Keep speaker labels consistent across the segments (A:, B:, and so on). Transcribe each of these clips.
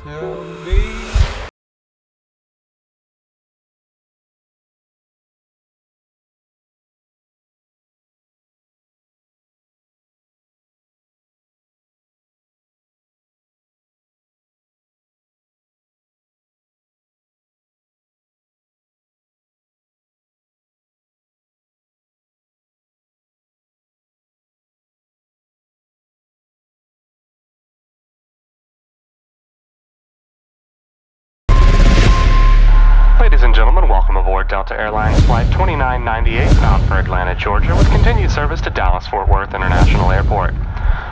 A: Tell me.
B: Ladies and gentlemen, welcome aboard Delta Airlines Flight 2998 bound for Atlanta, Georgia, with continued service to Dallas-Fort Worth International Airport.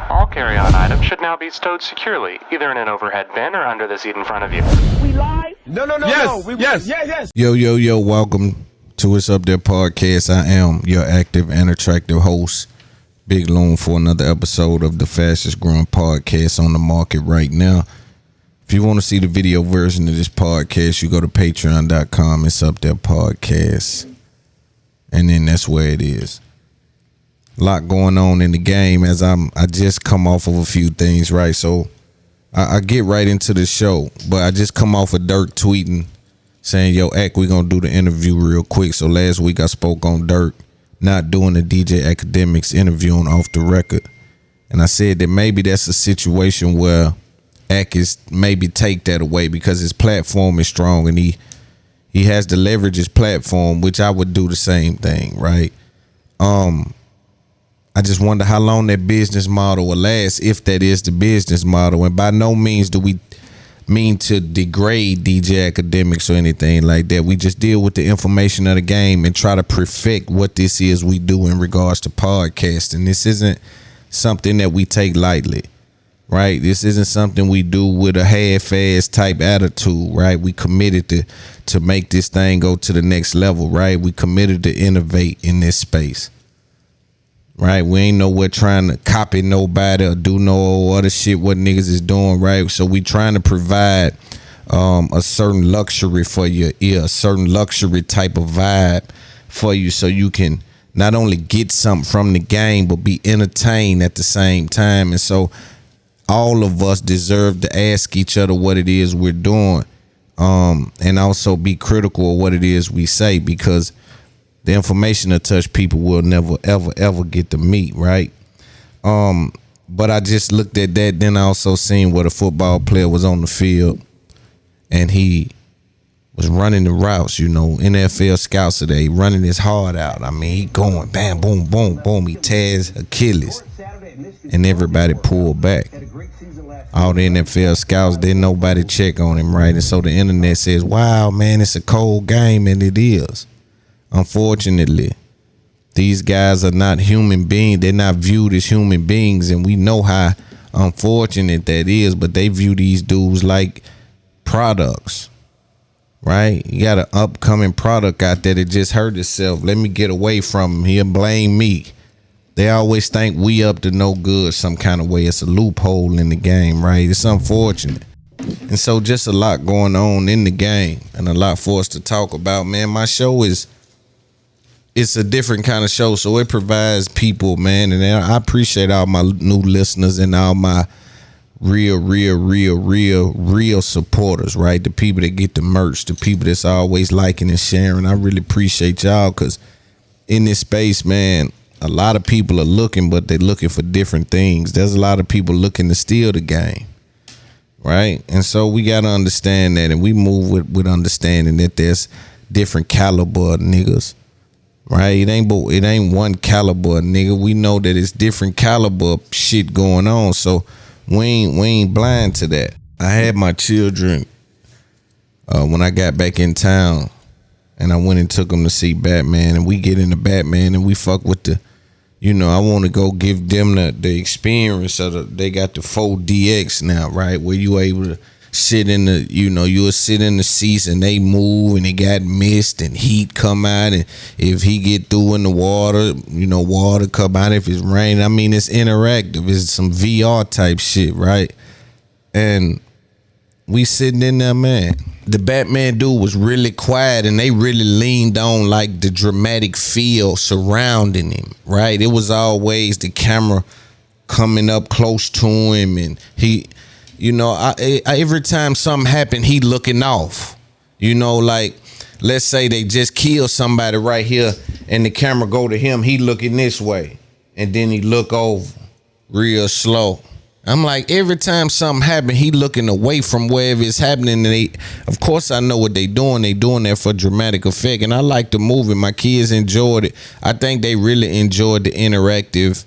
B: All carry-on items should now be stowed securely, either in an overhead bin or under the seat in front of you.
C: We live?
A: No.
C: Yes.
D: Yo, welcome to It's Up There Podcast. I am your active and attractive host, Big Loon, for another episode of the fastest growing podcast on the market right now. If you want to see the video version of this podcast, you go to Pateron.com. It's Up There Podcast. And then that's where it is. A lot going on in the game as I just come off of a few things, right? So I get right into the show, but I just come off of Dirk tweeting saying, yo, Ack, we're going to do the interview real quick. So last week I spoke on Dirk not doing the DJ Academics interview on Off the Record. And I said that maybe that's a situation where Ack is maybe take that away because his platform is strong and he has to leverage his platform, which I would do the same thing, right? I just wonder how long that business model will last, if that is the business model. And by no means do we mean to degrade DJ Academics or anything like that. We just deal with the information of the game and try to perfect what this is we do in regards to podcasting. This isn't something that we take lightly. Right, this isn't something we do with a half-ass type attitude. Right, we committed to make this thing go to the next level. Right, we committed to innovate in this space. Right, we ain't nowhere trying to copy nobody or do no other shit what niggas is doing. Right, so we trying to provide a certain luxury for your ear, a certain luxury type of vibe for you, so you can not only get something from the game but be entertained at the same time. And so all of us deserve to ask each other what it is we're doing, and also be critical of what it is we say, because the information that touch people will never, ever get to meet, right? But I just looked at that. Then I also seen where the football player was on the field and he was running the routes, NFL scouts today, running his heart out. I mean, he going bam, boom, boom, boom. He tears Achilles and everybody pulled back. All the NFL scouts, didn't nobody check on him, right? And so the internet says, wow, man, it's a cold game, and it is. Unfortunately, these guys are not human beings. They're not viewed as human beings, and we know how unfortunate that is, but they view these dudes like products, right? You got an upcoming product out there that just hurt itself. Let me get away from him. He'll blame me. They always think we up to no good some kind of way. It's a loophole in the game, right? It's unfortunate. And so just a lot going on in the game and a lot for us to talk about, man. My show it's a different kind of show, so it provides people, man. And I appreciate all my new listeners and all my real supporters, right? The people that get the merch, the people that's always liking and sharing. I really appreciate y'all, because in this space, man, a lot of people are looking, but they're looking for different things. There's a lot of people looking to steal the game, right? And so we got to understand that, and we move with understanding that there's different caliber of niggas, right? It ain't one caliber of nigga. We know that it's different caliber of shit going on, so we ain't blind to that. I had my children when I got back in town, and I went and took them to see Batman, and we get into Batman and we fuck with the, I want to go give them the experience of they got the 4DX now, right? Where you able to sit in the, you'll sit in the seats and they move and it got mist and heat come out, and if he get through in the water, water come out if it's raining. I mean, it's interactive. It's some VR type shit, right? And we sitting in there, man. The Batman dude was really quiet, and they really leaned on like the dramatic feel surrounding him, right? It was always the camera coming up close to him, and You know, I every time something happen, he looking off. You know, like let's say they just kill somebody right here, and the camera go to him. He looking this way, and then he look over real slow. I'm like, every time something happen, he looking away from wherever it's happening. And of course, I know what they doing. They doing that for dramatic effect. And I like the movie. My kids enjoyed it. I think they really enjoyed the interactive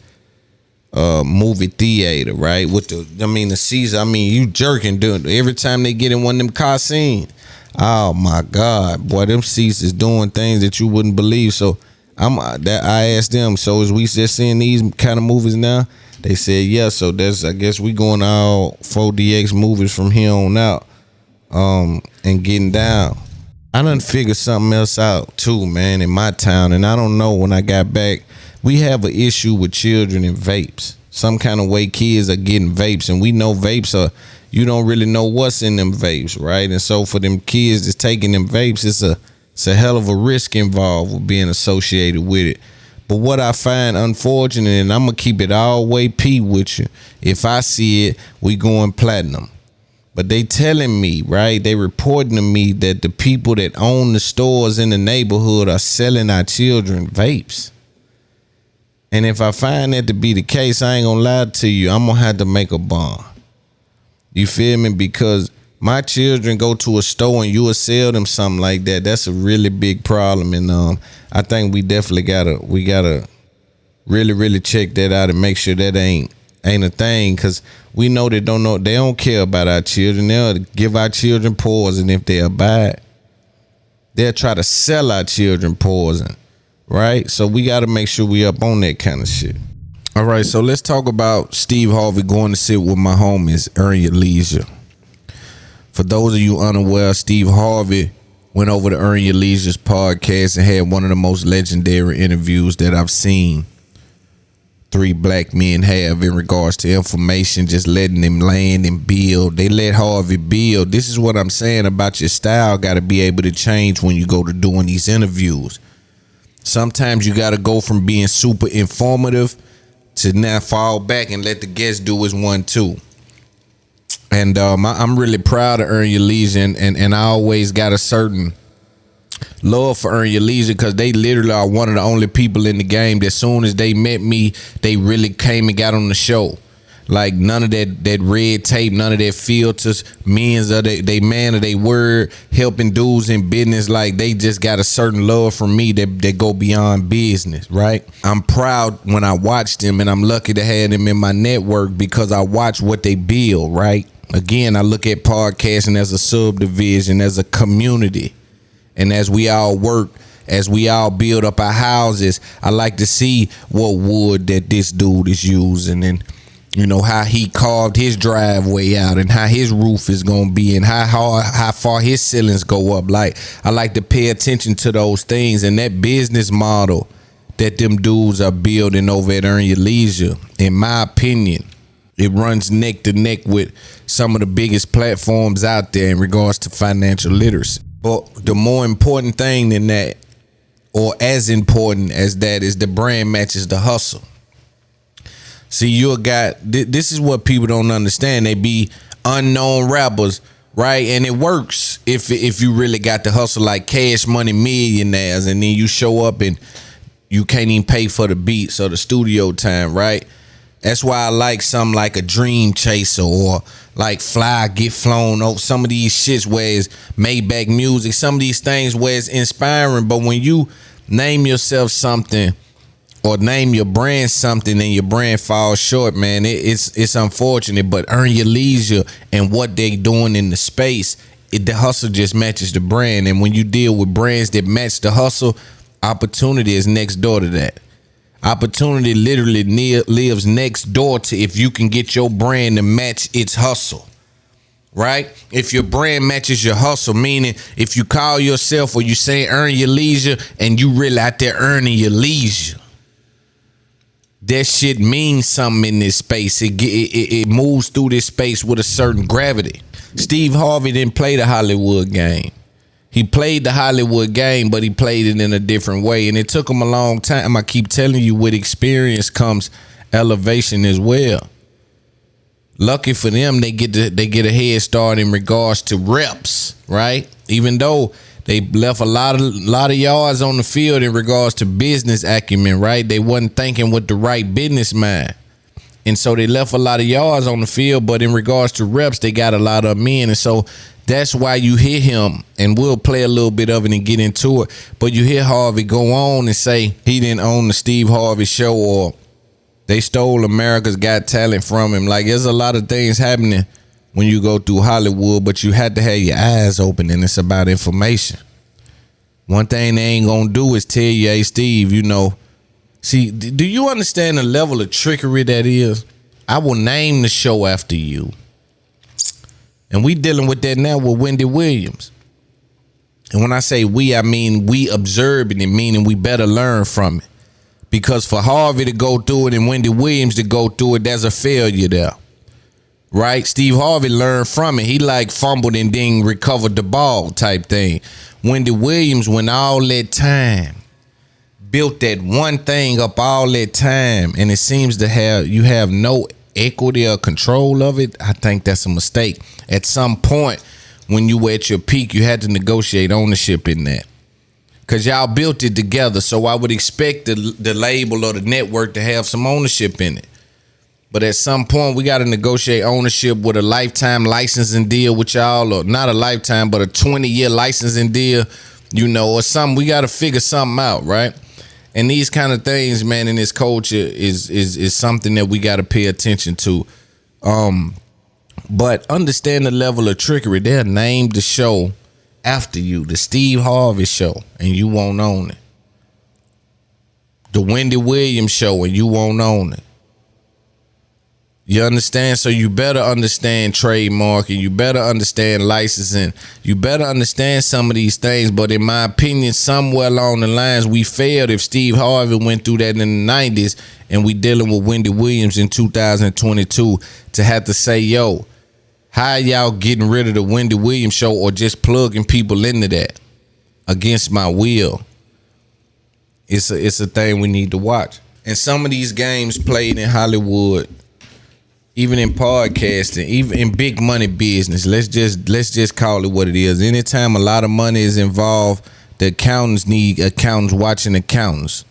D: movie theater, right? With the season. You jerking doing every time they get in one of them car scenes. Oh my God, boy, them seats is doing things that you wouldn't believe. So I asked them. So is we just seeing these kind of movies now? They said, yeah, so I guess we going all 4DX movies from here on out, and getting down. I done figured something else out too, man, in my town, and I don't know, when I got back, we have an issue with children and vapes. Some kind of way kids are getting vapes, and we know vapes are, you don't really know what's in them vapes, right? And so for them kids that's taking them vapes, it's a hell of a risk involved with being associated with it. But what I find unfortunate, and I'm going to keep it all way P with you, if I see it, we going platinum. But they telling me, right, they reporting to me that the people that own the stores in the neighborhood are selling our children vapes. And if I find that to be the case, I ain't going to lie to you, I'm going to have to make a bond. You feel me? Because my children go to a store and you will sell them something like that. That's a really big problem. And I think we definitely gotta really, really check that out and make sure that ain't a thing. Cause we know they don't care about our children. They'll give our children poison if they'll buy it. They'll try to sell our children poison. Right? So we gotta make sure we up on that kind of shit. All right, so let's talk about Steve Harvey going to sit with my homies, Earn Your Leisure. For those of you unaware, Steve Harvey went over to Earn Your Leisure's podcast and had one of the most legendary interviews that I've seen 3 black men have in regards to information, just letting them land and build. They let Harvey build. This is what I'm saying about your style. Got to be able to change when you go to doing these interviews. Sometimes you got to go from being super informative to now fall back and let the guest do his one too. And I'm really proud of Earn Your Leisure, and I always got a certain love for Earn Your Leisure because they literally are one of the only people in the game that as soon as they met me, they really came and got on the show. Like none of that red tape, none of that filters, men's of they man of they word, helping dudes in business. Like they just got a certain love from me that go beyond business, right? I'm proud when I watch them, and I'm lucky to have them in my network because I watch what they build, right? Again, I look at podcasting as a subdivision, as a community. And as we all work, as we all build up our houses, I like to see what wood that this dude is using, and you know how he carved his driveway out, and how his roof is gonna be, and how far his ceilings go up. Like I like to pay attention to those things, and that business model that them dudes are building over at Earn Your Leisure, in my opinion, it runs neck to neck with some of the biggest platforms out there in regards to financial literacy. But the more important thing than that, or as important as that, is the brand matches the hustle. See, you're a guy, this is what people don't understand. They be unknown rappers, right? And it works if you really got the hustle, like Cash Money Millionaires, and then you show up and you can't even pay for the beats or the studio time, right? That's why I like something like a Dream Chaser, or like Fly Get Flown over, some of these shits where it's Maybach music, some of these things where it's inspiring. But when you name yourself something or name your brand something and your brand falls short, man, it's unfortunate. But Earn Your Leisure and what they doing in the space, the hustle just matches the brand. And when you deal with brands that match the hustle, opportunity is next door to that. Opportunity literally lives next door to if you can get your brand to match its hustle, right? If your brand matches your hustle, meaning if you call yourself or you say Earn Your Leisure and you really out there earning your leisure, that shit means something in this space. It moves through this space with a certain gravity. Steve Harvey didn't play the Hollywood game. He played the Hollywood game, but he played it in a different way. And it took him a long time. I keep telling you, with experience comes elevation as well. Lucky for them, they get a head start in regards to reps, right? Even though they left a lot of yards on the field in regards to business acumen, right? They wasn't thinking with the right business mind. And so they left a lot of yards on the field, but in regards to reps, they got a lot of men. And so that's why you hear him, and we'll play a little bit of it and get into it, but you hear Harvey go on and say he didn't own the Steve Harvey show, or they stole America's Got Talent from him. Like, there's a lot of things happening when you go through Hollywood, but you had to have your eyes open, and it's about information. One thing they ain't gonna do is tell you, hey, Steve, you know, see, do you understand the level of trickery that is? I will name the show after you. And we dealing with that now with Wendy Williams. And when I say we, I mean we observing it, meaning we better learn from it. Because for Harvey to go through it and Wendy Williams to go through it, there's a failure there. Right? Steve Harvey learned from it. He like fumbled and then recovered the ball type thing. Wendy Williams, when all that time, built that one thing up all that time, and it seems to have, you have no equity or control of it, I think that's a mistake. At some point, when you were at your peak, you had to negotiate ownership in that. Because y'all built it together, so I would expect the label or the network to have some ownership in it. But at some point, we got to negotiate ownership with a lifetime licensing deal with y'all, or not a lifetime, but a 20-year licensing deal, you know, or something. We got to figure something out, right? And these kind of things, man, in this culture is something that we got to pay attention to. But understand the level of trickery. They'll name the show after you, the Steve Harvey show, and you won't own it. The Wendy Williams show, and you won't own it. You understand? So you better understand trademarking. You better understand licensing. You better understand some of these things. But in my opinion, somewhere along the lines, we failed if Steve Harvey went through that in the 90s and we dealing with Wendy Williams in 2022 to have to say, yo, how y'all getting rid of the Wendy Williams show or just plugging people into that against my will? It's a thing we need to watch. And some of these games played in Hollywood, even in podcasting, even in big money business, let's just call it what it is. Anytime a lot of money is involved, the accountants need accountants watching accountants,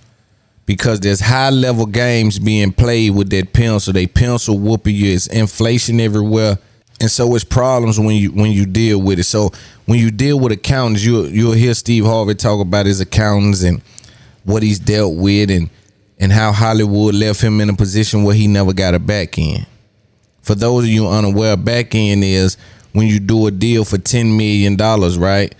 D: because there's high level games being played with that pencil. They pencil whooping you. It's inflation everywhere, and so it's problems when you deal with it. So when you deal with accountants, you'll hear Steve Harvey talk about his accountants and what he's dealt with, and how Hollywood left him in a position where he never got a back end. For those of you unaware, back end is when you do a deal for $10 million, right?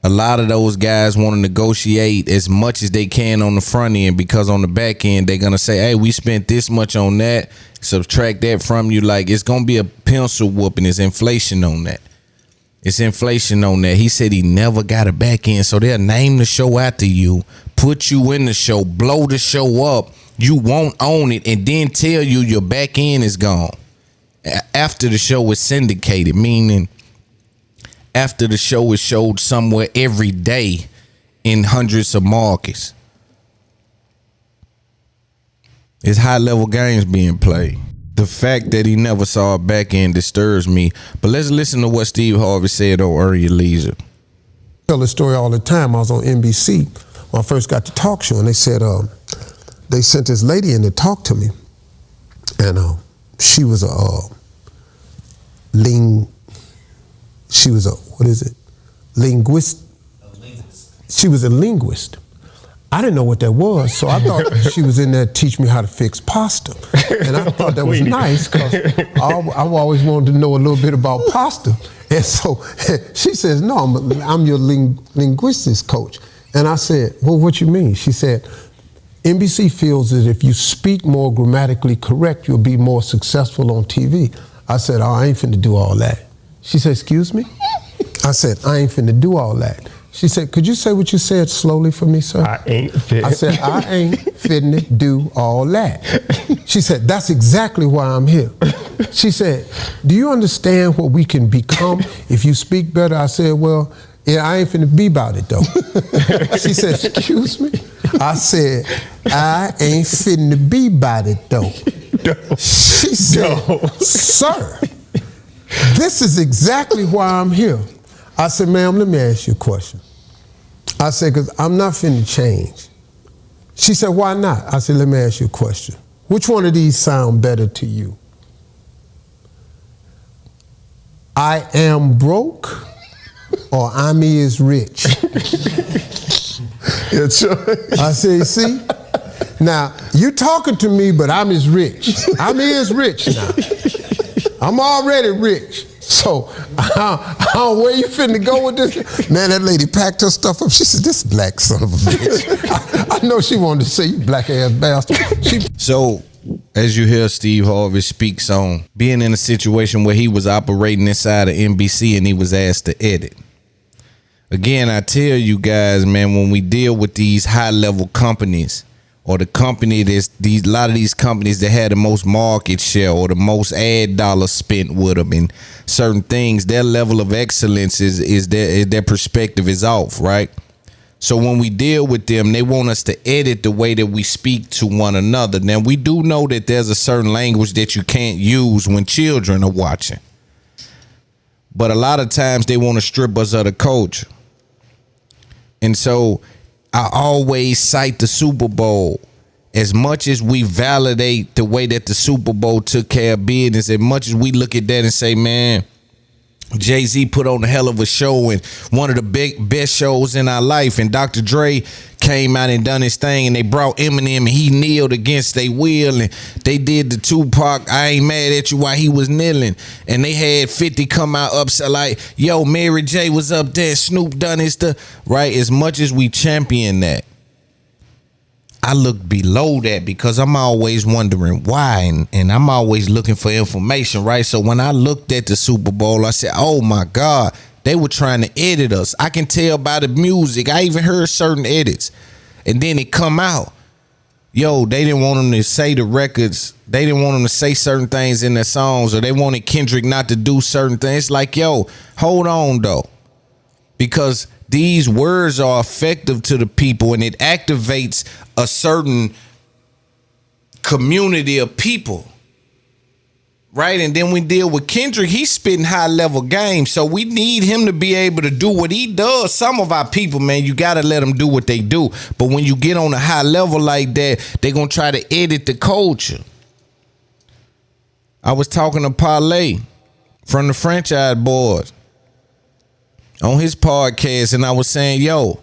D: A lot of those guys want to negotiate as much as they can on the front end, because on the back end, they're going to say, hey, we spent this much on that, subtract that from you. Like, it's going to be a pencil whooping. It's inflation on that. It's inflation on that. He said he never got a back end, so they'll name the show after you, put you in the show, blow the show up. You won't own it, and then tell you your back end is gone after the show is syndicated, meaning after the show is showed somewhere every day in hundreds of markets. It's high level games being played. The fact that he never saw a back end disturbs me. But let's listen to what Steve Harvey said on Earn Your Leisure.
A: I tell this story all the time. I was on NBC when I first got the talk show, and they said they sent this lady in to talk to me, and she was linguist. She was a linguist. I didn't know what that was, so I thought she was in there to teach me how to fix pasta. And I thought that was nice, because I always wanted to know a little bit about pasta. And so she says, no, I'm your linguistics coach. And I said, well, what you mean? She said, NBC feels that if you speak more grammatically correct, you'll be more successful on TV. I said, oh, I ain't finna do all that. She said, excuse me? I said, I ain't finna do all that. She said, could you say what you said slowly for me, sir? I said, I ain't finna do all that. She said, that's exactly why I'm here. She said, do you understand what we can become if you speak better? I said, well, yeah, I ain't finna be about it, though. She said, excuse me? I said, I ain't finna be about it, though. She said, sir, this is exactly why I'm here. I said, ma'am, let me ask you a question. I said, because I'm not finna change. She said, why not? I said, let me ask you a question. Which one of these sound better to you? I am broke or I'm is rich? I said, see? Now, you talking to me, but I'm is rich. I'm is rich now. I'm already rich. So, where you finna go with this? Man, that lady packed her stuff up. She said, this black son of a bitch. I know she wanted to say, you black ass bastard.
D: So, as you hear Steve Harvey speaks on being in a situation where he was operating inside of NBC and he was asked to edit. Again, I tell you guys, man, when we deal with these high-level companies, or the company that's a lot of these companies that had the most market share or the most ad dollars spent with them and certain things, their level of excellence is their perspective is off, right? So when we deal with them, they want us to edit the way that we speak to one another. Now, we do know that there's a certain language that you can't use when children are watching. But a lot of times they want to strip us of the culture. And so I always cite the Super Bowl. As much as we validate the way that the Super Bowl took care of business, as much as we look at that and say, man, Jay-Z put on a hell of a show and one of the best shows in our life, and Dr. Dre came out and done his thing, and they brought Eminem and he kneeled against their will, and they did the Tupac, I ain't mad at you while he was kneeling, and they had 50 come out upset like, yo, Mary J was up there, Snoop done his stuff, right? As much as we champion that, I look below that because I'm always wondering why, and I'm always looking for information, right? So when I looked at the Super Bowl, I said, oh my God, they were trying to edit us. I can tell by the music. I even heard certain edits. And then it come out. Yo, they didn't want them to say the records. They didn't want them to say certain things in their songs, or they wanted Kendrick not to do certain things. It's like, yo, hold on though. Because these words are effective to the people and it activates a certain community of people. Right? And then we deal with Kendrick. He's spitting high level game. So we need him to be able to do what he does. Some of our people, man, you got to let them do what they do. But when you get on a high level like that, they're going to try to edit the culture. I was talking to Parlay from the Franchise Boys on his podcast, and I was saying, yo,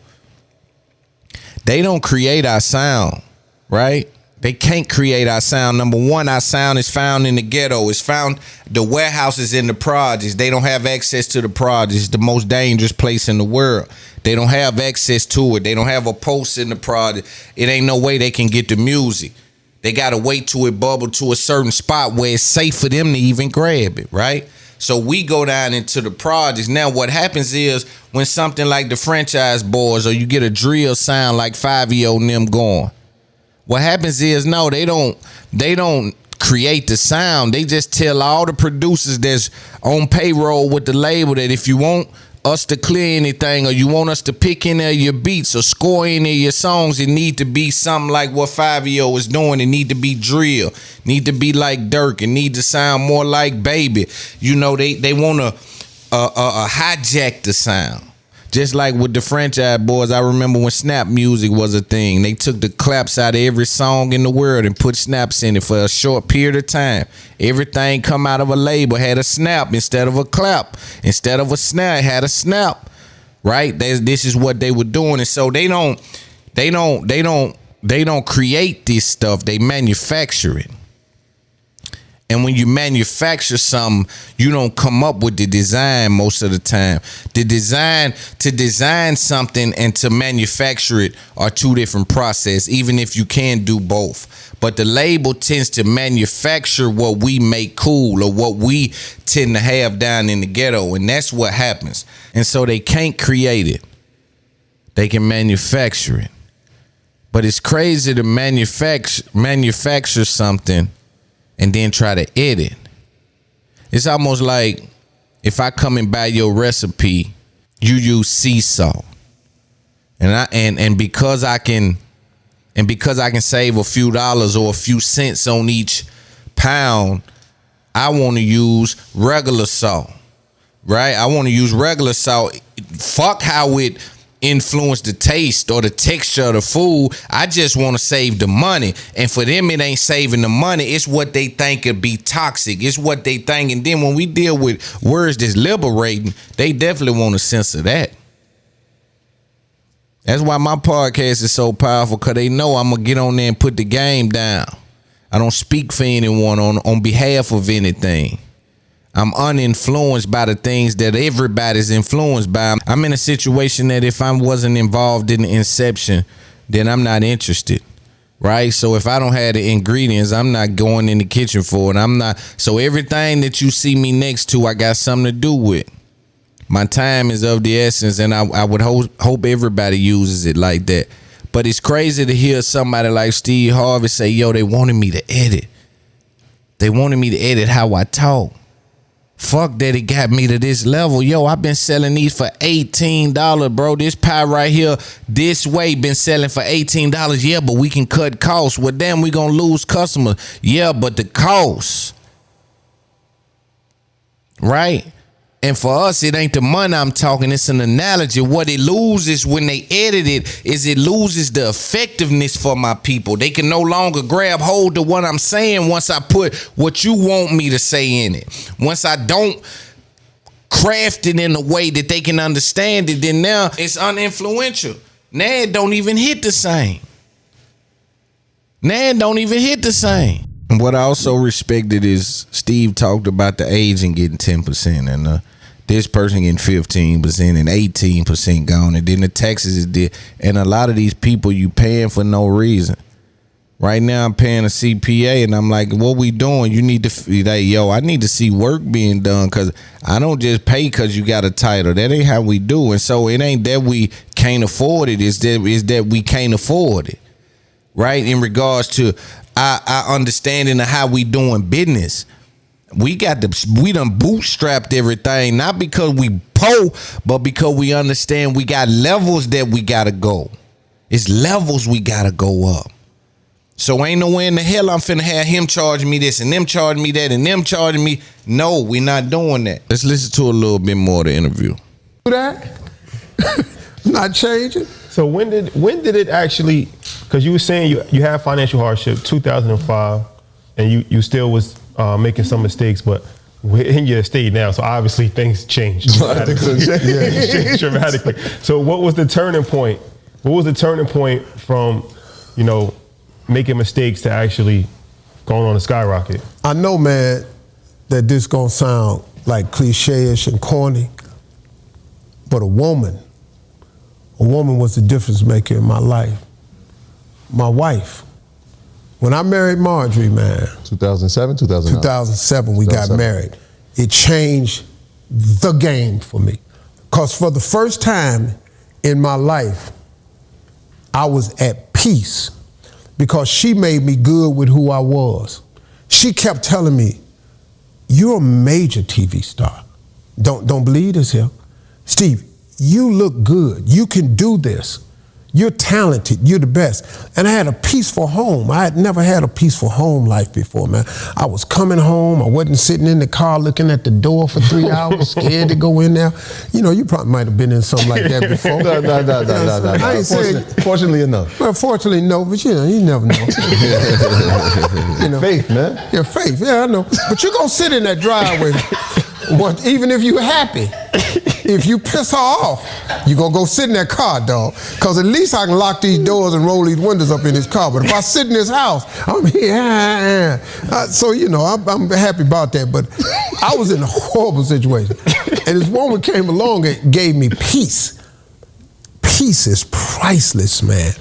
D: they don't create our sound, right? They can't create our sound. Number one, our sound is found in the ghetto. It's found, the warehouses in the projects. They don't have access to the projects. It's the most dangerous place in the world. They don't have access to it. They don't have a post in the project. It ain't no way they can get the music. They got to wait till it bubble to a certain spot where it's safe for them to even grab it, right? So we go down into the projects. Now what happens is when something like the Franchise Boys, or you get a drill sound like 5-year-old and them going, what happens is, no, they don't create the sound. They just tell all the producers that's on payroll with the label that if you want us to clear anything, or you want us to pick any of your beats or score any of your songs, it need to be something like what 5-year-old is doing. It need to be drill, need to be like Dirk, it need to sound more like Baby. You know, they want to hijack the sound. Just like with the Franchise Boys, I remember when snap music was a thing. They took the claps out of every song in the world and put snaps in it for a short period of time. Everything come out of a label had a snap instead of a clap. Instead of a snare, it had a snap. Right? This is what they were doing. And so they don't create this stuff. They manufacture it. And when you manufacture something, you don't come up with the design most of the time. To design something and to manufacture it are two different processes, even if you can do both. But the label tends to manufacture what we make cool, or what we tend to have down in the ghetto. And that's what happens. And so they can't create it. They can manufacture it. But it's crazy to manufacture something and then try to edit. It's almost like if I come and buy your recipe, you use sea salt, and because I can save a few dollars or a few cents on each pound, I want to use regular salt, right? I want to use regular salt. Fuck how it influence the taste or the texture of the food. I just want to save the money. And for them, it ain't saving the money. It's what they think could be toxic. It's what they think. And then when we deal with words that's liberating, they definitely want to censor that. That's why my podcast is so powerful, because they know I'm going to get on there and put the game down. I don't speak for anyone on behalf of anything. I'm uninfluenced by the things that everybody's influenced by. I'm in a situation that if I wasn't involved in the inception, then I'm not interested, right? So if I don't have the ingredients, I'm not going in the kitchen for it. So everything that you see me next to, I got something to do with. My time is of the essence, and I would hope everybody uses it like that. But it's crazy to hear somebody like Steve Harvey say, yo, they wanted me to edit. They wanted me to edit how I talk. Fuck that, it got me to this level. Yo, I've been selling these for $18, bro. This pie right here, this way, been selling for $18. Yeah, but we can cut costs. Well, damn, we gonna lose customers. Yeah, but the cost, right? And for us, it ain't the money I'm talking. It's an analogy. What it loses when they edit it is it loses the effectiveness for my people. They can no longer grab hold of what I'm saying once I put what you want me to say in it. Once I don't craft it in a way that they can understand it, then now it's uninfluential. Now it don't even hit the same. And what I also respected is Steve talked about the agent getting 10% and this person getting 15% and 18% gone, and then the taxes is there. And a lot of these people you paying for no reason. Right now I'm paying a CPA and I'm like, what we doing? You need to like, yo, I need to see work being done, because I don't just pay because you got a title. That ain't how we do. And so it ain't that we can't afford it. It's that we can't afford it. Right? In regards to our understanding of how we doing business. We done bootstrapped everything, not because we poor, but because we understand we got levels that we gotta go. It's levels we gotta go up. So ain't no way in the hell I'm finna have him charging me this and them charging me that and them charging me. No, we not doing that. Let's listen to a little bit more of the interview.
A: Do that? Not changing.
E: So when did it actually, because you were saying you had financial hardship 2005 and you still was making some mistakes, but we're in your state now, so obviously things changed dramatically. So what was the turning point? What was the turning point from, making mistakes to actually going on a skyrocket?
A: I know, man, that this gonna sound like cliche-ish and corny, but a woman was the difference maker in my life. My wife. When I married Marjorie, man.
F: 2007, 2009?
A: 2007, we got married. It changed the game for me. Because for the first time in my life, I was at peace because she made me good with who I was. She kept telling me, you're a major TV star. Don't believe this here. Steve, you look good. You can do this. You're talented. You're the best. And I had a peaceful home. I had never had a peaceful home life before, man. I was coming home. I wasn't sitting in the car looking at the door for 3 hours, scared to go in there. You probably might have been in something like that before.
F: No.
A: I ain't saying,
F: fortunately enough.
A: Well, fortunately, no, but you never know.
F: Faith, man.
A: Yeah, faith. Yeah, I know. But you're going to sit in that driveway, even if you're happy. If you piss her off, you're going to go sit in that car, dog. Because at least I can lock these doors and roll these windows up in this car. But if I sit in this house, I'm here. So, I'm happy about that. But I was in a horrible situation. And this woman came along and gave me peace. Peace is priceless, man.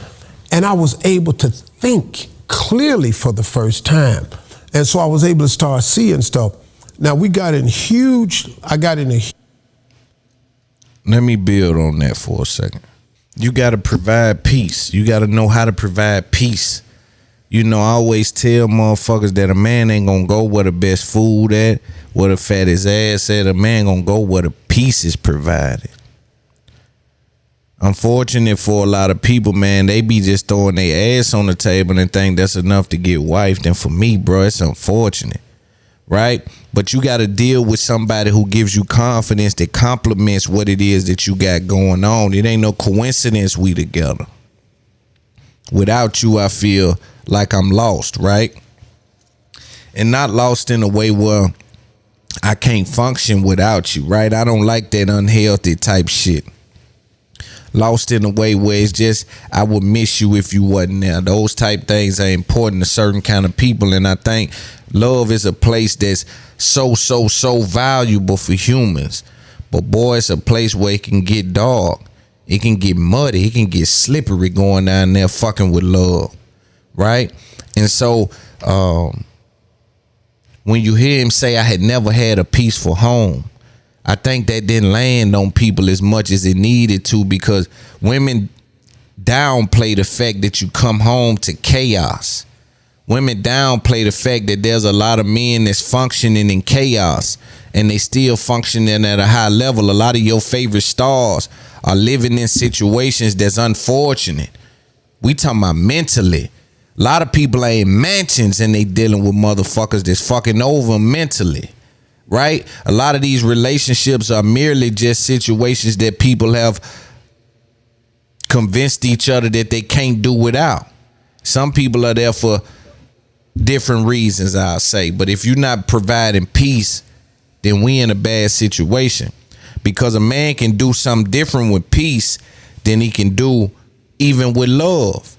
A: And I was able to think clearly for the first time. And so I was able to start seeing stuff. Now, I got in a
D: Let me build on that for a second. You got to provide peace. You got to know how to provide peace. I always tell motherfuckers that a man ain't going to go where the best food at, where the fattest ass at. A man going to go where the peace is provided. Unfortunate for a lot of people, man. They be just throwing their ass on the table and think that's enough to get wifed. And for me, bro, it's unfortunate, right? But you got to deal with somebody who gives you confidence that complements what it is that you got going on. It ain't no coincidence we together. Without you, I feel like I'm lost, right? And not lost in a way where I can't function without you, right? I don't like that unhealthy type shit. Lost in a way where it's just, I would miss you if you wasn't there. Those type things are important to certain kind of people. And I think love is a place that's so valuable for humans. But boy, it's a place where it can get dark. It can get muddy. It can get slippery going down there fucking with love. Right? And so when you hear him say, I had never had a peaceful home, I think that didn't land on people as much as it needed to, because women downplay the fact that you come home to chaos. Women downplay the fact that there's a lot of men that's functioning in chaos and they still functioning at a high level. A lot of your favorite stars are living in situations that's unfortunate. We talking about mentally. A lot of people are in mansions and they dealing with motherfuckers that's fucking over them mentally. Right? A lot of these relationships are merely just situations that people have convinced each other that they can't do without. Some people are there for different reasons, I'll say. But if you're not providing peace, then we in a bad situation. Because a man can do something different with peace than he can do even with love.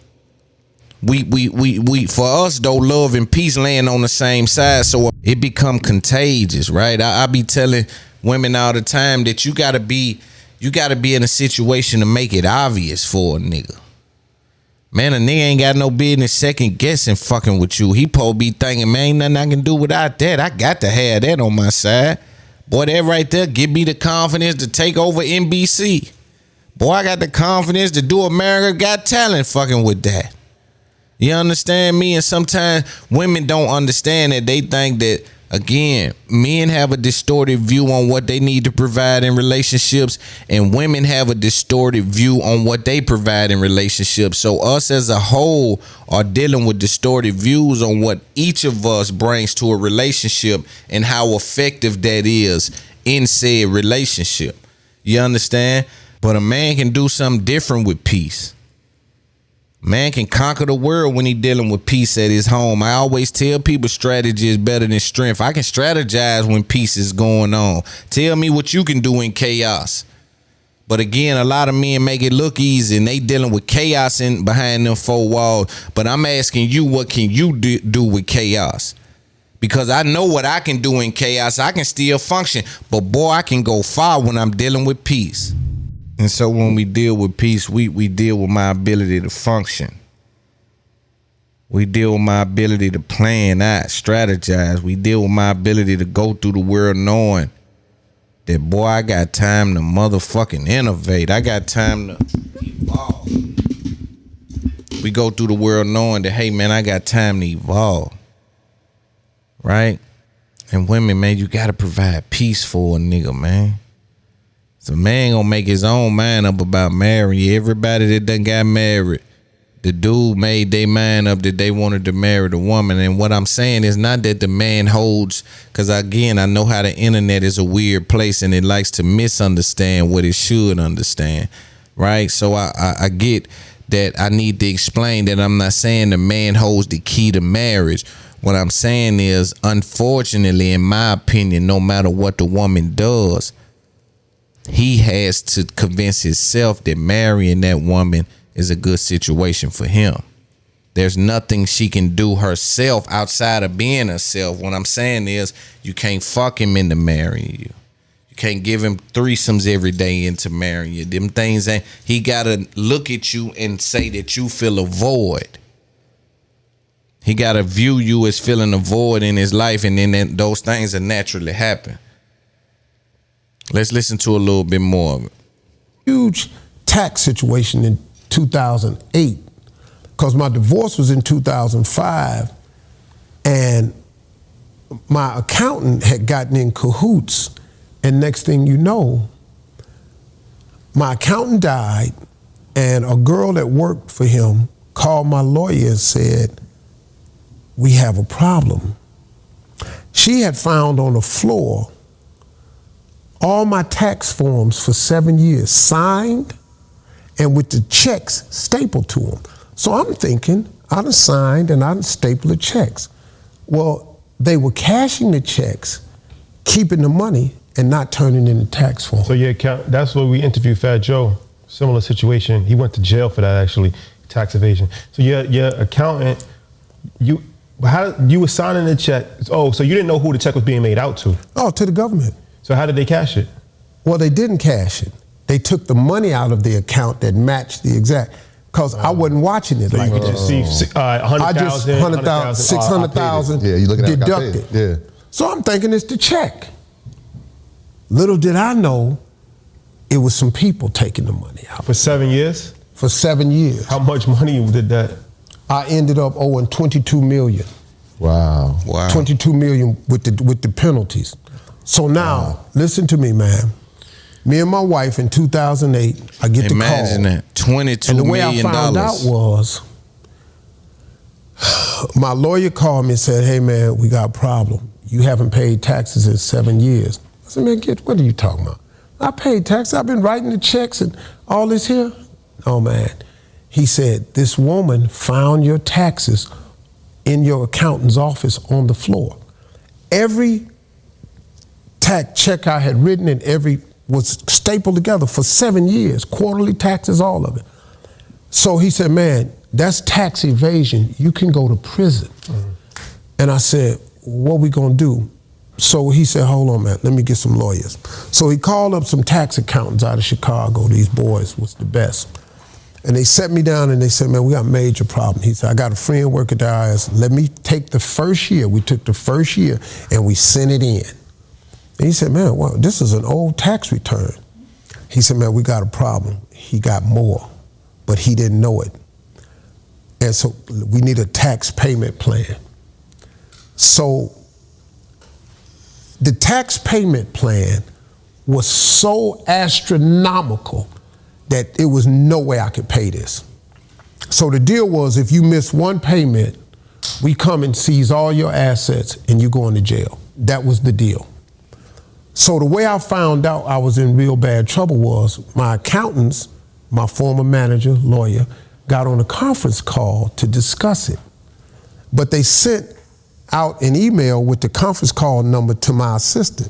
D: We for us though, love and peace land on the same side, so it become contagious, right? I be telling women all the time that you gotta be in a situation to make it obvious for a nigga. Man, a nigga ain't got no business second guessing fucking with you. He supposed be thinking, man, ain't nothing I can do without that. I got to have that on my side. Boy, that right there give me the confidence to take over NBC. Boy, I got the confidence to do America Got Talent fucking with that. You understand me? And sometimes women don't understand that. They think that, again, men have a distorted view on what they need to provide in relationships, and women have a distorted view on what they provide in relationships. So us as a whole are dealing with distorted views on what each of us brings to a relationship and how effective that is in said relationship. You understand? But a man can do something different with peace. Man can conquer the world when he dealing with peace at his home. I always tell people strategy is better than strength. I can strategize when peace is going on. Tell me what you can do in chaos. But again, a lot of men make it look easy and they dealing with chaos in behind them four walls. But I'm asking you, what can you do with chaos? Because I know what I can do in chaos. I can still function. But boy, I can go far when I'm dealing with peace. And so when we deal with peace, we deal with my ability to function. We deal with my ability to plan out, strategize. We deal with my ability to go through the world knowing that, boy, I got time to motherfucking innovate. I got time to evolve. We go through the world knowing that, hey, man, I got time to evolve. Right? And women, man, you got to provide peace for a nigga, man. So man gonna make his own mind up about marrying. Everybody that done got married, the dude made their mind up that they wanted to marry the woman. And what I'm saying is not that the man holds, because again, I know how the internet is a weird place and it likes to misunderstand what it should understand, right? So I get that I need to explain that I'm not saying the man holds the key to marriage. What I'm saying is, unfortunately, in my opinion, no matter what the woman does, he has to convince himself that marrying that woman is a good situation for him. There's nothing she can do herself outside of being herself. What I'm saying is, you can't fuck him into marrying you. You can't give him threesomes every day into marrying you. Them things ain't, he gotta look at you and say that you feel a void. He gotta view you as feeling a void in his life, and then those things will naturally happen. Let's listen to a little bit more of it.
A: Huge tax situation in 2008, because my divorce was in 2005, and my accountant had gotten in cahoots, and next thing you know, My accountant died, and a girl that worked for him called my lawyer and said, we have a problem. She had found on the floor all my tax forms for 7 years, signed and with the checks stapled to them. So I'm thinking, I done signed and I done stapled the checks. Well, they were cashing the checks, keeping the money, and not turning in the tax form.
E: So your account, that's where we interviewed Fat Joe. Similar situation. He went to jail for that, actually, tax evasion. So your accountant, you were signing the check. Oh, so you didn't know who the check was being made out to?
A: Oh, to the government.
E: So how did they cash it?
A: Well, they didn't cash it. They took the money out of the account that matched the exact, because I wasn't watching it.
E: So
A: like
E: you could just see 100,000,
A: 100,000, 600,000
F: Yeah, you looking at it, I got
A: deducted.
F: paid. Yeah.
A: So I'm thinking it's the check. Little did I know, it was some people taking the money out.
E: For 7 years?
A: For 7 years.
E: How much money did that?
A: I ended up owing $22 million.
F: Wow.
A: 22 million with the penalties. So now, listen to me, man. Me and my wife in 2008, I get the call.
D: Imagine that, $22 million.
A: And the way I found out was, my lawyer called me and said, hey man, we got a problem. You haven't paid taxes in 7 years. I said, man, what are you talking about? I paid taxes, I've been writing the checks and all this here. Oh man. He said, this woman found your taxes in your accountant's office on the floor. Every tax check I had written and every was stapled together for 7 years, quarterly taxes, all of it. So he said, man, that's tax evasion. You can go to prison. Mm-hmm. And I said, what we gonna do? So he said, hold on, man, let me get some lawyers. So he called up some tax accountants out of Chicago. These boys was the best. And they set me down and they said, man, we got a major problem. He said, I got a friend work at the IRS. Let me take the first year. We took the first year and we sent it in. And he said, man, well, this is an old tax return. He said, man, we got a problem. He got more, but he didn't know it. And so we need a tax payment plan. So the tax payment plan was so astronomical that it was no way I could pay this. So the deal was, if you miss one payment, we come and seize all your assets and you go into jail. That was the deal. So the way I found out I was in real bad trouble was my accountants, my former manager, lawyer, got on a conference call to discuss it. But they sent out an email with the conference call number to my assistant.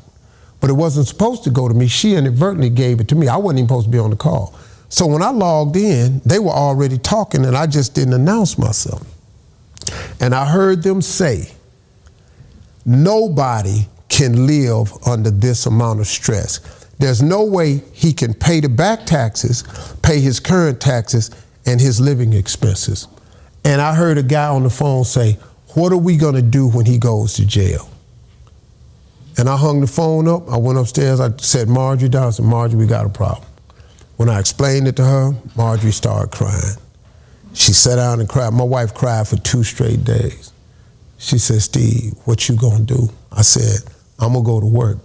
A: But it wasn't supposed to go to me. She inadvertently gave it to me. I wasn't even supposed to be on the call. So when I logged in, they were already talking and I just didn't announce myself. And I heard them say, nobody can live under this amount of stress. There's no way he can pay the back taxes, pay his current taxes, and his living expenses. And I heard a guy on the phone say, what are we gonna do when he goes to jail? And I hung the phone up, I went upstairs, I said, Marjorie down, I said, Marjorie, we got a problem. When I explained it to her, Marjorie started crying. She sat down and cried. My wife cried for 2 straight days. She said, Steve, what you gonna do? I said, I'm gonna go to work.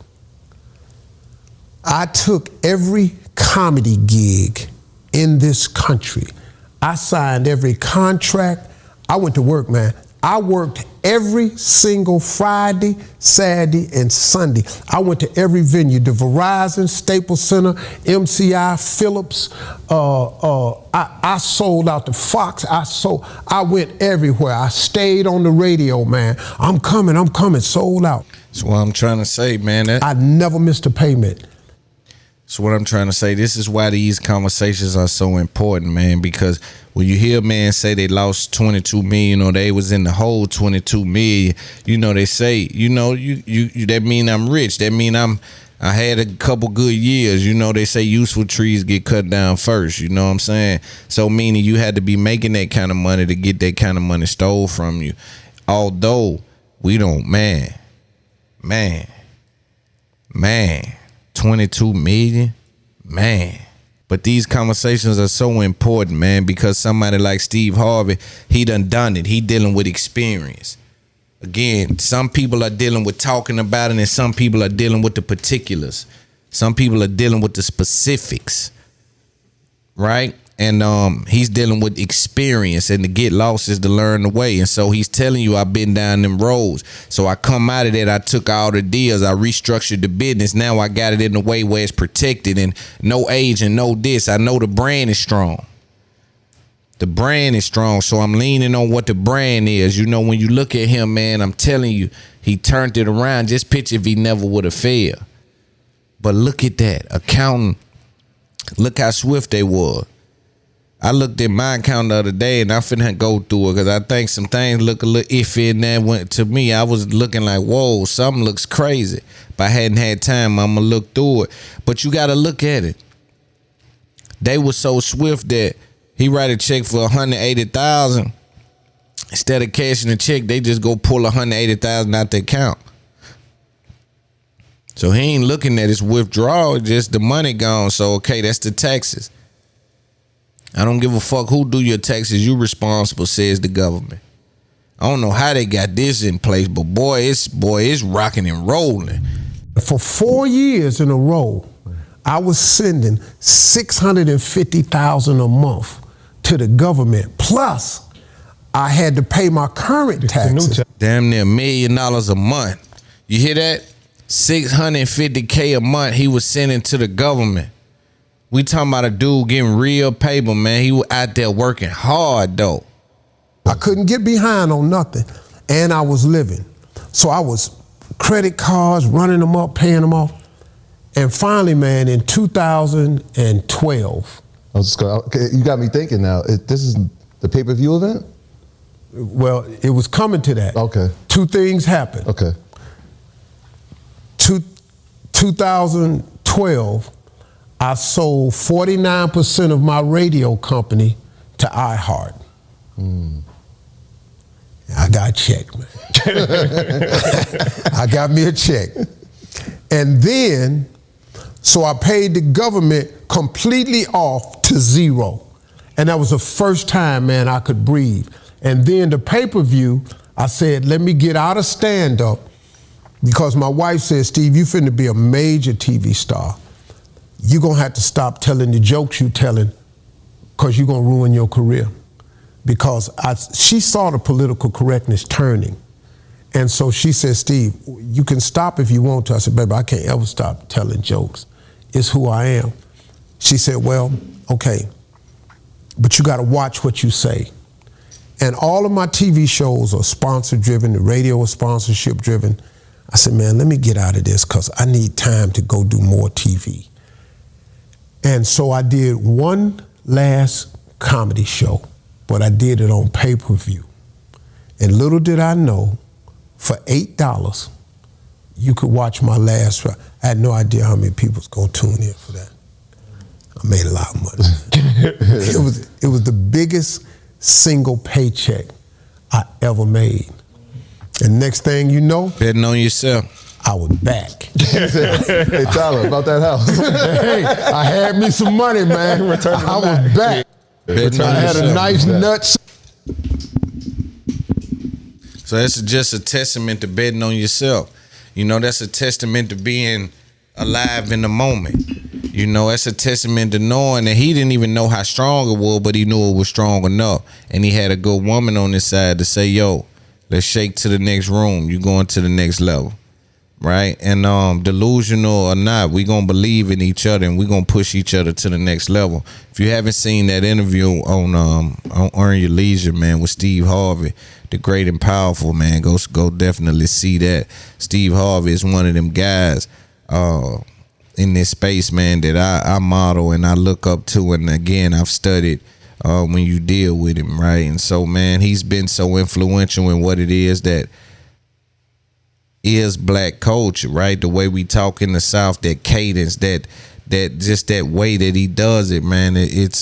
A: I took every comedy gig in this country. I signed every contract. I went to work, man. I worked every single Friday, Saturday, and Sunday. I went to every venue, the Verizon, Staples Center, MCI, Phillips. I sold out the Fox. I went everywhere. I stayed on the radio, man. I'm coming, sold out.
D: That's what I'm trying to say, man.
A: I never missed a payment.
D: So what I'm trying to say, this is why these conversations are so important, man, because when you hear man say they lost 22 million or they was in the hole 22 million, you know, they say, you know, you that mean I'm rich. That mean I had a couple good years. You know, they say useful trees get cut down first. You know what I'm saying? So meaning you had to be making that kind of money to get that kind of money stole from you. Although we don't, man, 22 million, man. But these conversations are so important, man, because somebody like Steve Harvey, he done it. He dealing with experience. Again, some people are dealing with talking about it and some people are dealing with the particulars. Some people are dealing with the specifics. right? And he's dealing with experience, and to get lost is to learn the way. And so he's telling you, I've been down them roads. So I come out of that, I took all the deals, I restructured the business. Now I got it in a way where it's protected and no age and no this. I know the brand is strong. The brand is strong, so I'm leaning on what the brand is. You know, when you look at him, man, I'm telling you, he turned it around. Just picture if he never would have failed. But look at that, accounting. Look how swift they were. I looked at my account the other day, and I finna go through it because I think some things look a little iffy, and that went to me. I was looking like, whoa, something looks crazy. If I hadn't had time, I'm gonna look through it. But you gotta look at it. They were so swift that he write a check for $180,000. Instead of cashing the check, they just go pull $180,000 out the account. So he ain't looking at his withdrawal, just the money gone. So okay, that's the taxes. I don't give a fuck who do your taxes. You responsible, says the government. I don't know how they got this in place, but boy, it's rocking and rolling.
A: For 4 years in a row, I was sending $650,000 a month to the government. Plus, I had to pay my current taxes.
D: Damn near $1 million a month. You hear that? $650K a month he was sending to the government. We talking about a dude getting real paper, man. He was out there working hard, though.
A: I couldn't get behind on nothing, and I was living. So I was credit cards, running them up, paying them off. And finally, man, in 2012.
F: Okay, you got me thinking now. This is the pay-per-view event?
A: Well, it was coming to that.
F: Okay.
A: Two things happened.
F: Okay.
A: 2012, I sold 49% of my radio company to iHeart. I got a check, man. I got me a check. And then, so I paid the government completely off to zero. And that was the first time, man, I could breathe. And then the pay-per-view, I said, let me get out of stand-up, because my wife said, Steve, you finna be a major TV star. You're gonna have to stop telling the jokes you telling, because you're gonna ruin your career. Because she saw the political correctness turning. And so she said, Steve, you can stop if you want to. I said, baby, I can't ever stop telling jokes. It's who I am. She said, well, okay, but you gotta watch what you say. And all of my TV shows are sponsor-driven, the radio is sponsorship-driven. I said, man, let me get out of this because I need time to go do more TV. And so I did one last comedy show, but I did it on pay-per-view. And little did I know, for $8, you could watch my last show. I had no idea how many people was gonna tune in for that. I made a lot of money. It was the biggest single paycheck I ever made. And next thing you know,
D: Betting on yourself.
A: I was back.
F: Hey, Tyler, about that house.
A: Hey, I had me some money, man. I was back.
D: Betting on
A: I had a
D: yourself.
A: nice nut.
D: So that's just a testament to betting on yourself. You know, that's a testament to being alive in the moment. You know, that's a testament to knowing that he didn't even know how strong it was, but he knew it was strong enough. And he had a good woman on his side to say, yo, let's shake to the next room. You going to the next level. Right? And delusional or not, we gonna believe in each other and we gonna push each other to the next level. If you haven't seen that interview on Earn Your Leisure, man, with Steve Harvey, the great and powerful, man, go definitely see that. Steve Harvey is one of them guys in this space, man, that I model and I look up to, and again, I've studied when you deal with him, right? And so, man, he's been so influential in what it is that is black culture, right? The way we talk in the South, that cadence, that just that way that he does it, man, it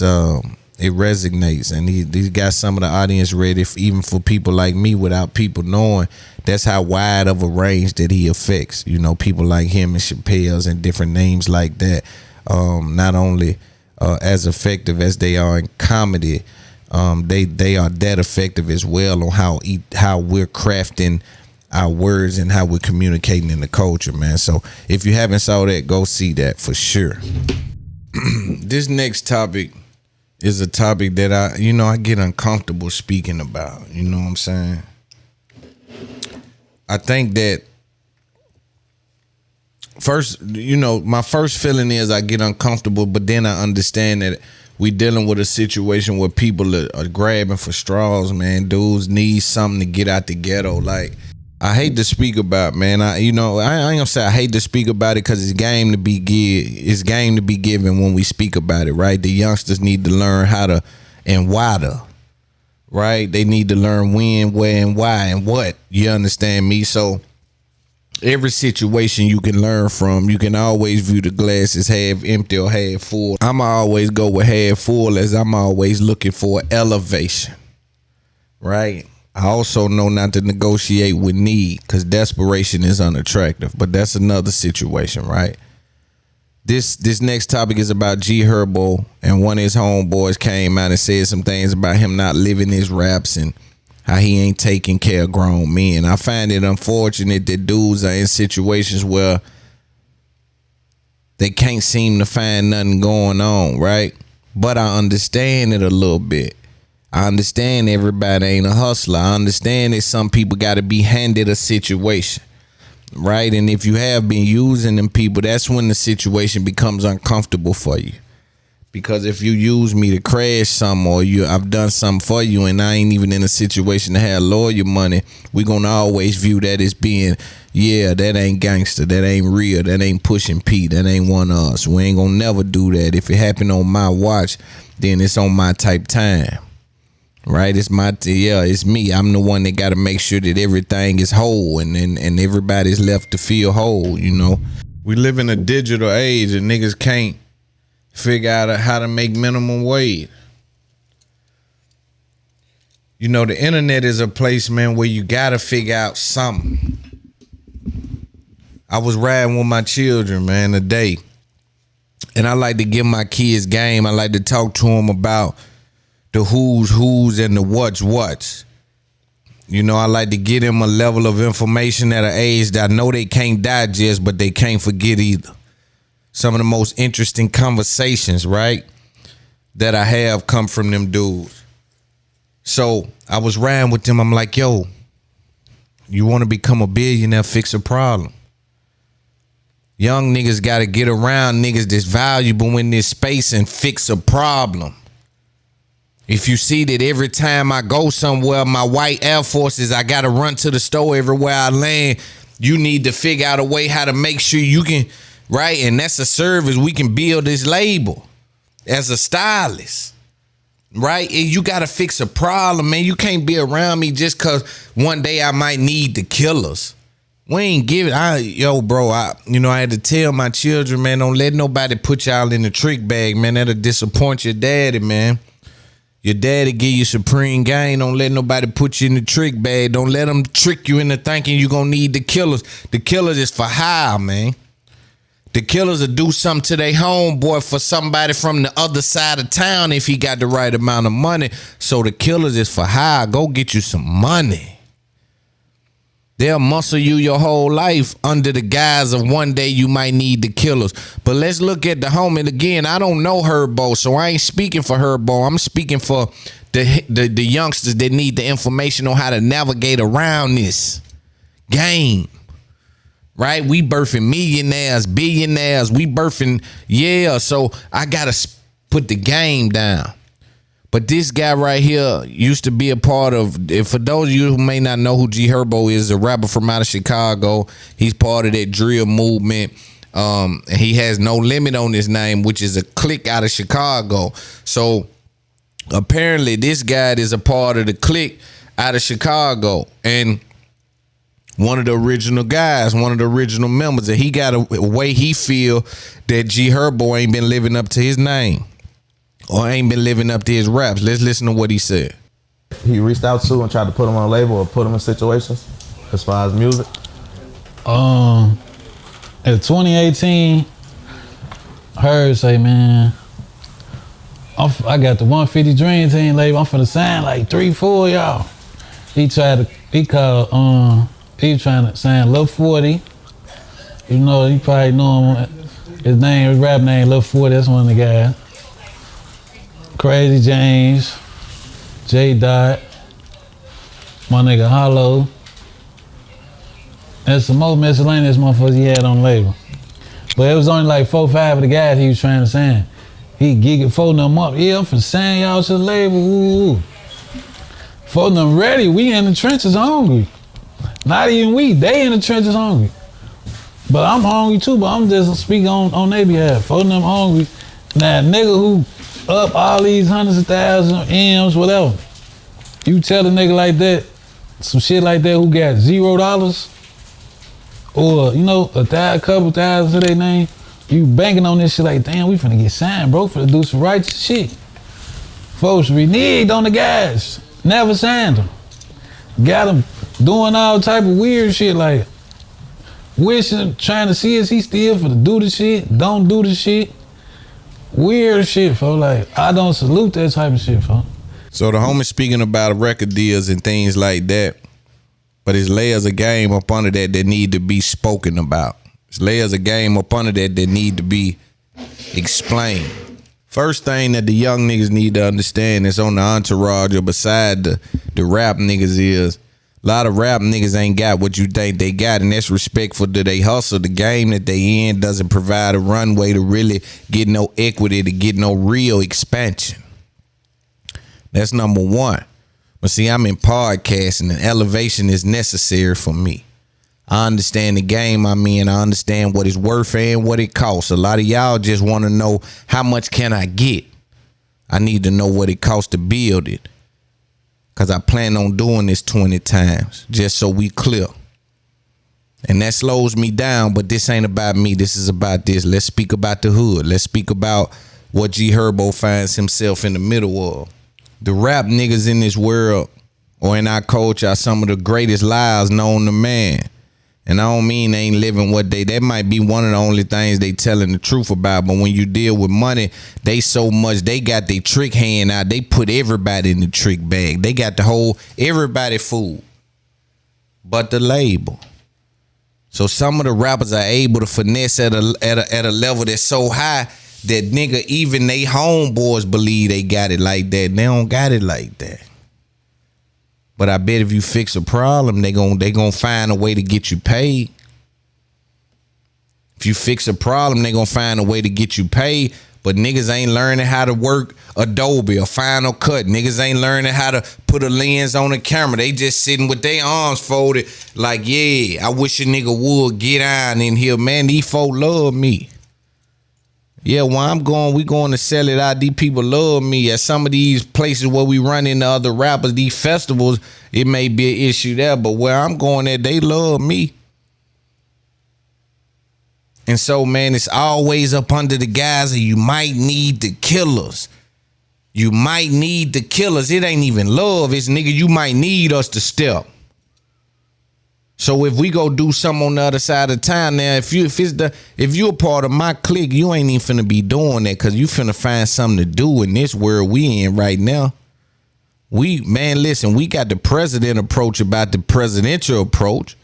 D: resonates, and he got some of the audience ready, even for people like me, without people knowing. That's how wide of a range that he affects. You know, people like him and Chappelle's and different names like that. Not only as effective as they are in comedy, they are that effective as well on how we're crafting our words and how we're communicating in the culture, man. So if you haven't saw that, go see that for sure. This next topic is a topic that I get uncomfortable speaking about. You know what I'm saying? I think that first, my first feeling is I get uncomfortable, but then I understand that we dealing with a situation where people are grabbing for straws, man. Dudes need something to get out the ghetto. Like, I hate to speak about, man. I ain't gonna say I hate to speak about it because it's game to be given when we speak about it, right? The youngsters need to learn how to and why to, right? They need to learn when, where, and why, and what. You understand me? So every situation you can learn from, you can always view the glass as half empty or half full. I'ma always go with half full, as I'm always looking for elevation, right? I also know not to negotiate with need, because desperation is unattractive, but that's another situation, right? This next topic is about Herbo, and one of his homeboys came out and said some things about him not living his raps and how he ain't taking care of grown men. I find it unfortunate that dudes are in situations where they can't seem to find nothing going on, right? But I understand it a little bit. I understand everybody ain't a hustler. I understand that some people got to be handed a situation, right? And if you have been using them people, that's when the situation becomes uncomfortable for you. Because if you use me to crash something, or I've done something for you and I ain't even in a situation to have lawyer money, we gonna always view that as being, yeah, that ain't gangster, that ain't real, that ain't pushing P, that ain't one of us. We ain't gonna never do that. If it happened on my watch, then it's on my type time, right? It's me. I'm the one that got to make sure that everything is whole and everybody's left to feel whole. We live in a digital age and niggas can't figure out how to make minimum wage. The internet is a place, man, where you gotta figure out something. I was riding with my children, man, today, and I like to give my kids game. I like to talk to them about the who's and the what's. I like to get them a level of information at an age that I know they can't digest, but they can't forget either. Some of the most interesting conversations, right, that I have come from them dudes. So I was riding with them. I'm like, yo, you want to become a billionaire, fix a problem. Young niggas got to get around niggas that's valuable in this space and fix a problem. If you see that every time I go somewhere, my white Air Forces, I got to run to the store everywhere I land, you need to figure out a way how to make sure you can, right? And that's a service we can build this label as a stylist, right? And you got to fix a problem, man. You can't be around me just because one day I might need the killers. We ain't giving, I had to tell my children, man, don't let nobody put y'all in the trick bag, man. That'll disappoint your daddy, man. Your daddy give you supreme game. Don't let nobody put you in the trick bag. Don't let them trick you into thinking you're going to need the killers. The killers is for hire, man. The killers will do something to their homeboy for somebody from the other side of town if he got the right amount of money. So the killers is for hire. Go get you some money. They'll muscle you your whole life under the guise of one day you might need the killers. But let's look at the homie again. I don't know Herbo, so I ain't speaking for Herbo. I'm speaking for the youngsters that need the information on how to navigate around this game. Right? We birthing millionaires, billionaires. We birthing, so I got to put the game down. But this guy right here used to be a part of, for those of you who may not know who Herbo is, a rapper from out of Chicago. He's part of that drill movement. He has No Limit on his name, which is a clique out of Chicago. So apparently this guy is a part of the clique out of Chicago. And one of the original guys, one of the original members, and he got a way he feel that Herbo ain't been living up to his name. Or ain't been living up to his raps. Let's listen to what he said.
F: He reached out to and tried to put him on a label or put him in situations as far as music?
G: In 2018, Herb say, man, I got the 150 Dream Team label. I'm finna sign like 3-4 y'all. He was trying to sign Lil 40. You probably know him. His rap name, Lil 40, that's one of the guys. Crazy James, J Dot, my nigga Hollow. There's some more miscellaneous motherfuckers he had on the label. But it was only like 4 or 5 of the guys he was trying to sign. He gigged folding them up. Yeah, I'm finna sign y'all to the label. Ooh. Folding them ready. We in the trenches hungry. Not even we. They in the trenches hungry. But I'm hungry too, but I'm just speaking on their behalf. Folding them hungry. Now, nigga who up all these hundreds of thousands, M's, whatever. You tell a nigga like that, some shit like that, who got $0, or, you know, a couple thousand to their name, you banking on this shit like, damn, we finna get signed, bro, finna do some righteous shit. Folks reneged on the guys, never signed them. Got them doing all type of weird shit, like wishing, trying to see is he still finna do the shit, don't do the shit. Weird shit, folks. Like, I don't salute that type of shit, folks.
D: So the homie speaking about record deals and things like that, but it's layers of game up under that need to be spoken about. It's layers of game up under that need to be explained. First thing that the young niggas need to understand is on the entourage or beside the rap niggas is a lot of rap niggas ain't got what you think they got, and that's respectful to they hustle. The game that they in doesn't provide a runway to really get no equity, to get no real expansion. That's number one. But see, I'm in podcasting, and elevation is necessary for me. I understand the game I'm in. I understand what it's worth and what it costs. A lot of y'all just want to know, how much can I get? I need to know what it costs to build it. Because I plan on doing this 20 times, just so we clear. And that slows me down, but this ain't about me. This is about this. Let's speak about the hood. Let's speak about what G Herbo finds himself in the middle of. The rap niggas in this world or in our culture are some of the greatest liars known to man. And I don't mean they ain't living what that might be one of the only things they telling the truth about. But when you deal with money, they so much, they got their trick hand out. They put everybody in the trick bag. They got the whole, everybody fooled but the label. So some of the rappers are able to finesse at a level that's so high that nigga, even they homeboys believe they got it like that. They don't got it like that. But I bet if you fix a problem, they gonna find a way to get you paid. If you fix a problem, they gonna find a way to get you paid. But niggas ain't learning how to work Adobe or Final Cut. Niggas ain't learning how to put a lens on the camera. They just sitting with their arms folded like, yeah, I wish a nigga would get on in here. Man, these folk love me. Yeah, where I'm going, we going to sell it out. These people love me. At some of these places where we run into other rappers, these festivals, it may be an issue there. But where I'm going at, they love me. And so, man, it's always up under the guise of you might need the killers. You might need the killers. It ain't even love. It's nigga, you might need us to step. So if we go do something on the other side of town now, if you a part of my clique, you ain't even finna be doing that, because you finna find something to do in this world we in right now. Listen, we got the president approach about the presidential approach.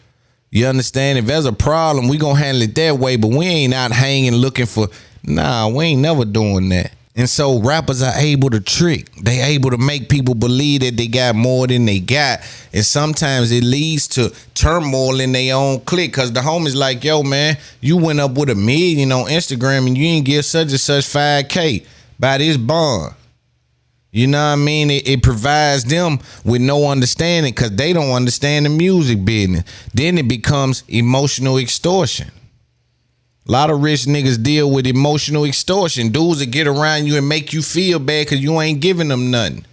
D: You understand? If there's a problem, we gonna handle it that way, but we ain't out hanging looking for, nah, we ain't never doing that. And so rappers are able to trick. They able to make people believe that they got more than they got. And sometimes it leads to turmoil in their own clique. Cause the homies like, yo, man, you went up with 1 million on Instagram and you didn't get such and such 5K by this bond. You know what I mean? It provides them with no understanding because they don't understand the music business. Then it becomes emotional extortion. A lot of rich niggas deal with emotional extortion. Dudes that get around you and make you feel bad because you ain't giving them nothing.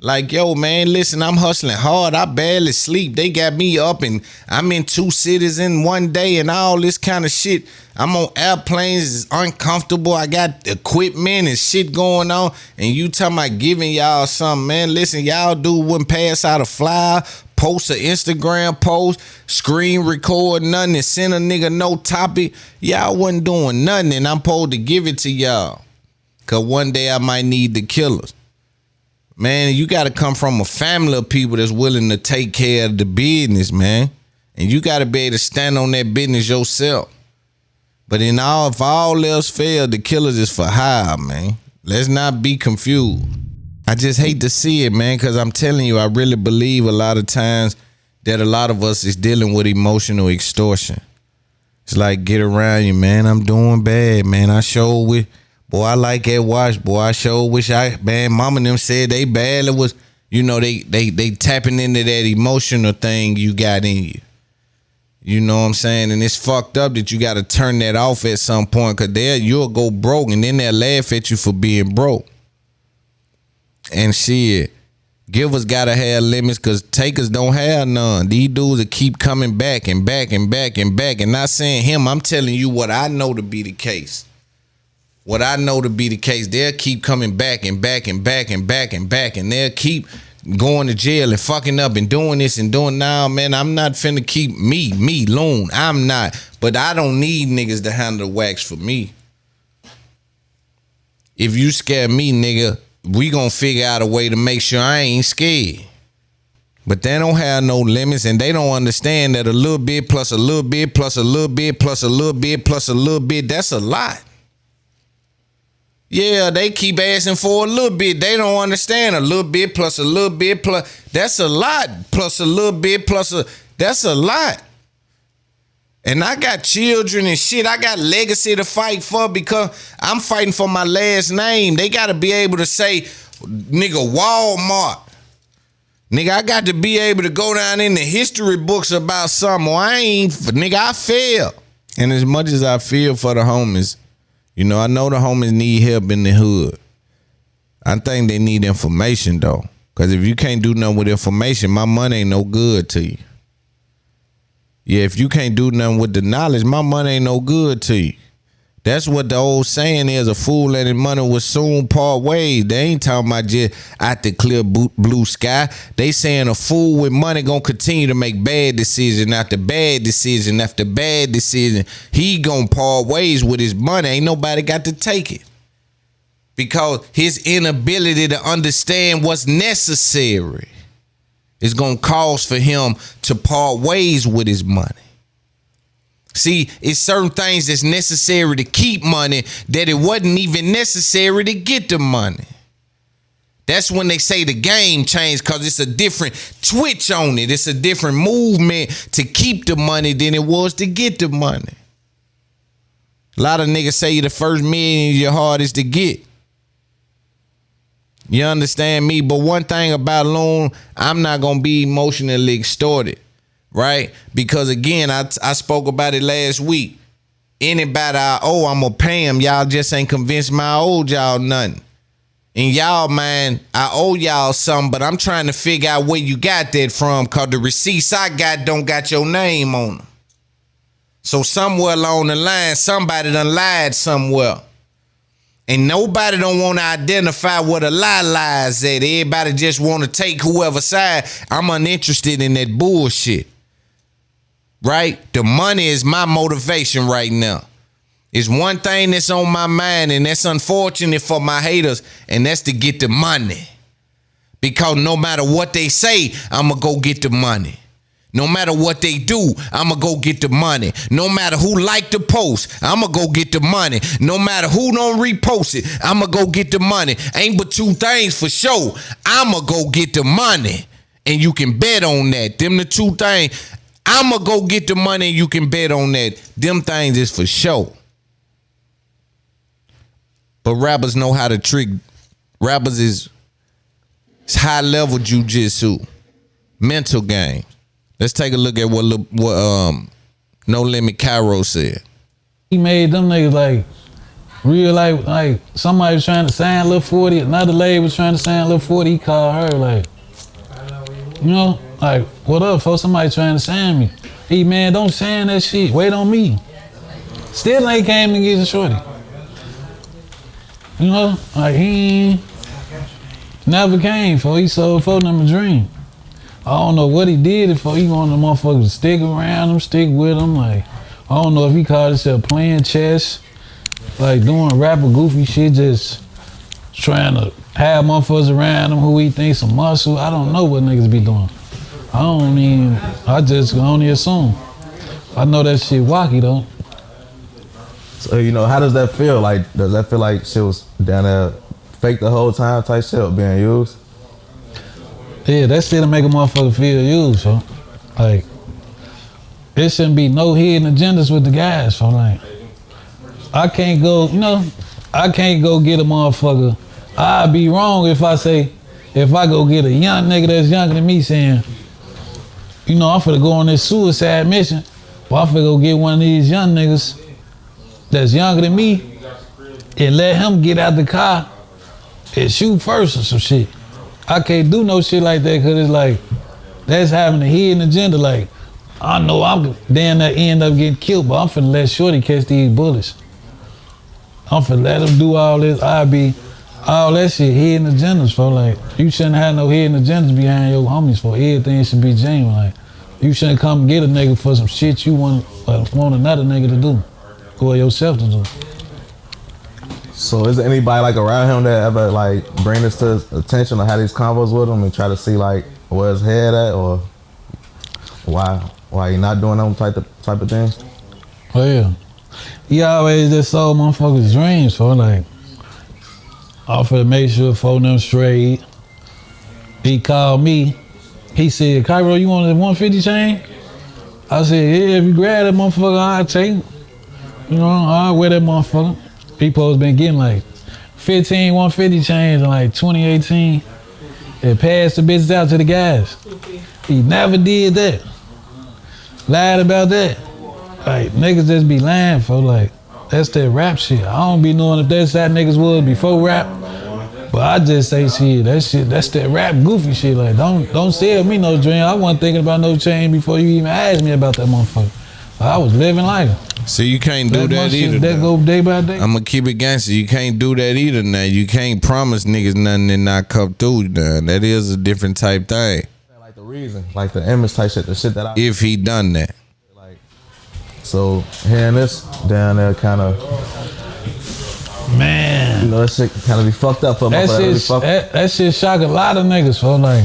D: Like, yo, man, listen, I'm hustling hard. I barely sleep. They got me up and I'm in 2 cities in one day and all this kind of shit. I'm on airplanes. It's uncomfortable. I got equipment and shit going on. And you talking about giving y'all something, man. Listen, y'all dude wouldn't pass out a flyer, post an Instagram post, screen record nothing, and send a nigga no topic. Y'all wasn't doing nothing, and I'm supposed to give it to y'all. Because one day I might need the killers. Man, you got to come from a family of people that's willing to take care of the business, man. And you got to be able to stand on that business yourself. But if all else fails, the killers is for hire, man. Let's not be confused. I just hate to see it, man, because I'm telling you, I really believe a lot of times that a lot of us is dealing with emotional extortion. It's like, get around you, man. I'm doing bad, man. I sure wish, boy, I like that watch, boy. I sure wish man, mama and them said they bad. It was, you know, they tapping into that emotional thing you got in you. You know what I'm saying? And it's fucked up that you got to turn that off at some point, because you'll go broke and then they'll laugh at you for being broke. And shit, givers gotta have limits, because takers don't have none. These dudes will keep coming back and back and back and back. And not saying him, I'm telling you what I know to be the case. What I know to be the case, they'll keep coming back and back and back and back and back, and they'll keep going to jail and fucking up and doing this and doing now. Man, I'm not finna keep me, Loon. I'm not. But I don't need niggas to handle the wax for me. If you scare me, nigga, we gonna figure out a way to make sure I ain't scared. But they don't have no limits, and they don't understand that a little bit plus a little bit plus a little bit plus a little bit plus a little bit, that's a lot. Yeah, they keep asking for a little bit. They don't understand a little bit plus a little bit plus, that's a lot. Plus a little bit plus that's a lot. And I got children and shit. I got legacy to fight for, because I'm fighting for my last name. They got to be able to say, nigga, Walmart. Nigga, I got to be able to go down in the history books about something. Nigga, I failed. And as much as I feel for the homies, you know, I know the homies need help in the hood. I think they need information, though. Because if you can't do nothing with information, my money ain't no good to you. Yeah, if you can't do nothing with the knowledge, my money ain't no good to you. That's what the old saying is, a fool and his money will soon part ways. They ain't talking about just out the clear blue sky. They saying a fool with money gonna continue to make bad decision after bad decision after bad decision. He gonna part ways with his money. Ain't nobody got to take it. Because his inability to understand what's necessary is going to cause for him to part ways with his money. See, it's certain things that's necessary to keep money that it wasn't even necessary to get the money. That's when they say the game changed, because it's a different twitch on it. It's a different movement to keep the money than it was to get the money. A lot of niggas say the first million is your hardest to get. You understand me? But one thing about Loon, I'm not going to be emotionally extorted, right? Because again, I spoke about it last week. Anybody I owe, I'm going to pay them. Y'all just ain't convinced me I owed y'all nothing. And y'all, man, I owe y'all something, but I'm trying to figure out where you got that from, because the receipts I got don't got your name on them. So somewhere along the line, somebody done lied somewhere. And nobody don't want to identify what a lie lies at. Everybody just want to take whoever's side. I'm uninterested in that bullshit. Right? The money is my motivation right now. It's one thing that's on my mind, and that's unfortunate for my haters, and that's to get the money. Because no matter what they say, I'm going to go get the money. No matter what they do, I'ma go get the money. No matter who like the post, I'ma go get the money. No matter who don't repost it, I'ma go get the money. Ain't but two things for sure. I'ma go get the money, and you can bet on that. Them the two things. I'ma go get the money, and you can bet on that. Them things is for sure. But rappers know how to trick. Rappers is high level jujitsu, mental game. Let's take a look at what No Limit Cairo said.
G: He made them niggas like real life, like somebody was trying to sign Lil 40, another lady was trying to sign Lil 40, he called her like, you know, like, what up, folks? Somebody trying to sign me. Hey man, don't sign that shit. Wait on me. Still ain't came to get the shorty. You know, like he never came, for he sold for them a dream. I don't know what he did it for. He wanted the motherfuckers to stick around him, stick with him. Like, I don't know if he called himself playing chess, like doing rapper goofy shit, just trying to have motherfuckers around him who he thinks some muscle. I don't know what niggas be doing. I just only assume. I know that shit wacky though.
F: So, you know, how does that feel? Like, does that feel like shit was down there fake the whole time type shit being used.
G: Yeah, that shit'll make a motherfucker feel used, so like there shouldn't be no hidden agendas with the guys, so like I can't go get a motherfucker. I'd be wrong if I go get a young nigga that's younger than me saying, I'm finna go on this suicide mission, but I'm finna go get one of these young niggas that's younger than me and let him get out the car and shoot first or some shit. I can't do no shit like that because it's like, that's having a hidden agenda. Like, I know I'm damn that end up getting killed, but I'm finna let Shorty catch these bullets. I'm finna let him do all this. All that shit hidden agendas for. Like, you shouldn't have no hidden agendas behind your homies for. Everything should be genuine. Like, you shouldn't come get a nigga for some shit you want another nigga to do or yourself to do.
F: So is there anybody like around him that ever like bring this to his attention or have these convos with him and try to see like where his head at or why he not doing them type of things?
G: Oh yeah. He always just sold motherfuckers dreams, so like I'm finna make sure for them straight. He called me. He said, Cairo, you want a 150 chain? I said, yeah, if you grab that motherfucker, I'll take it. I'll wear that motherfucker. People has been getting like 15 150 chains in like 2018 and passed the bitches out to the guys. He never did that. Lied about that. Like, niggas just be lying for like, that's that rap shit. I don't be knowing if that's how niggas was before rap, but I just say shit, that's that rap goofy shit. Like, don't sell me no dream. I wasn't thinking about no chain before you even asked me about that motherfucker. I was living life.
D: So you can't do that either.
G: That go day by day.
D: I'm gonna keep it gangster. You can't do that either now. You can't promise niggas nothing and not come through now. That is a different type thing.
F: Like the reason, like the image type shit, the shit that I...
D: If he done that.
F: Like, so hearing this down there kind of...
G: Man.
F: That shit kind of be fucked up for me.
G: That shit shock a lot of niggas, for like,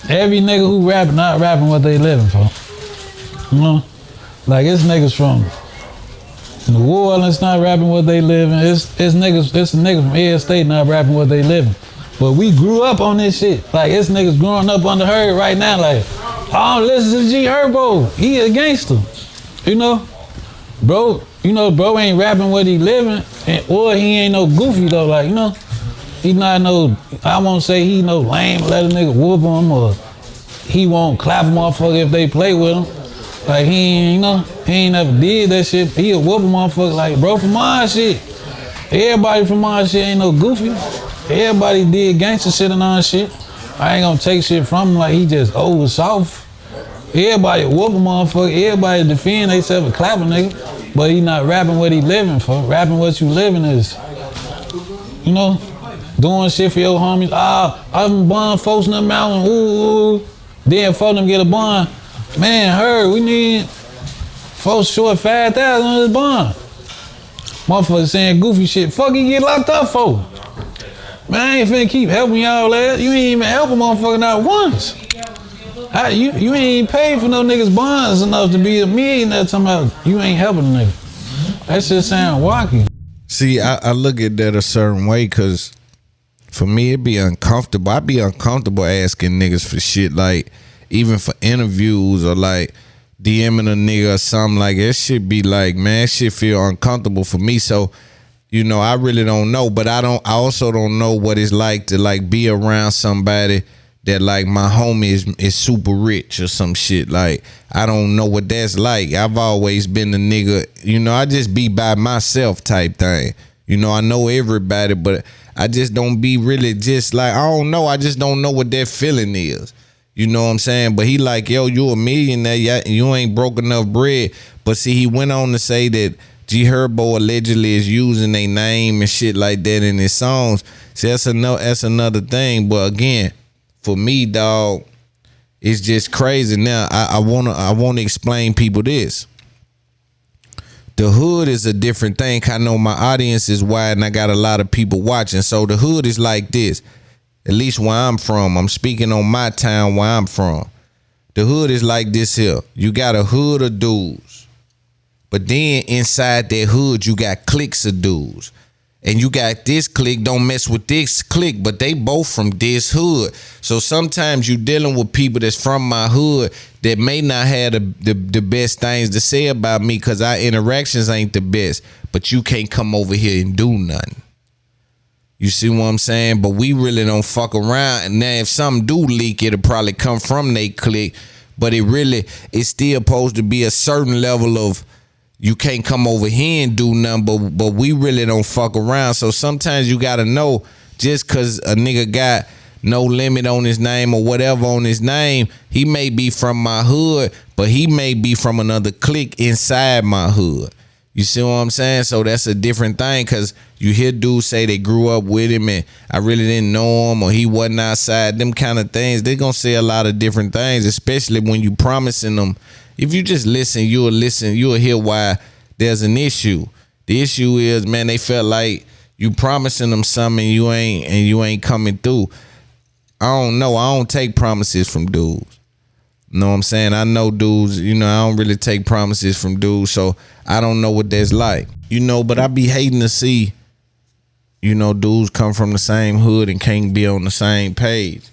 G: every nigga who rap not rapping what they living for. Like, it's niggas from New Orleans not rapping what they living. It's a nigga from every state not rapping what they living. But we grew up on this shit. Like, it's niggas growing up under her right now. Like, I don't listen to G Herbo. He a gangster. Bro ain't rapping what he living, or he ain't no goofy though. Like, he not no, I won't say he no lame, let a nigga whoop him, or he won't clap a motherfucker if they play with him. Like, he ain't never did that shit. He'll whoop a motherfucker like, bro, from my shit. Everybody from my shit ain't no goofy. Everybody did gangster shit and all shit. I ain't gonna take shit from him like he just over soft. Everybody whoop a motherfucker. Everybody defend themselves and clap a nigga. But he not rapping what he living for. Rapping what you living is, doing shit for your homies. I'm bond folks in the mountain. Ooh. Then folks them get a bond. Man, we need folks short 5,000 on this bond. Motherfuckers saying goofy shit. Fuck you get locked up for. Man, I ain't finna keep helping y'all ass. You ain't even help a motherfucker not once. You ain't paid for no niggas bonds enough to be a millionaire talking about you ain't helping a nigga. That shit sound wacky.
D: See, I look at that a certain way because for me it be uncomfortable. I be uncomfortable asking niggas for shit, like even for interviews or like DMing a nigga or something like that. Shit be like, man, that shit feel uncomfortable for me. So, I really don't know, but I also don't know what it's like to like be around somebody that like my homie is super rich or some shit. Like, I don't know what that's like. I've always been the nigga, I just be by myself type thing. I know everybody, but I just don't be really just like, I don't know. I just don't know what that feeling is. You know what I'm saying? But he like, yo, you a millionaire, you ain't broke enough bread. But see, he went on to say that G Herbo allegedly is using their name and shit like that in his songs. See, that's another thing. But again, for me, dog, it's just crazy. Now, I wanna explain people this. The hood is a different thing. I know my audience is wide and I got a lot of people watching. So the hood is like this. At least where I'm from. I'm speaking on my town where I'm from. The hood is like this here. You got a hood of dudes. But then inside that hood, you got cliques of dudes. And you got this clique, don't mess with this clique, but they both from this hood. So sometimes you dealing with people that's from my hood that may not have the best things to say about me because our interactions ain't the best, but you can't come over here and do nothing. You see what I'm saying? But we really don't fuck around. And now if something do leak, it'll probably come from they clique, but it's still supposed to be a certain level of, you can't come over here and do nothing, but we really don't fuck around. So sometimes you gotta know, just cause a nigga got no limit on his name or whatever on his name, he may be from my hood, but he may be from another clique inside my hood. You see what I'm saying? So that's a different thing, cause you hear dudes say they grew up with him and I really didn't know him or he wasn't outside. Them kind of things, they're gonna say a lot of different things, especially when you promising them. If you just listen, you'll hear why there's an issue. The issue is, man, they felt like you promising them something and you ain't coming through. I don't know. I don't take promises from dudes. You know what I'm saying? I know dudes, I don't really take promises from dudes, so I don't know what that's like. But I be hating to see, dudes come from the same hood and can't be on the same page.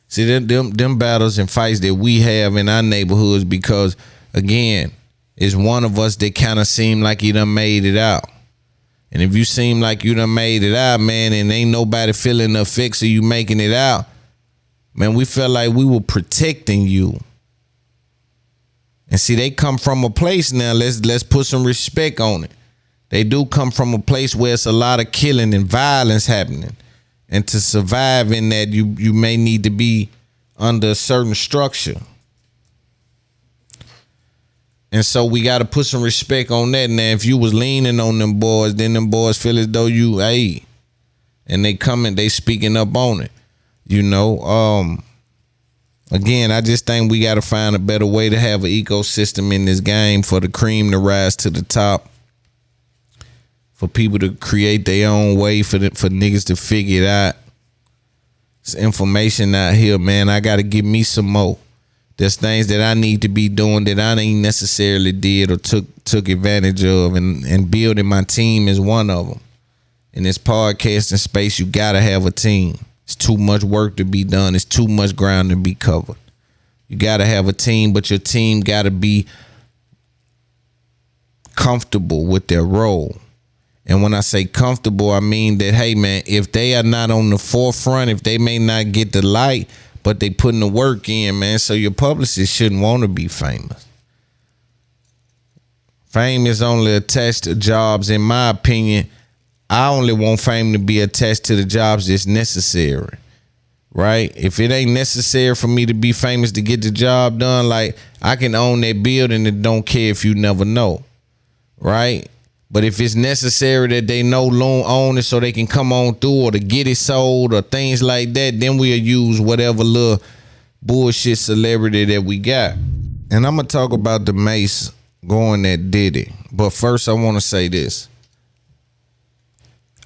D: See, them battles and fights that we have in our neighborhoods because, again, it's one of us that kind of seem like he done made it out. And if you seem like you done made it out, man, and ain't nobody feeling the effects of you making it out, man, we felt like we were protecting you. And see, they come from a place now, let's put some respect on it. They do come from a place where it's a lot of killing and violence happening. And to survive in that, you may need to be under a certain structure. And so we got to put some respect on that. Now, if you was leaning on them boys, then them boys feel as though and they speaking up on it. Again, I just think we got to find a better way to have an ecosystem in this game for the cream to rise to the top. For people to create their own way, for niggas to figure it out. There's information out here, man. I got to give me some more. There's things that I need to be doing that I ain't necessarily did or took advantage of, and building my team is one of them. In this podcasting space, you got to have a team. It's too much work to be done. It's too much ground to be covered. You got to have a team, but your team got to be comfortable with their role. And when I say comfortable, I mean that, hey, man, if they are not on the forefront, if they may not get the light, but they putting the work in, man, so your publicist shouldn't want to be famous. Fame is only attached to jobs. In my opinion, I only want fame to be attached to the jobs that's necessary, right? If it ain't necessary for me to be famous to get the job done, like, I can own that building and don't care if you never know, right? But if it's necessary that they know loan own it so they can come on through or to get it sold or things like that, then we'll use whatever little bullshit celebrity that we got. And I'm going to talk about the Mace going at Diddy. But first, I want to say this.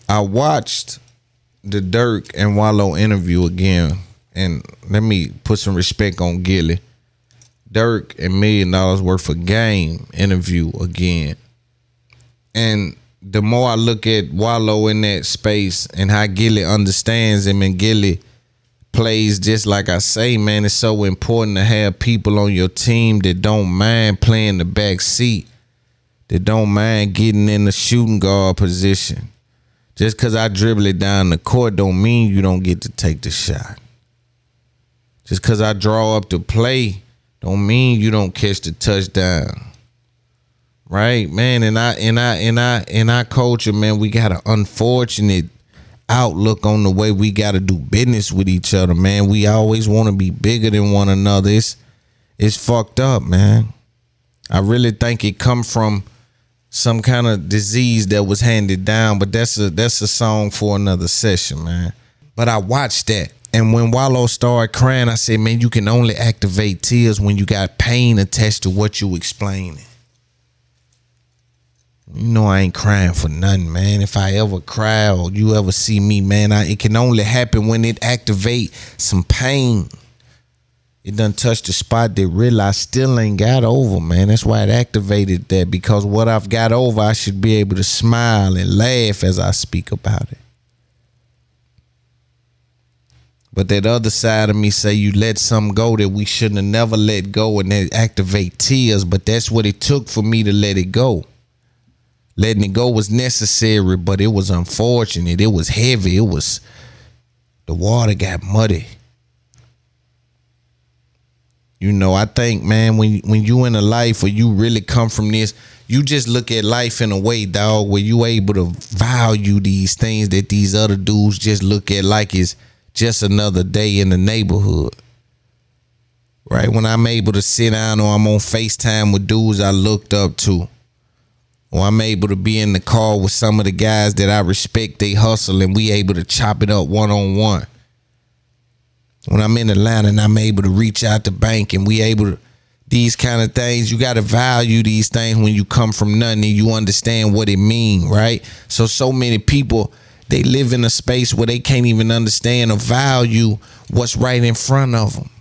D: I watched the Dirk and Wallow interview again. And let me put some respect on Gilly. Dirk and $1 million worth of game interview again. And the more I look at Wallow in that space and how Gilly understands him, and Gilly plays just like I say, man, it's so important to have people on your team that don't mind playing the back seat, that don't mind getting in the shooting guard position. Just because I dribble it down the court don't mean you don't get to take the shot. Just because I draw up the play don't mean you don't catch the touchdown. Right, man, in our culture, man, we got an unfortunate outlook on the way we got to do business with each other, man. We always want to be bigger than one another. It's fucked up, man. I really think it come from some kind of disease that was handed down, but that's a song for another session, man. But I watched that, and when Wallow started crying, I said, man, you can only activate tears when you got pain attached to what you explaining. You know I ain't crying for nothing, man. If I ever cry or you ever see me, man, it can only happen when it activate some pain. It done touched the spot that really I still ain't got over, man. That's why it activated that, because what I've got over, I should be able to smile and laugh as I speak about it. But that other side of me say you let something go that we shouldn't have never let go, and then activate tears. But that's what it took for me to let it go. Letting it go was necessary, but it was unfortunate. It was heavy. The water got muddy. You know, I think, man, when you in a life where you really come from this, you just look at life in a way, dog, where you able to value these things that these other dudes just look at like it's just another day in the neighborhood. Right? When I'm able to sit down or I'm on FaceTime with dudes I looked up to, or I'm able to be in the car with some of the guys that I respect, they hustle, and we able to chop it up one-on-one. When I'm in Atlanta and I'm able to reach out to bank and we able to, these kind of things, you got to value these things when you come from nothing and you understand what it mean, right? So many people, they live in a space where they can't even understand or value what's right in front of them.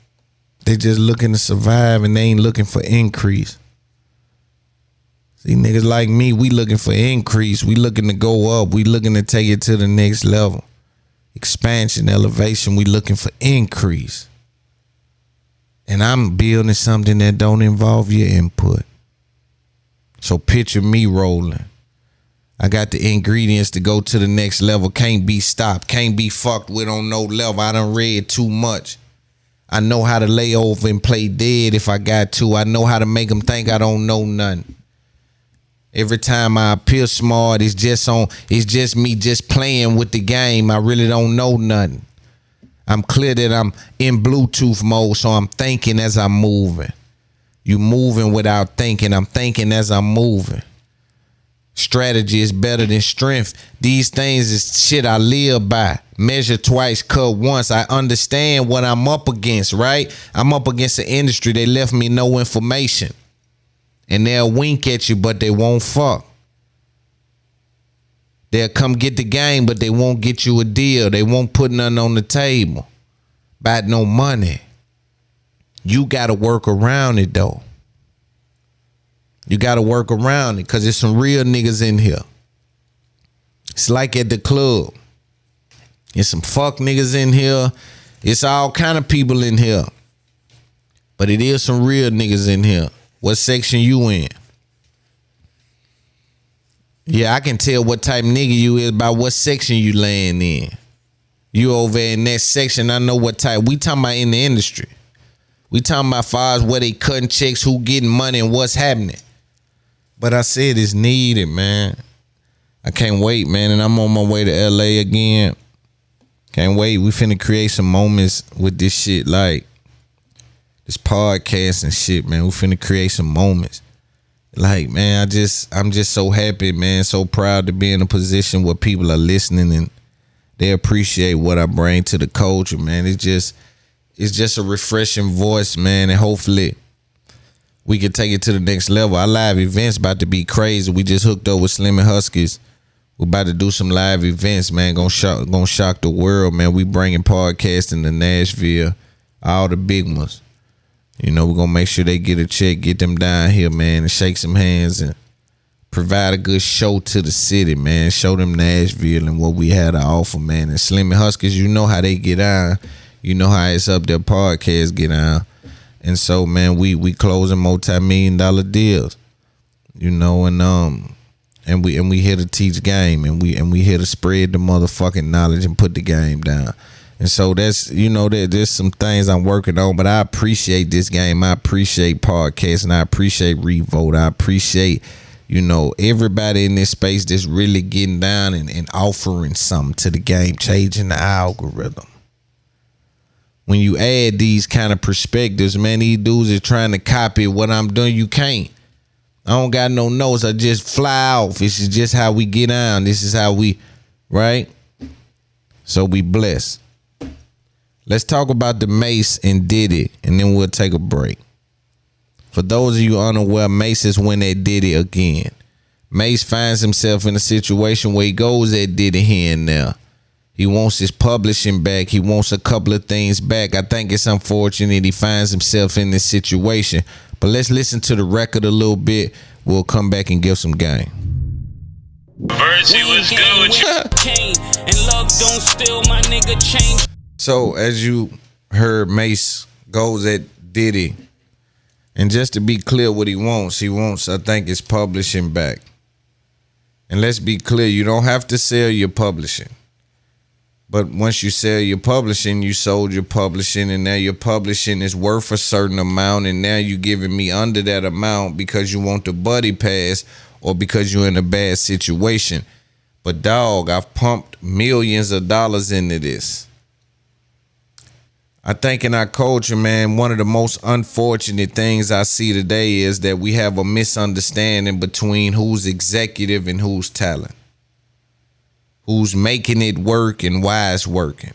D: They just looking to survive and they ain't looking for increase. See, niggas like me, we looking for increase. We looking to go up. We looking to take it to the next level. Expansion, elevation, we looking for increase. And I'm building something that don't involve your input. So picture me rolling. I got the ingredients to go to the next level. Can't be stopped. Can't be fucked with on no level. I done read too much. I know how to lay over and play dead if I got to. I know how to make them think I don't know nothing. Every time I appear smart, it's just me just playing with the game. I really don't know nothing. I'm clear that I'm in Bluetooth mode, so I'm thinking as I'm moving. You moving without thinking. I'm thinking as I'm moving. Strategy is better than strength. These things is shit I live by. Measure twice, cut once. I understand what I'm up against, right? I'm up against an industry. They left me no information. And they'll wink at you, but they won't fuck. They'll come get the game, but they won't get you a deal. They won't put nothing on the table. About no money. You got to work around it, though. You got to work around it, because there's some real niggas in here. It's like at the club. There's some fuck niggas in here. It's all kind of people in here. But it is some real niggas in here. What section you in? Yeah, I can tell what type of nigga you is by what section you laying in. You over in that section, I know what type. We talking about in the industry. We talking about far as where they cutting checks, who getting money, and what's happening. But I said it's needed, man. I can't wait, man, and I'm on my way to LA again. Can't wait. We finna create some moments with this shit, like this podcast and shit, man. We finna create some moments. Like, man, I'm just so happy, man. So proud to be in a position where people are listening and they appreciate what I bring to the culture, man. It's just a refreshing voice, man. And hopefully we can take it to the next level. Our live events about to be crazy. We just hooked up with Slim and Huskies. We're about to do some live events, man. Gonna shock the world, man. We bringing podcasting to Nashville, all the big ones. You know, we're going to make sure they get a check, get them down here, man, and shake some hands and provide a good show to the city, man. Show them Nashville and what we had to offer, man. And Slim and Huskies, you know how they get on. You know how it's up there podcast get on. And so, man, we closing multi-million-dollar deals, you know, and we here to teach game, and we here to spread the motherfucking knowledge and put the game down. And so that's, you know, there's some things I'm working on, but I appreciate this game. I appreciate podcasting. I appreciate Revolt. I appreciate, you know, everybody in this space that's really getting down and offering something to the game, changing the algorithm. When you add these kind of perspectives, man, these dudes are trying to copy what I'm doing. You can't. I don't got no notes. I just fly off. This is just how we get on. This is how we, right? So we blessed. Let's talk about the Mace and Diddy, and then we'll take a break. For those of you unaware, Mace is when they did it again. Mace finds himself in a situation where he goes at Diddy here and there. He wants his publishing back. He wants a couple of things back. I think it's unfortunate he finds himself in this situation. But let's listen to the record a little bit. We'll come back and give some game.
H: Virtue was good with you. And love don't steal my nigga change.
D: So as you heard, Mace goes at Diddy. And just to be clear what he wants, I think, his publishing back. And let's be clear, you don't have to sell your publishing. But once you sell your publishing, you sold your publishing, and now your publishing is worth a certain amount, and now you're giving me under that amount because you want the buddy pass or because you're in a bad situation. But dog, I've pumped millions of dollars into this. I think in our culture, man, one of the most unfortunate things I see today is that we have a misunderstanding between who's executive and who's talent. Who's making it work and why it's working.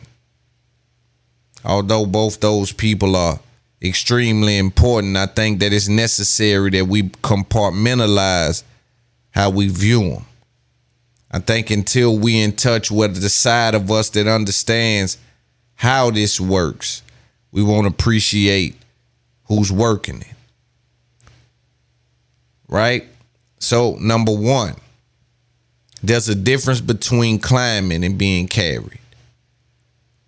D: Although both those people are extremely important, I think that it's necessary that we compartmentalize how we view them. I think until we in touch with the side of us that understands how this works, we won't appreciate who's working it. Right? So, number one, there's a difference between climbing and being carried.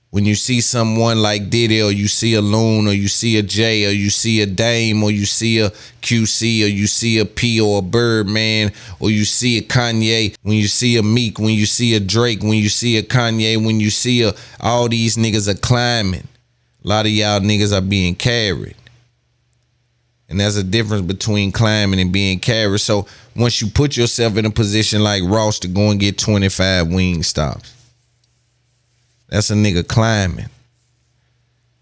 D: When you see someone like Diddy, or you see a Loon, or you see a J, or you see a Dame, or you see a QC, or you see a P or a Birdman, or you see a Kanye, when you see a Meek, when you see a Drake, when you see a Kanye, when you see all these niggas are climbing. A lot of y'all niggas are being carried. And there's a difference between climbing and being carried. So once you put yourself in a position like Ross to go and get 25 wing stops, that's a nigga climbing.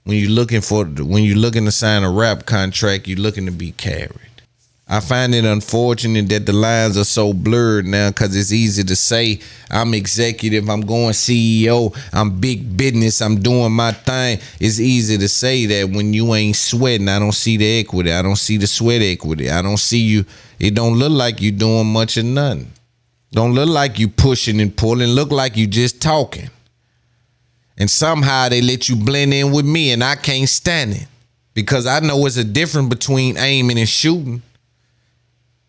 D: When you're looking to sign a rap contract, you're looking to be carried. I find it unfortunate that the lines are so blurred now, because it's easy to say I'm executive, I'm going CEO, I'm big business, I'm doing my thing. It's easy to say that when you ain't sweating. I don't see the equity. I don't see the sweat equity. I don't see you. It don't look like you doing much of nothing. Don't look like you pushing and pulling. Look like you just talking. And somehow they let you blend in with me, and I can't stand it, because I know it's a difference between aiming and shooting.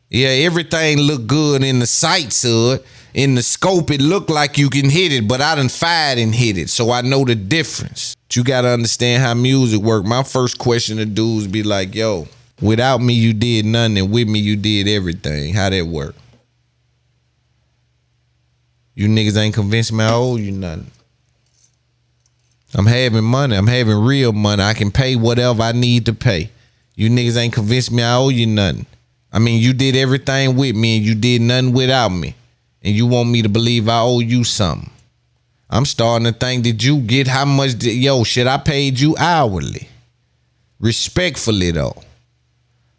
D: Yeah, everything look good in the sights of it. In the scope, it look like you can hit it, but I done fired and hit it, so I know the difference. But you got to understand how music work. My first question to dudes be like, yo, without me, you did nothing, and with me, you did everything. How that work? You niggas ain't convinced me I owe you nothing. I'm having money. I'm having real money. I can pay whatever I need to pay. You niggas ain't convinced me I owe you nothing. I mean, you did everything with me and you did nothing without me. And you want me to believe I owe you something. I'm starting to think that you get how much, shit, I paid you hourly. Respectfully, though.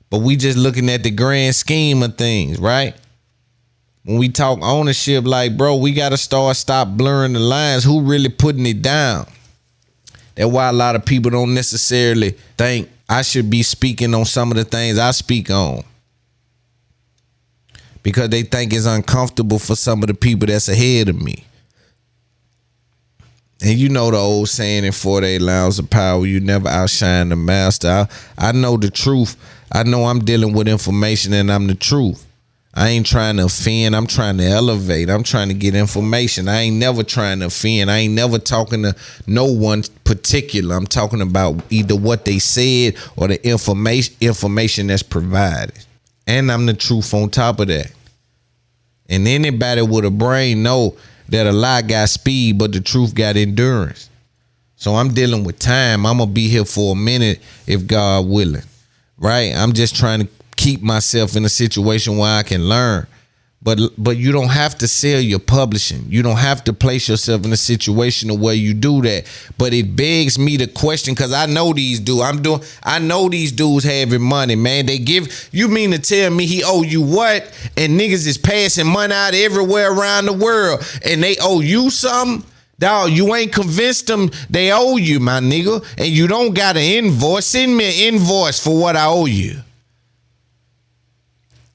D: But we just looking at the grand scheme of things, right? When we talk ownership, like, bro, we got to stop blurring the lines. Who really putting it down? That's why a lot of people don't necessarily think I should be speaking on some of the things I speak on, because they think it's uncomfortable for some of the people that's ahead of me. And you know the old saying in 48 Laws of Power, you never outshine the master. I know the truth. I know I'm dealing with information and I'm the truth. I ain't trying to offend. I'm trying to elevate. I'm trying to get information. I ain't never trying to offend. I ain't never talking to no one particular. I'm talking about either what they said or the information that's provided. And I'm the truth on top of that. And anybody with a brain know that a lie got speed, but the truth got endurance. So I'm dealing with time. I'm going to be here for a minute if God willing. Right? I'm just trying to keep myself in a situation where I can learn. But you don't have to sell your publishing. You don't have to place yourself in a situation where you do that. But it begs me to question, because I know these dudes. I know these dudes having money, man. You mean to tell me he owe you what? And niggas is passing money out everywhere around the world, and they owe you something? Dog, you ain't convinced them they owe you, my nigga. And you don't got an invoice. Send me an invoice for what I owe you.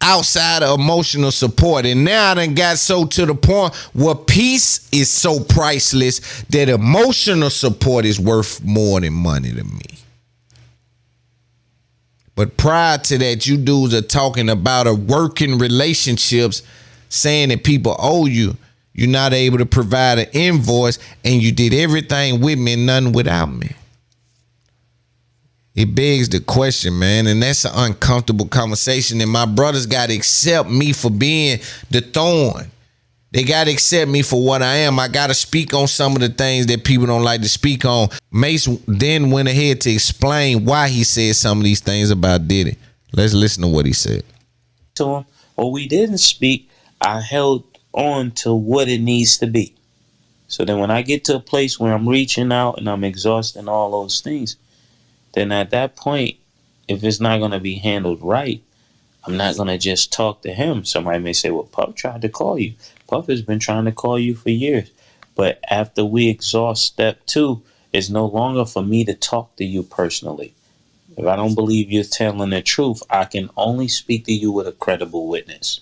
D: outside of emotional support. And now I done got so to the point where peace is so priceless that emotional support is worth more than money to me. But prior to that, you dudes are talking about a working relationships, saying that people owe you. You're not able to provide an invoice, and you did everything with me and nothing without me. It begs the question, man, and that's an uncomfortable conversation. And my brothers got to accept me for being the thorn. They got to accept me for what I am. I got to speak on some of the things that people don't like to speak on. Mace then went ahead to explain why he said some of these things about Diddy. Let's listen to what he said.
I: To him, or we didn't speak, I held on to what it needs to be. So then when I get to a place where I'm reaching out and I'm exhausting all those things, then at that point, if it's not going to be handled right, I'm not going to just talk to him. Somebody may say, well, Puff tried to call you. Puff has been trying to call you for years. But after we exhaust step 2, it's no longer for me to talk to you personally. If I don't believe you're telling the truth, I can only speak to you with a credible witness.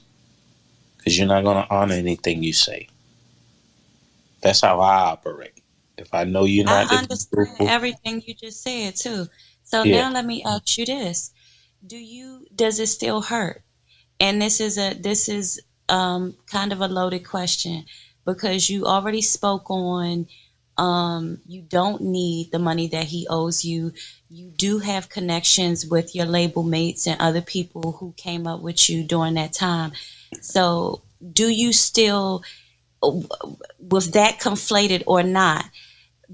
I: Because you're not going to honor anything you say. That's how I operate. If I know you're not...
J: I understand everything you just said, too. So now let me ask you this. Does it still hurt? And this is kind of a loaded question, because you already spoke on you don't need the money that he owes you. You do have connections with your label mates and other people who came up with you during that time. So do you still, with that conflated or not,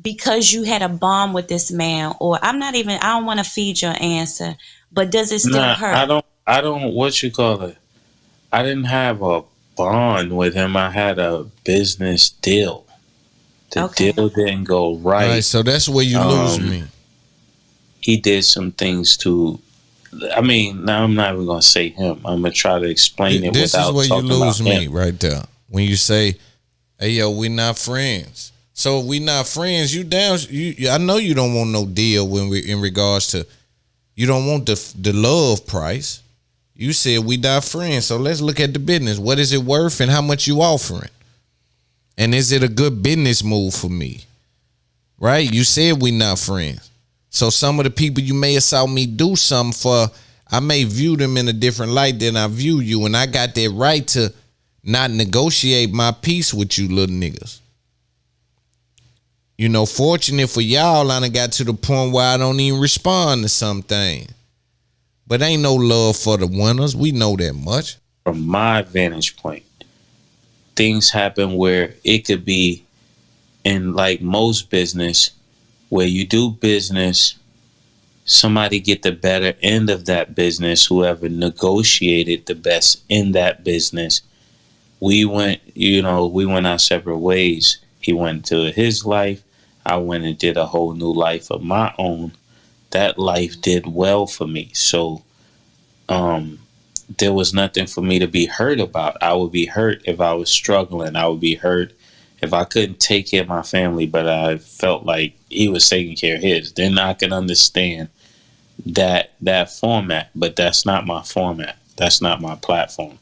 J: because you had a bond with this man, or I don't want to feed your answer, but does it still hurt?
I: I don't, what you call it? I didn't have a bond with him. I had a business deal. The deal didn't go right.
D: All right, so that's where you lose me.
I: He did some things to, I mean, now I'm not even going to say him. I'm going to try to explain it
D: this
I: without talking about him. This is where you lose me right
D: there. When you say, hey, yo, we not friends. So if we not friends, you down. I know you don't want no deal when we in regards to, you don't want the love price. You said we not friends, so let's look at the business. What is it worth and how much you offering? And is it a good business move for me? Right? You said we not friends. So some of the people you may have saw me do something for, I may view them in a different light than I view you. And I got that right to not negotiate my peace with you little niggas. You know, fortunate for y'all, I done got to the point where I don't even respond to something. But ain't no love for the winners. We know that much.
I: From my vantage point, things happen where it could be in, like most business, where you do business, somebody get the better end of that business, whoever negotiated the best in that business. We went our separate ways. He went to his life. I went and did a whole new life of my own. That life did well for me. So there was nothing for me to be hurt about. I would be hurt if I was struggling. I would be hurt if I couldn't take care of my family, but I felt like he was taking care of his. Then I can understand that format, but that's not my format. That's not my platform.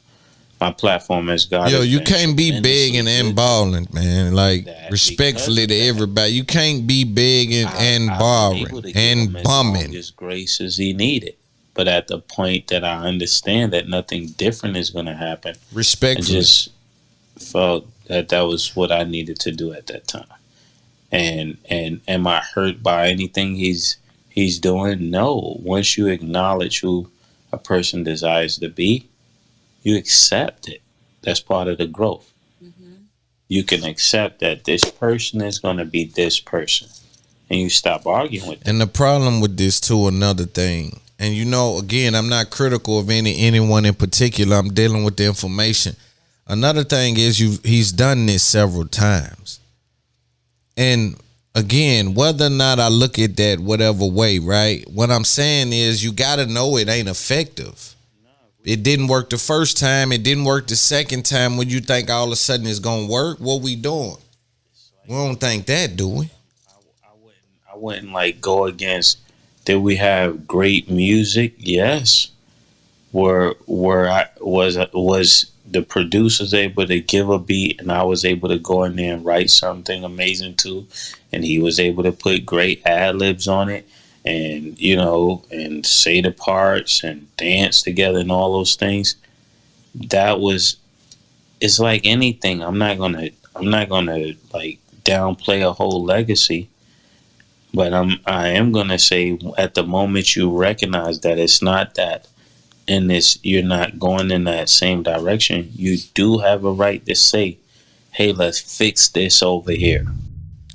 I: My platform is God.
D: Yo, you can't be big and balling, man. Like, respectfully to everybody, you can't be big and borrowing and bumming.
I: As grace as he needed, but at the point that I understand that nothing different is going to happen,
D: respectfully, I just
I: felt that was what I needed to do at that time. And am I hurt by anything he's doing? No. Once you acknowledge who a person desires to be, you accept it. That's part of the growth. Mm-hmm. You can accept that this person is going to be this person, and you stop arguing with them.
D: And the problem with this too, another thing, and you know, again, I'm not critical of anyone in particular. I'm dealing with the information. Another thing is he's done this several times. And again, whether or not I look at that whatever way, right? What I'm saying is you got to know it ain't effective. It didn't work the first time. It didn't work the second time. When you think all of a sudden it's going to work, what we doing? We don't think that, do we?
I: I wouldn't like go against, did we have great music? Yes. where I was the producers able to give a beat and I was able to go in there and write something amazing too, and he was able to put great ad-libs on it, and and say the parts and dance together and all those things. It's like anything. I'm not gonna like downplay a whole legacy, but I am gonna say at the moment you recognize that it's not that. In this, you're not going in that same direction. You do have a right to say, "Hey, let's fix this over here."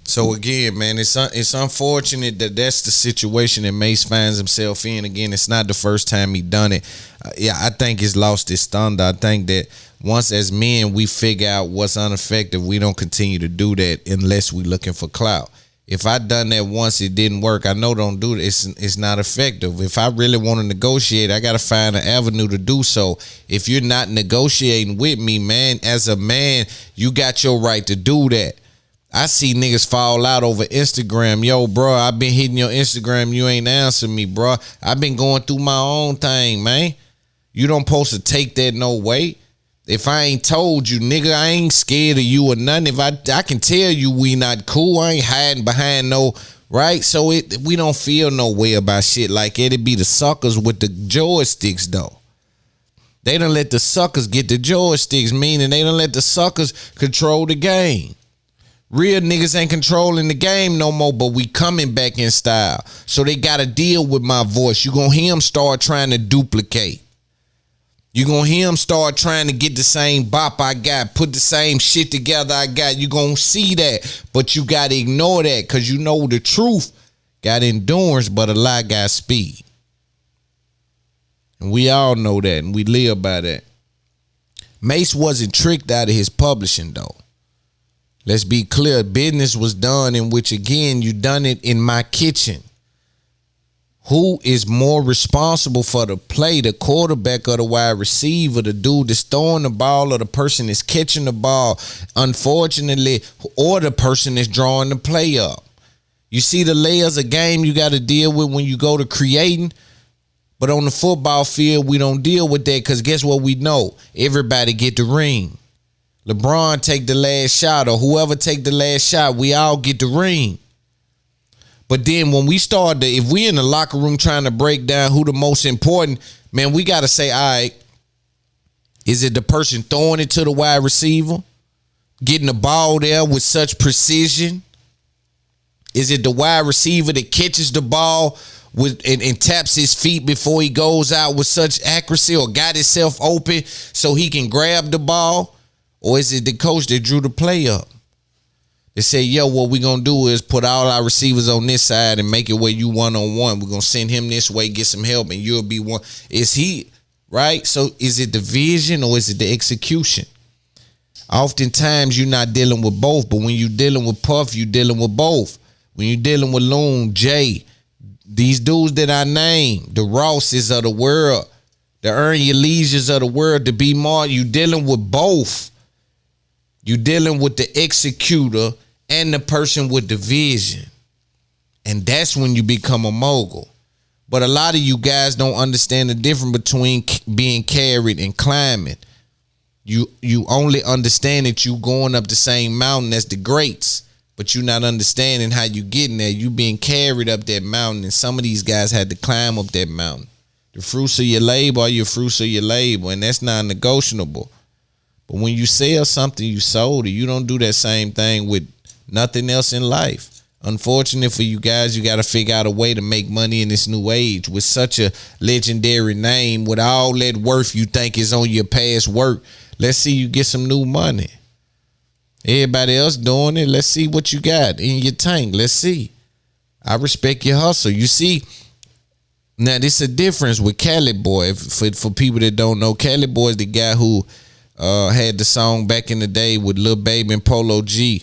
D: So again, man, it's unfortunate that that's the situation that Mace finds himself in. Again, it's not the first time he done it. I think it's lost its thunder. I think that once as men we figure out what's ineffective, we don't continue to do that unless we're looking for clout. If I done that once, it didn't work. I know don't do it. It's not effective. If I really want to negotiate, I got to find an avenue to do so. If you're not negotiating with me, man, as a man, you got your right to do that. I see niggas fall out over Instagram. Yo, bro, I've been hitting your Instagram. You ain't answering me, bro. I've been going through my own thing, man. You don't supposed to take that no way. If I ain't told you, nigga, I ain't scared of you or nothing. If I can tell you we not cool, I ain't hiding behind no, right? So we don't feel no way about shit like it. It be the suckers with the joysticks, though. They done let the suckers get the joysticks, meaning they done let the suckers control the game. Real niggas ain't controlling the game no more, but we coming back in style. So they got to deal with my voice. You gonna hear them start trying to duplicate. You gonna hear him start trying to get the same bop I got, put the same shit together I got. You gonna see that, but you gotta ignore that because you know the truth got endurance, but a lie got speed. And we all know that, and we live by that. Mace wasn't tricked out of his publishing, though. Let's be clear, business was done in which, again, you done it in my kitchen. Who is more responsible for the play, the quarterback or the wide receiver, the dude that's throwing the ball or the person that's catching the ball, unfortunately, or the person that's drawing the play up? You see the layers of game you got to deal with when you go to creating, but on the football field, we don't deal with that because guess what we know? Everybody get the ring. LeBron take the last shot or whoever take the last shot, we all get the ring. But then when we start if we in the locker room trying to break down who the most important, man, we got to say, all right, is it the person throwing it to the wide receiver, getting the ball there with such precision? Is it the wide receiver that catches the ball and taps his feet before he goes out with such accuracy or got himself open so he can grab the ball? Or is it the coach that drew the play up? They say, yo, what we going to do is put all our receivers on this side and make it where you one-on-one. We're going to send him this way, get some help, and you'll be one. Is he, right? So is it the vision or is it the execution? Oftentimes, you're not dealing with both, but when you're dealing with Puff, you're dealing with both. When you're dealing with Loon, Jay, these dudes that I named, the Rosses of the world, the Earn Your Leisures of the world, to be more, you're dealing with both. You're dealing with the executor and the person with the vision. And that's when you become a mogul. But a lot of you guys don't understand the difference between being carried and climbing. You only understand that you going up the same mountain as the greats, but you're not understanding how you getting there. You being carried up that mountain, and some of these guys had to climb up that mountain. The fruits of your labor are your fruits of your labor, and that's non-negotiable. But when you sell something, you sold it. You don't do that same thing with nothing else in life. Unfortunately for you guys, you got to figure out a way to make money in this new age with such a legendary name, with all that worth you think is on your past work. Let's see you get some new money. Everybody else doing it. Let's see what you got in your tank. Let's see. I respect your hustle. You see, now this is a difference with Cali Boy. For people that don't know, Cali Boy is the guy who had the song back in the day with Lil Baby and Polo G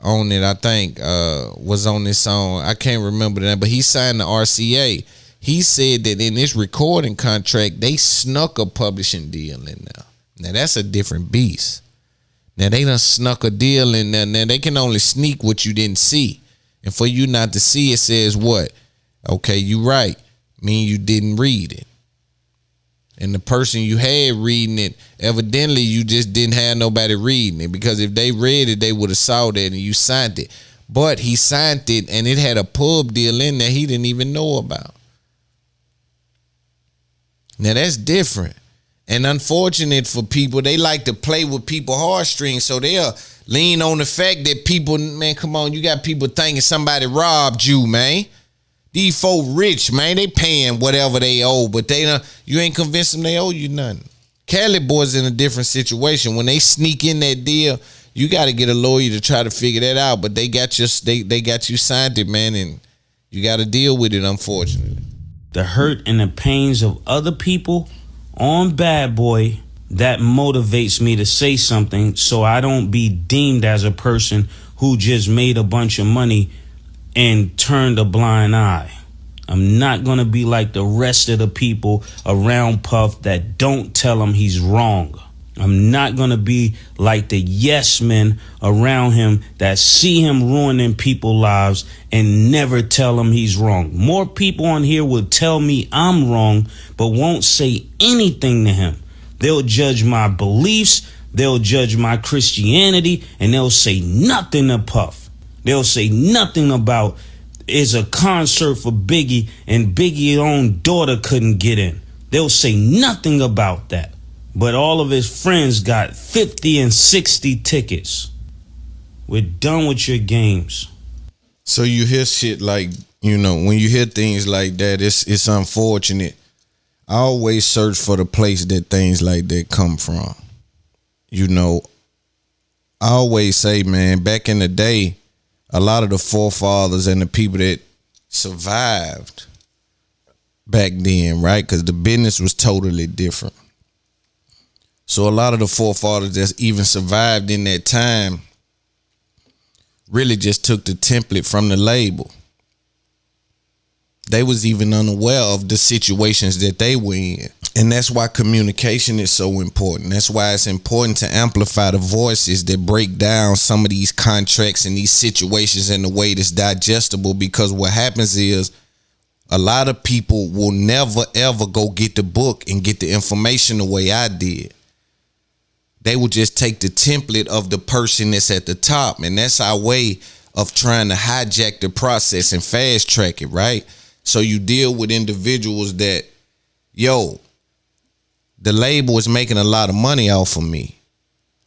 D: on it, I think, was on this song. I can't remember that, but he signed the RCA. He said that in this recording contract, they snuck a publishing deal in there. Now, that's a different beast. Now, they done snuck a deal in there. Now, they can only sneak what you didn't see. And for you not to see, it says what? Okay, you right. Mean you didn't read it. And the person you had reading it, evidently you just didn't have nobody reading it, because if they read it, they would have saw that and you signed it. But he signed it and it had a pub deal in there he didn't even know about. Now that's different. And unfortunate for people, they like to play with people's heartstrings, so they'll lean on the fact that people, man, come on, you got people thinking somebody robbed you, man. These folk rich, man. They paying whatever they owe, but you ain't convinced them they owe you nothing. Cali boys in a different situation. When they sneak in that deal, you got to get a lawyer to try to figure that out. But they got you signed it, man, and you got to deal with it, unfortunately.
H: The hurt and the pains of other people on Bad Boy, that motivates me to say something, so I don't be deemed as a person who just made a bunch of money and turned a blind eye. I'm not going to be like the rest of the people around Puff that don't tell him he's wrong. I'm not going to be like the yes men around him that see him ruining people's lives and never tell him he's wrong. More people on here will tell me I'm wrong, but won't say anything to him. They'll judge my beliefs, they'll judge my Christianity, and they'll say nothing to Puff. They'll say nothing about it's a concert for Biggie and Biggie's own daughter couldn't get in. They'll say nothing about that. But all of his friends got 50 and 60 tickets. We're done with your games.
D: So you hear shit like, when you hear things like that, it's unfortunate. I always search for the place that things like that come from. I always say, man, back in the day, a lot of the forefathers and the people that survived back then, right? Because the business was totally different. So a lot of the forefathers that even survived in that time really just took the template from the label. They was even unaware of the situations that they were in. And that's why communication is so important. That's why it's important to amplify the voices that break down some of these contracts and these situations in a way that's digestible, because what happens is a lot of people will never, ever go get the book and get the information the way I did. They will just take the template of the person that's at the top. And that's our way of trying to hijack the process and fast track it, right? So you deal with individuals that, the label is making a lot of money off of me.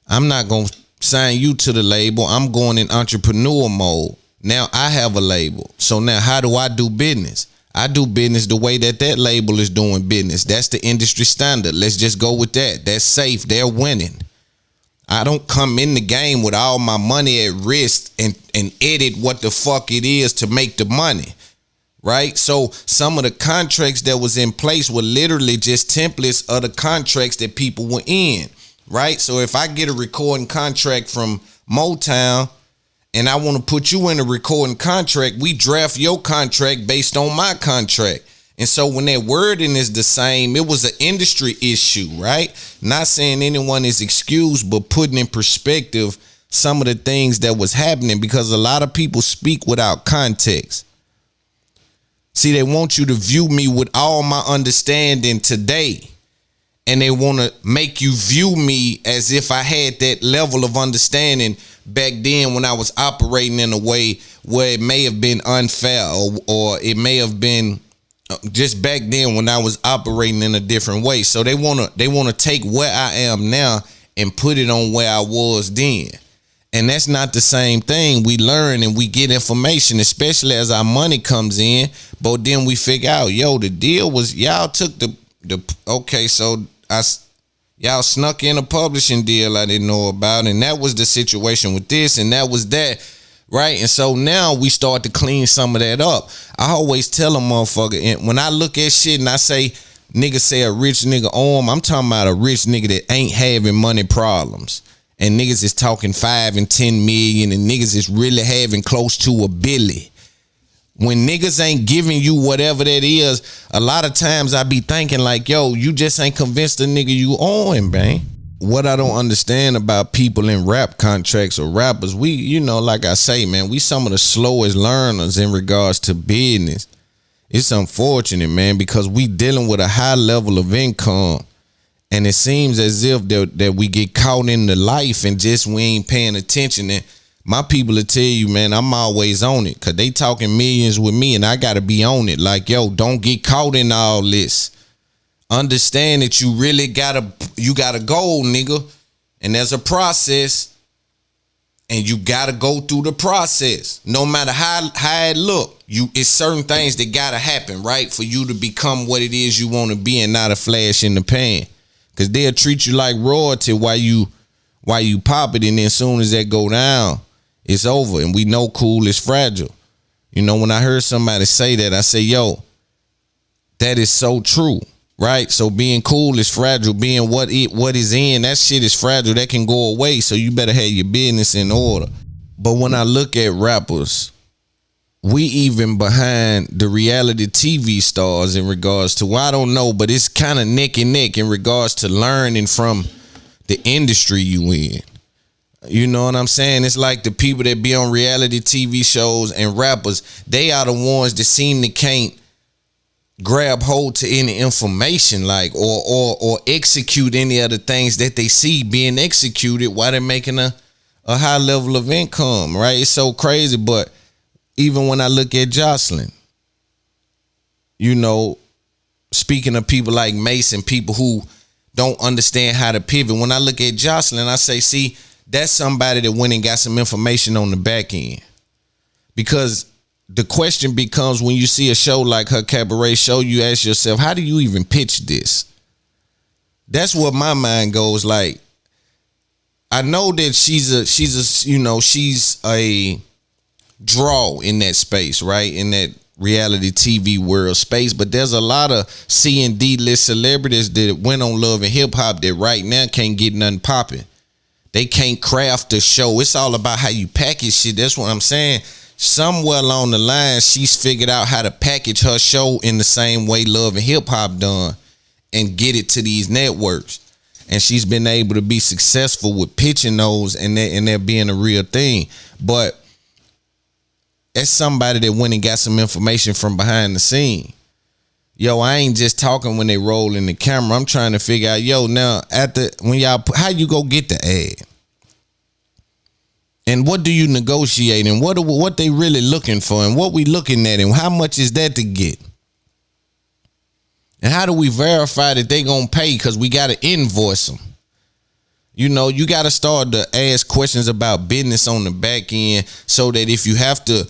D: I'm not going to sign you to the label. I'm going in entrepreneur mode. Now I have a label. So now how do I do business? I do business the way that label is doing business. That's the industry standard. Let's just go with that. That's safe. They're winning. I don't come in the game with all my money at risk and edit what the fuck it is to make the money. Right? So some of the contracts that was in place were literally just templates of the contracts that people were in. Right? So if I get a recording contract from Motown and I want to put you in a recording contract, we draft your contract based on my contract. And so when that wording is the same, it was an industry issue, right? Not saying anyone is excused, but putting in perspective some of the things that was happening, because a lot of people speak without context. See, they want you to view me with all my understanding today, and they want to make you view me as if I had that level of understanding back then when I was operating in a way where it may have been unfair, or it may have been just back then when I was operating in a different way. So they want to take where I am now and put it on where I was then. And that's not the same thing. We learn and we get information, especially as our money comes in. But then we figure out, the deal was y'all took y'all snuck in a publishing deal I didn't know about. And that was the situation with this, and that was that. Right? And so now we start to clean some of that up. I always tell a motherfucker, and when I look at shit and I say, nigga say a rich nigga arm, I'm talking about a rich nigga that ain't having money problems. And niggas is talking 5 and 10 million, and niggas is really having close to $1 billion. When niggas ain't giving you whatever that is, a lot of times I be thinking like, you just ain't convinced the nigga you on, man. What I don't understand about people in rap contracts or rappers, we, like I say, man, we some of the slowest learners in regards to business. it's unfortunate, man, because we dealing with a high level of income, and it seems as if that we get caught in the life and just we ain't paying attention. And my people will tell you, man, I'm always on it, because they talking millions with me, and I got to be on it. Like, yo, don't get caught in all this. Understand that you really got a goal, nigga, and there's a process. And you gotta go through the process. No matter how it look, it's certain things that gotta happen, right? For you to become what it is you want to be, and not a flash in the pan. Cause they'll treat you like royalty while you pop it, and then as soon as that go down, it's over. And we know cool is fragile. You know, when I heard somebody say that, I say, yo, that is so true. Right? So being cool is fragile. Being what is in, that shit is fragile. That can go away. So you better have your business in order. But when I look at rappers, we even behind the reality TV stars in regards to, well, I don't know, but it's kind of neck and neck in regards to learning from the industry you in. You know what I'm saying? It's like the people that be on reality TV shows and rappers, they are the ones that seem to can't grab hold to any information, like or execute any of the things that they see being executed while they're making a high level of income, right? It's so crazy. But even when I look at Jocelyn, you know, speaking of people like Mason, people who don't understand how to pivot, when I look at Jocelyn, I say, see, that's somebody that went and got some information on the back end. Because the question becomes, when you see a show like her cabaret show, you ask yourself, how do you even pitch this? That's what my mind goes. Like, I know that she's a draw in that space, right? In that reality TV world space. But there's a lot of C and D list celebrities that went on Love and Hip Hop that right now can't get nothing popping. They can't craft the show. It's all about how you package shit. That's what I'm saying. Somewhere along the line, she's figured out how to package her show in the same way Love and Hip Hop done and get it to these networks. And she's been able to be successful with pitching those and there being a real thing. But as somebody that went and got some information from behind the scene, yo, I ain't just talking when they roll in the camera. I'm trying to figure out, yo, now how you go get the ad? And what do you negotiate, and what they really looking for, and what we looking at, and how much is that to get? And how do we verify that they gonna pay? Because we gotta invoice them. You know, you gotta start to ask questions about business on the back end, so that if you have to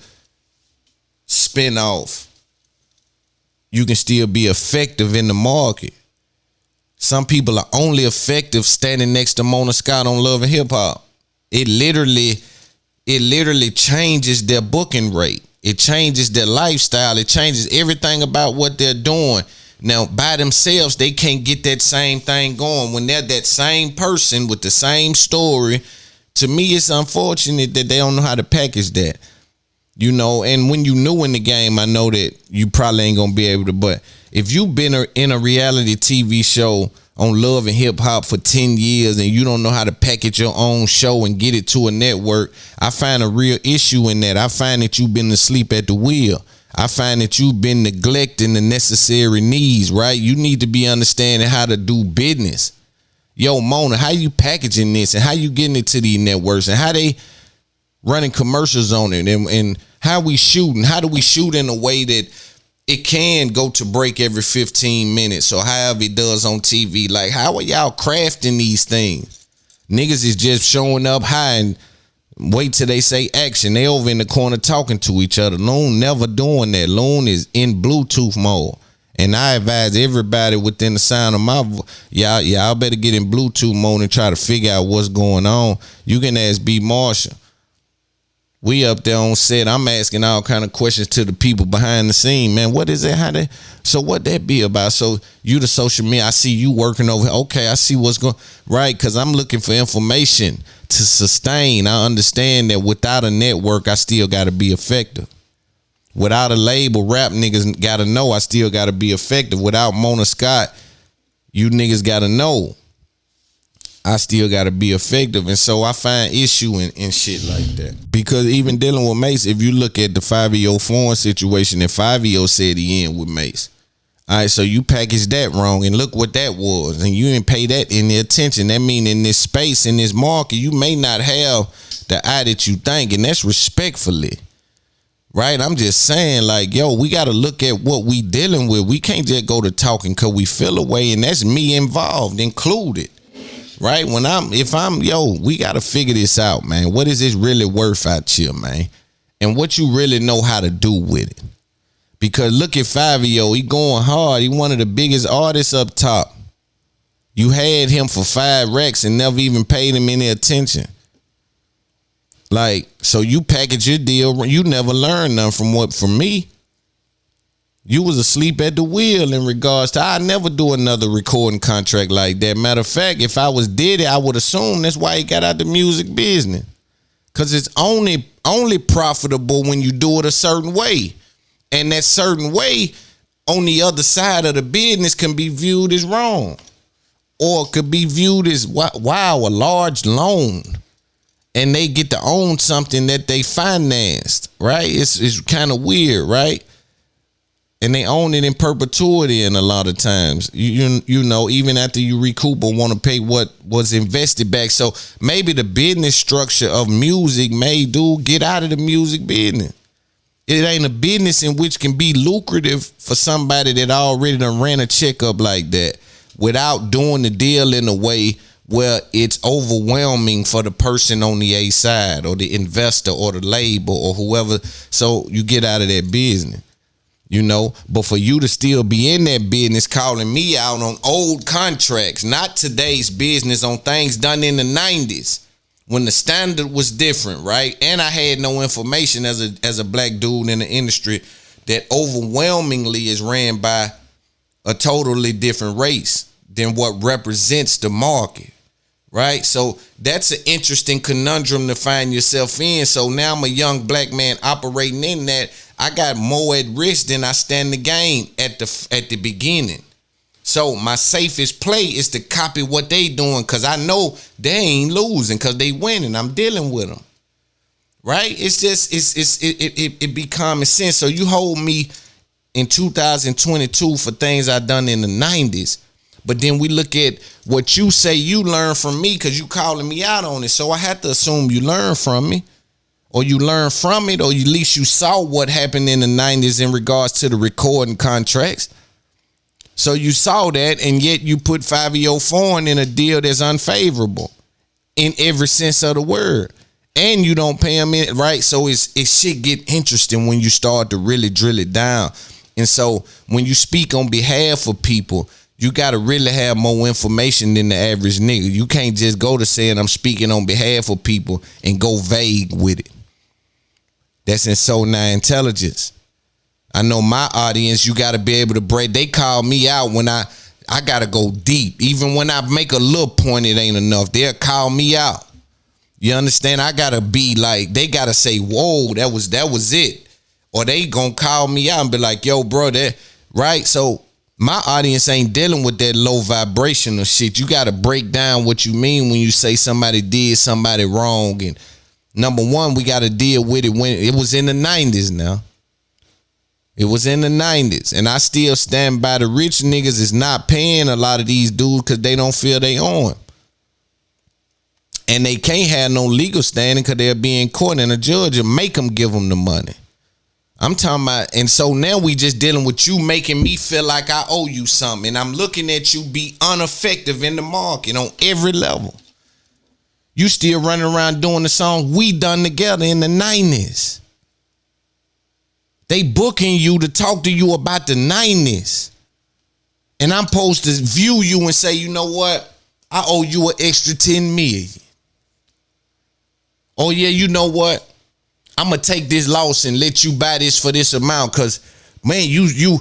D: spin off, you can still be effective in the market. Some people are only effective standing next to Mona Scott on Love and Hip Hop. It literally changes their booking rate. It changes their lifestyle. It changes everything about what they're doing. Now, by themselves, they can't get that same thing going. When they're that same person with the same story, to me, it's unfortunate that they don't know how to package that. You know, and when you new in the game, I know that you probably ain't gonna be able to, but if you've been in a reality TV show on Love and Hip Hop for 10 years and you don't know how to package your own show and get it to a network, I find a real issue in that. I find that you've been asleep at the wheel. I find that you've been neglecting the necessary needs, right? You need to be understanding how to do business. Yo, Mona, how you packaging this, and how you getting it to these networks, and how they running commercials on it, and how we shooting? How do we shoot in a way that it can go to break every 15 minutes or however it does on TV? Like, how are y'all crafting these things? Niggas is just showing up high and wait till they say action. They over in the corner talking to each other. Loon never doing that. Loon is in Bluetooth mode. And I advise everybody within the sound of my voice, y'all better get in Bluetooth mode and try to figure out what's going on. You can ask B. Marshall. We up there on set. I'm asking all kind of questions to the people behind the scene. Man, what is it? So what that be about? So you the social media, I see you working over here. Okay, I see what's going right, because I'm looking for information to sustain. I understand that without a network, I still got to be effective. Without a label, rap niggas got to know I still got to be effective. Without Mona Scott, you niggas got to know I still gotta be effective. And so I find issue in shit like that. Because even dealing with Mace, if you look at the 5EO foreign situation that 5EO said he in with Mace. All right, so you package that wrong, and look what that was, and you didn't pay that any attention. That mean in this space, in this market, you may not have the eye that you think, and that's respectfully, right? I'm just saying, like, yo, we got to look at what we dealing with. We can't just go to talking because we feel away, and that's me involved, included, right? We got to figure this out, man. What is this really worth out here, man? And what you really know how to do with it. Because look at 5EO, he going hard. He one of the biggest artists up top. You had him for 5 racks and never even paid him any attention. Like, so you package your deal, you never learned nothing from me. You was asleep at the wheel in regards to, I never do another recording contract like that. Matter of fact, if I was did it, I would assume that's why he got out the music business. Because it's only profitable when you do it a certain way. And that certain way on the other side of the business can be viewed as wrong. Or it could be viewed as, wow, a large loan. And they get to own something that they financed, right? It's kind of weird, right? And they own it in perpetuity in a lot of times. You know, even after you recoup or want to pay what was invested back. So maybe the business structure of music made dude get out of the music business. It ain't a business in which can be lucrative for somebody that already done ran a checkup like that without doing the deal in a way where it's overwhelming for the person on the A side or the investor or the label or whoever. So you get out of that business, you know. But for you to still be in that business calling me out on old contracts, not today's business, on things done in the 90s. When the standard was different, right? And I had no information as a black dude in the industry that overwhelmingly is ran by a totally different race than what represents the market, right? So that's an interesting conundrum to find yourself in. So now I'm a young black man operating in that. I got more at risk than I stand to gain at the beginning. So my safest play is to copy what they doing because I know they ain't losing because they winning. I'm dealing with them, right? It's just it be common sense. So you hold me in 2022 for things I done in the 90s, but then we look at what you say you learned from me because you calling me out on it. So I have to assume you learned from me, or you learned from it, or at least you saw what happened in the 90s in regards to the recording contracts. So you saw that, and yet you put 5EO foreign in a deal that's unfavorable in every sense of the word. And you don't pay them in, right? So it shit get interesting when you start to really drill it down. And so when you speak on behalf of people, you got to really have more information than the average nigga. You can't just go to saying I'm speaking on behalf of people and go vague with it. That's in so now intelligence. I know my audience, you got to be able to break. They call me out when I got to go deep. Even when I make a little point, it ain't enough. They'll call me out. You understand? I got to be like, they got to say, whoa, that was it. Or they going to call me out and be like, yo, bro, that, right? So my audience ain't dealing with that low vibrational shit. You got to break down what you mean when you say somebody did somebody wrong. And number one, we got to deal with it when it was in the 90s now. It was in the 90s, and I still stand by the rich niggas is not paying a lot of these dudes because they don't feel they own. And they can't have no legal standing because they'll be in court and a judge will make them give them the money. I'm talking about, and so now we just dealing with you making me feel like I owe you something, and I'm looking at you be ineffective in the market on every level. You still running around doing the songs we done together in the 90s. They booking you to talk to you about the 90s. And I'm supposed to view you and say, you know what? I owe you an extra 10 million. Oh yeah, you know what? I'm going to take this loss and let you buy this for this amount. Cause man, I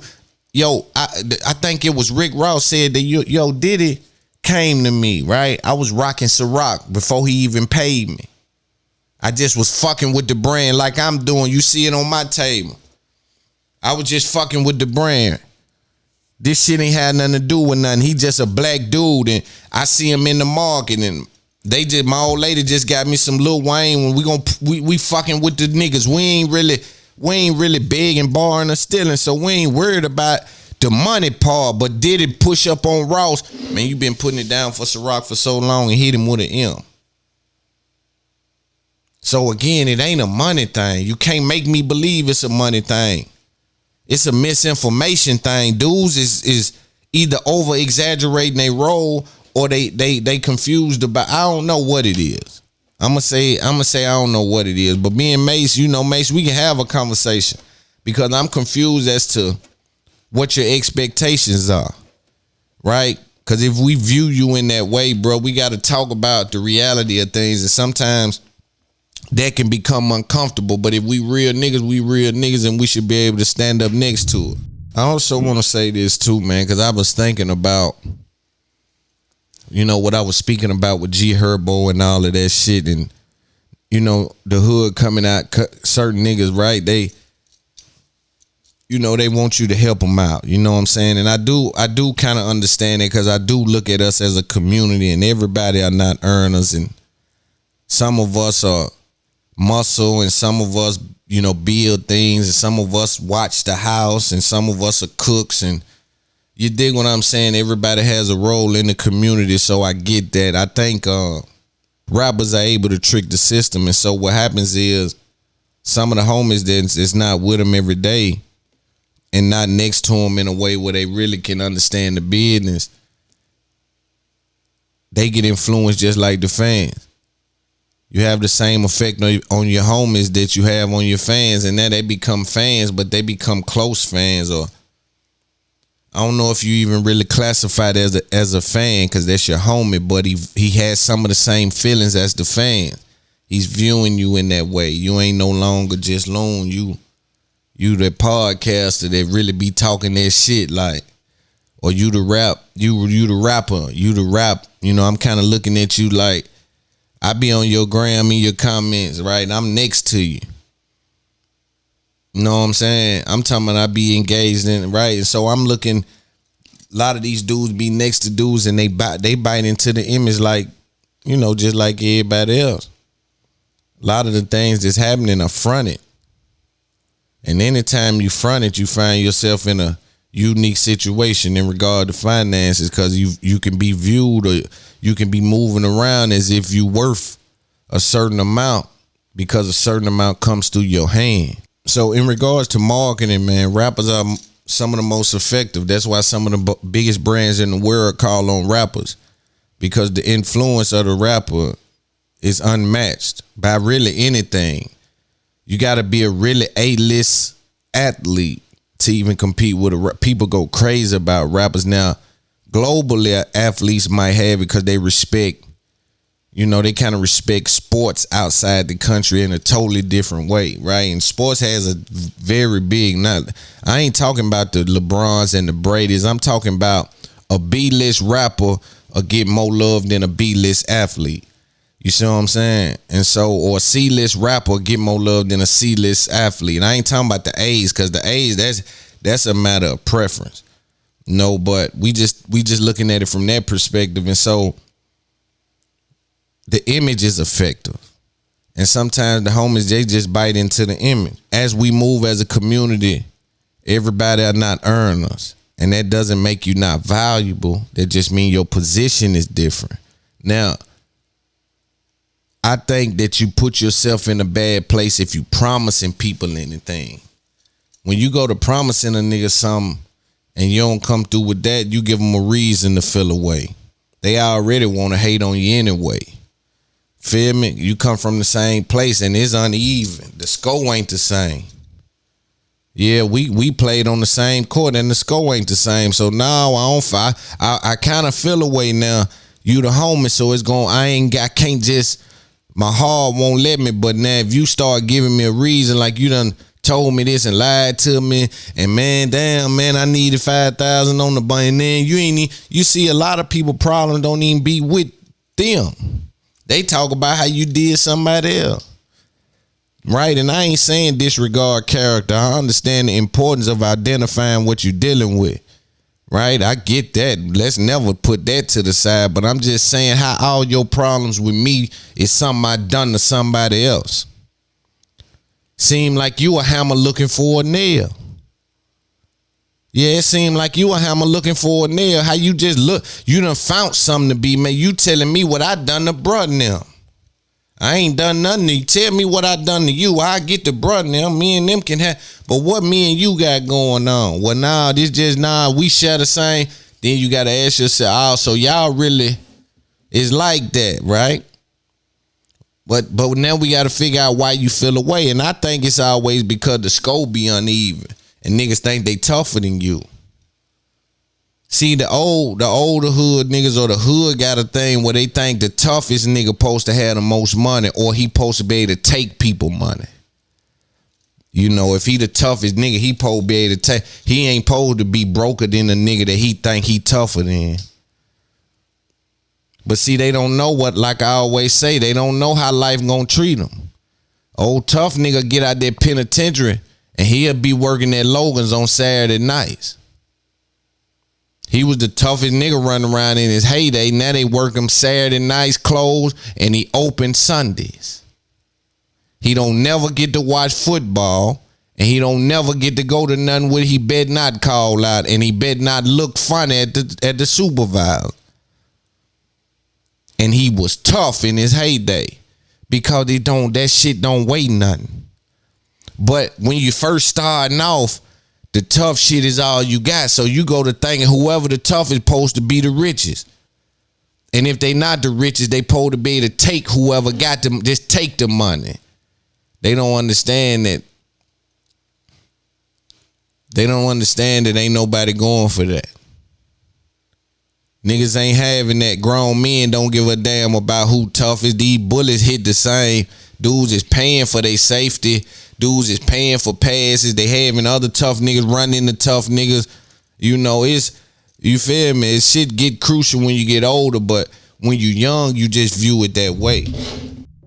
D: think it was Rick Ross said that Diddy came to me, right? I was rocking Ciroc before he even paid me. I just was fucking with the brand like I'm doing. You see it on my table. I was just fucking with the brand. This shit ain't had nothing to do with nothing. He just a black dude, and I see him in the market, and my old lady just got me some Lil Wayne. When we fucking with the niggas. We ain't really begging, borrowing, or stealing, so we ain't worried about the money part. But did it push up on Ross? Man, you been putting it down for Ciroc for so long and hit him with an M. So again, it ain't a money thing. You can't make me believe it's a money thing. It's a misinformation thing. Dudes is either over exaggerating their role or they confused about. I don't know what it is. I'ma say I don't know what it is. But me and Mace, Mace, we can have a conversation because I'm confused as to what your expectations are, right? Because if we view you in that way, bro, we got to talk about the reality of things, and sometimes that can become uncomfortable. But if we real niggas, and we should be able to stand up next to it. I also want to say this too, man, because I was thinking about, what I was speaking about with G Herbo and all of that shit, and the hood coming out, certain niggas, right? They want you to help them out. You know what I'm saying? And I do kind of understand it, because I do look at us as a community, and everybody are not earners, and some of us are muscle, and some of us, build things, and some of us watch the house, and some of us are cooks, and you dig what I'm saying? Everybody has a role in the community, so I get that. I think rappers are able to trick the system, and so what happens is some of the homies that is not with them every day and not next to them in a way where they really can understand the business, they get influenced just like the fans. You have the same effect on your homies that you have on your fans, and then they become fans, but they become close fans. Or I don't know if you even really classified as a fan, because that's your homie, but he has some of the same feelings as the fan. He's viewing you in that way. You ain't no longer just Loon. You the podcaster that really be talking that shit, like, or you the rapper, you the rap. I'm kind of looking at you like, I be on your gram in your comments, right? I'm next to you. You know what I'm saying? I'm talking about I be engaged in it, right? And so I'm looking, a lot of these dudes be next to dudes, and they bite into the image like, just like everybody else. A lot of the things that's happening are fronted. And anytime you front it, you find yourself in a unique situation in regard to finances, because you can be viewed, or you can be moving around as if you worth a certain amount because a certain amount comes through your hand. So in regards to marketing, man, rappers are some of the most effective. That's why some of the biggest brands in the world call on rappers, because the influence of the rapper is unmatched by really anything. You got to be a really A-list athlete to even compete with people go crazy about rappers. Now, globally, athletes might have it because they respect, they kind of respect sports outside the country in a totally different way, right? And sports has a very big, I ain't talking about the LeBrons and the Bradys. I'm talking about a B-list rapper will get more love than a B-list athlete. You see what I'm saying? And so, or a C-list rapper get more love than a C-list athlete. And I ain't talking about the A's, because the A's, that's a matter of preference. No, but we just looking at it from that perspective. And so the image is effective. And sometimes the homies, they just bite into the image. As we move as a community, everybody are not earners. And that doesn't make you not valuable. That just means your position is different. Now, I think that you put yourself in a bad place if you promising people anything. When you go to promising a nigga something and you don't come through with that, you give them a reason to feel away. They already want to hate on you anyway. Feel me? You come from the same place and it's uneven. The score ain't the same. Yeah, we played on the same court and the score ain't the same. So now I kind of feel away now. You the homie, so it's going. I can't just. My heart won't let me, but now if you start giving me a reason, like you done told me this and lied to me, and man, damn, man, I needed 5,000 on the bank, and then you see a lot of people problem don't even be with them. They talk about how you did somebody else, right? And I ain't saying disregard character. I understand the importance of identifying what you're dealing with, right? I get that. Let's never put that to the side. But I'm just saying how all your problems with me is something I done to somebody else. Seem like you a hammer looking for a nail. Yeah, it seemed like you a hammer looking for a nail. How you just look, you done found something to be, man. You telling me what I done to bruh them. I ain't done nothing to you. Tell me what I done to you. I get the bruh them. Me and them can have, but what me and you got going on? Well, nah, this just, we share the same. Then you got to ask yourself, oh, so y'all really is like that, right? But now we got to figure out why you feel away. And I think it's always because the scope be uneven. And niggas think they tougher than you. See, the older hood niggas or the hood got a thing where they think the toughest nigga supposed to have the most money, or he supposed to be able to take people money. You know, if he the toughest nigga, he supposed to be able to take. He ain't supposed to be broker than the nigga that he think he tougher than. But see, they don't know what, like I always say, they don't know how life gonna treat them. Old tough nigga get out that penitentiary and he'll be working at Logan's on Saturday nights. He was the toughest nigga running around in his heyday. Now they work him Saturday nights closed and he open Sundays. He don't never get to watch football and he don't never get to go to nothing where he bet not call out and he bet not look funny at the supervisor. And he was tough in his heyday because that shit don't weigh nothing. But when you first starting off, the tough shit is all you got. So you go to thinking whoever the toughest is supposed to be the richest. And if they not the richest, they supposed to be able to take whoever got them, just take the money. They don't understand that. They don't understand that ain't nobody going for that. Niggas ain't having that. Grown men don't give a damn about who tough is. These bullets hit the same. Dudes is paying for their safety. Dudes is paying for passes. They having other tough niggas run into tough niggas. You know, you feel me? Shit get crucial when you get older, but when you young, you just view it that way.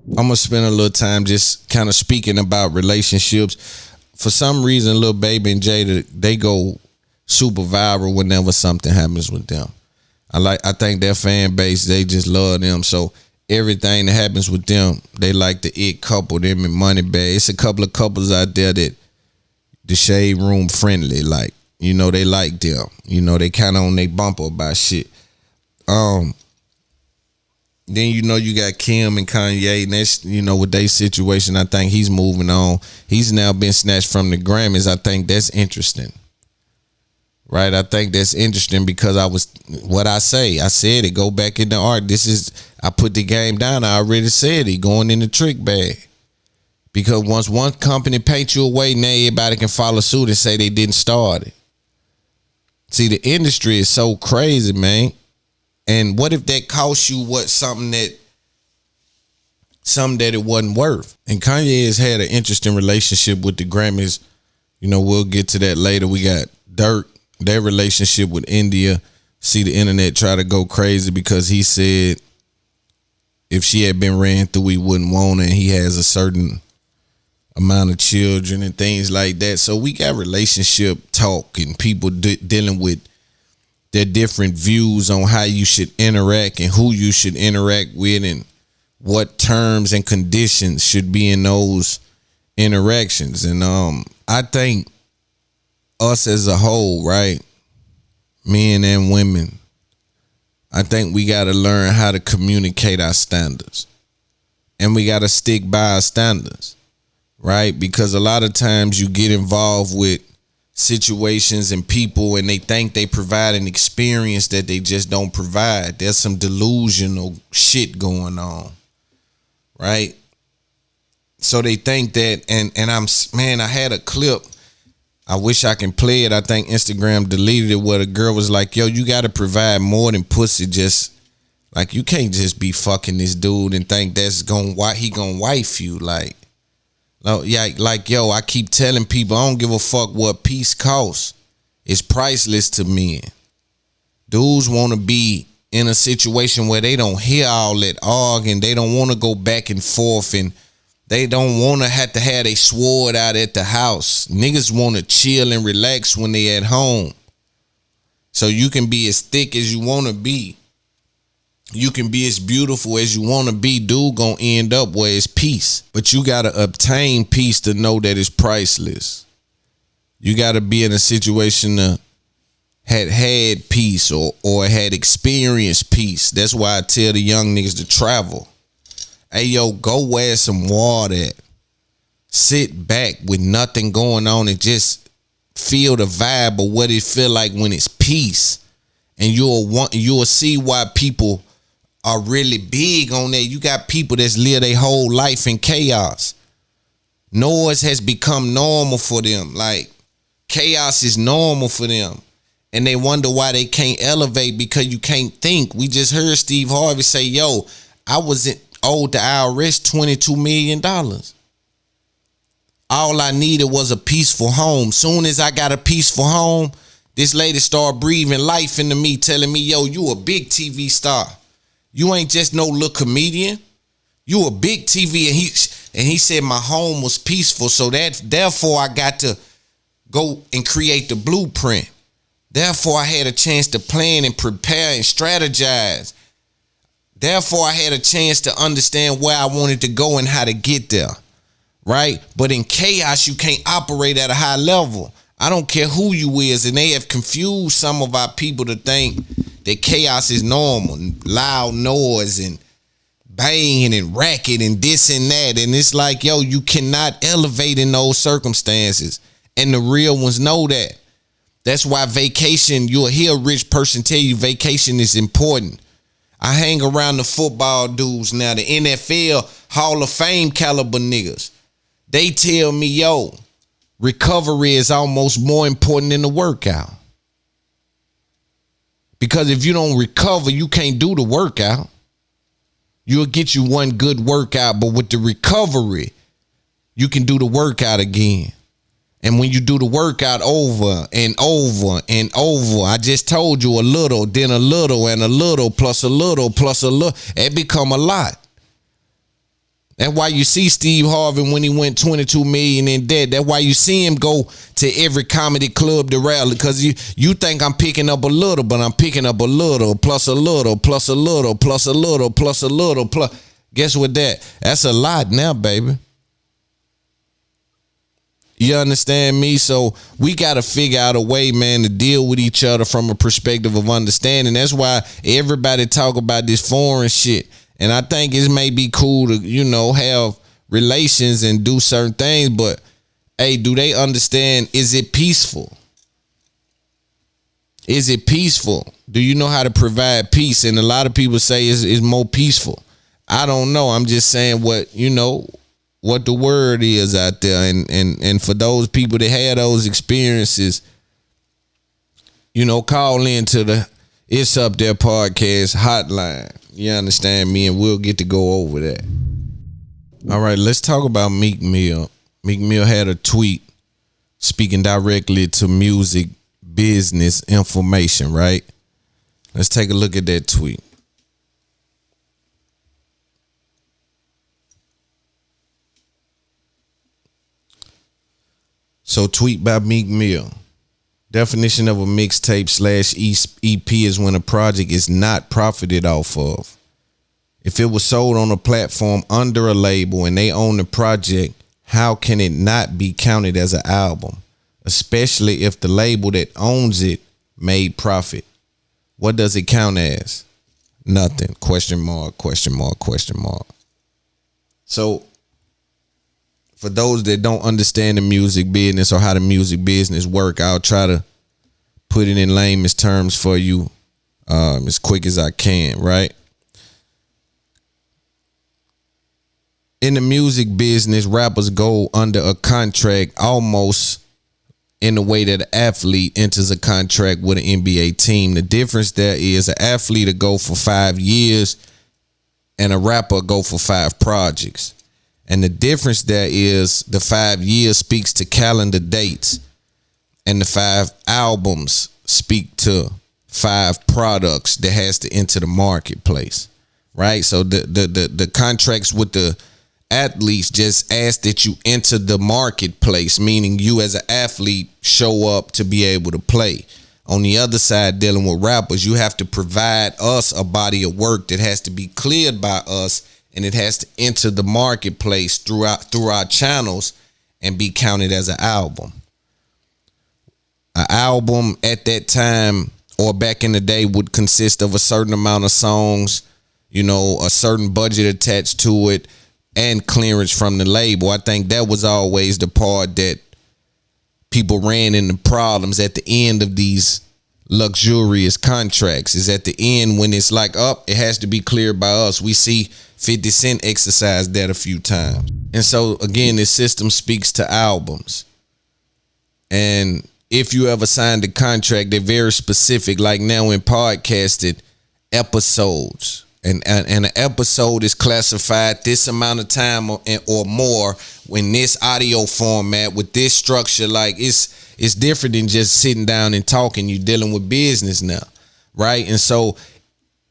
D: I'm gonna spend a little time just kind of speaking about relationships. For some reason, Lil Baby and Jada, they go super viral whenever something happens with them. I think their fan base, they just love them. So everything that happens with them, they like the it couple, them and Moneybag. It's a couple of couples out there that the shade room friendly, like, you know, they like them. You know, they kind of on their bumper about shit. Then, you know, you got Kim and Kanye, and that's, you know, with their situation, I think he's moving on. He's now been snatched from the Grammys. I think that's interesting. Right? I think that's interesting because I said it, go back in the art. I put the game down. I already said it, going in the trick bag. Because once one company paints you away, now everybody can follow suit and say they didn't start it. See, the industry is so crazy, man. And what if that costs you something that it wasn't worth? And Kanye has had an interesting relationship with the Grammys. You know, we'll get to that later. We got Dirk, their relationship with India. See the internet try to go crazy because he said if she had been ran through, he wouldn't want her, and he has a certain amount of children and things like that. So we got relationship talk and people dealing with their different views on how you should interact and who you should interact with and what terms and conditions should be in those interactions. And I think us as a whole, right, men and women, I think we got to learn how to communicate our standards, and we got to stick by our standards, right? Because a lot of times you get involved with situations and people and they think they provide an experience that they just don't provide. There's some delusional shit going on, right? So they think that, and I had a clip. I wish I can play it. I think Instagram deleted it where the girl was like, yo, you got to provide more than pussy. Just like, you can't just be fucking this dude and think he gonna wife you. Like, yo, I keep telling people, I don't give a fuck what peace costs. It's priceless to men. Dudes want to be in a situation where they don't hear all that arguing. They don't want to go back and forth, and they don't want to have their sword out at the house. Niggas want to chill and relax when they at home. So you can be as thick as you want to be. You can be as beautiful as you want to be. Dude gonna end up where it's peace. But you got to obtain peace to know that it's priceless. You got to be in a situation to had peace or had experienced peace. That's why I tell the young niggas to travel. Hey, yo, go where some water at. Sit back with nothing going on and just feel the vibe of what it feel like when it's peace. And you'll see why people are really big on that. You got people that's live their whole life in chaos. Noise has become normal for them. Like, chaos is normal for them. And they wonder why they can't elevate, because you can't think. We just heard Steve Harvey say, yo, I was owed the IRS $22 million. All I needed was a peaceful home. Soon as I got a peaceful home, this lady started breathing life into me, telling me, yo, you a big TV star. You ain't just no little comedian. You a big TV. And he said my home was peaceful. So therefore I got to go and create the blueprint. Therefore I had a chance to plan and prepare and strategize. Therefore I had a chance to understand where I wanted to go and how to get there. Right? But in chaos, you can't operate at a high level. I don't care who you is, and they have confused some of our people to think that chaos is normal, loud noise and banging and racket and this and that. And it's like, yo, you cannot elevate in those circumstances. And the real ones know that. That's why vacation, you'll hear a rich person tell you vacation is important. I hang around the football dudes now, the NFL Hall of Fame caliber niggas. They tell me, yo, recovery is almost more important than the workout. Because if you don't recover, you can't do the workout. You'll get you one good workout, but with the recovery, you can do the workout again. And when you do the workout over and over and over, I just told you a little, then a little, and a little, plus a little, plus a little, it become a lot. That's why you see Steve Harvey when he went 22 million in debt. That's why you see him go to every comedy club to rally, because you think I'm picking up a little, but I'm picking up a little, plus a little, plus a little, plus a little, plus a little, plus. Guess what that's a lot now, baby. You understand me? So we got to figure out a way, man, to deal with each other from a perspective of understanding. That's why everybody talk about this foreign shit. And I think it may be cool to, have relations and do certain things. But, hey, do they understand? Is it peaceful? Is it peaceful? Do you know how to provide peace? And a lot of people say it's more peaceful. I don't know. I'm just saying what the word is out there. And for those people that had those experiences, call into the It's Up There podcast hotline. You understand me? And we'll get to go over that. All right, let's talk about Meek Mill. Meek Mill had a tweet speaking directly to music business information, right? Let's take a look at that tweet. So, tweet by Meek Mill. Definition of a mixtape / EP is when a project is not profited off of. If it was sold on a platform under a label and they own the project, how can it not be counted as an album? Especially if the label that owns it made profit. What does it count as? Nothing. Question mark, question mark, question mark. So, for those that don't understand the music business or how the music business work, I'll try to put it in layman's terms for you as quick as I can, right? In the music business, rappers go under a contract almost in the way that an athlete enters a contract with an NBA team. The difference there is an athlete will go for 5 years and a rapper go for 5 projects. And the difference there is the 5 years speaks to calendar dates and the 5 albums speak to 5 products that has to enter the marketplace, right? So the contracts with the athletes just ask that you enter the marketplace, meaning you as an athlete show up to be able to play. On the other side, dealing with rappers, you have to provide us a body of work that has to be cleared by us, and it has to enter the marketplace through our channels and be counted as an album. An album at that time or back in the day would consist of a certain amount of songs, you know, a certain budget attached to it, and clearance from the label. I think that was always the part that people ran into problems at the end of these luxurious contracts, is at the end when it's like, it has to be cleared by us. We see 50 Cent exercise that a few times. And so again, this system speaks to albums. And if you ever signed a contract, they're very specific. Like now in podcasted, episodes. And an episode is classified this amount of time or more in this audio format with this structure. Like it's different than just sitting down and talking. You're dealing with business now, right? And so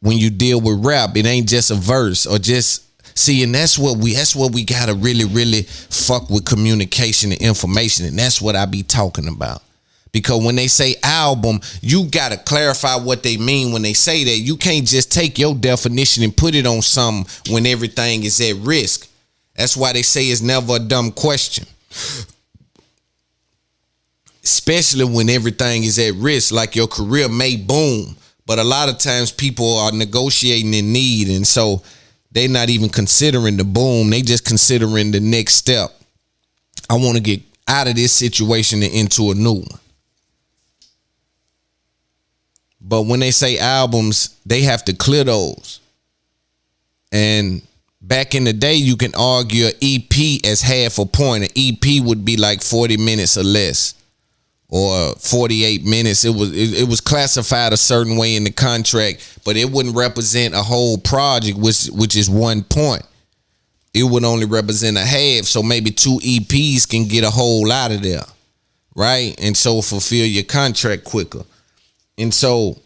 D: when you deal with rap, it ain't just a verse or just see, and that's what we gotta really fuck with communication and information, and that's what I be talking about. Because when they say album, you got to clarify what they mean when they say that. You can't just take your definition and put it on something when everything is at risk. That's why they say it's never a dumb question. Especially when everything is at risk, like your career may boom. But a lot of times people are negotiating in need, and so they're not even considering the boom. They just considering the next step. I want to get out of this situation and into a new one. But when they say albums, they have to clear those. And back in the day, you can argue an EP as half a point. An EP would be like 40 minutes or less, or 48 minutes. It was classified a certain way in the contract, but it wouldn't represent a whole project, which is 1 point. It would only represent a half. So maybe 2 EPs can get a whole lot of there, right? And so fulfill your contract quicker. And so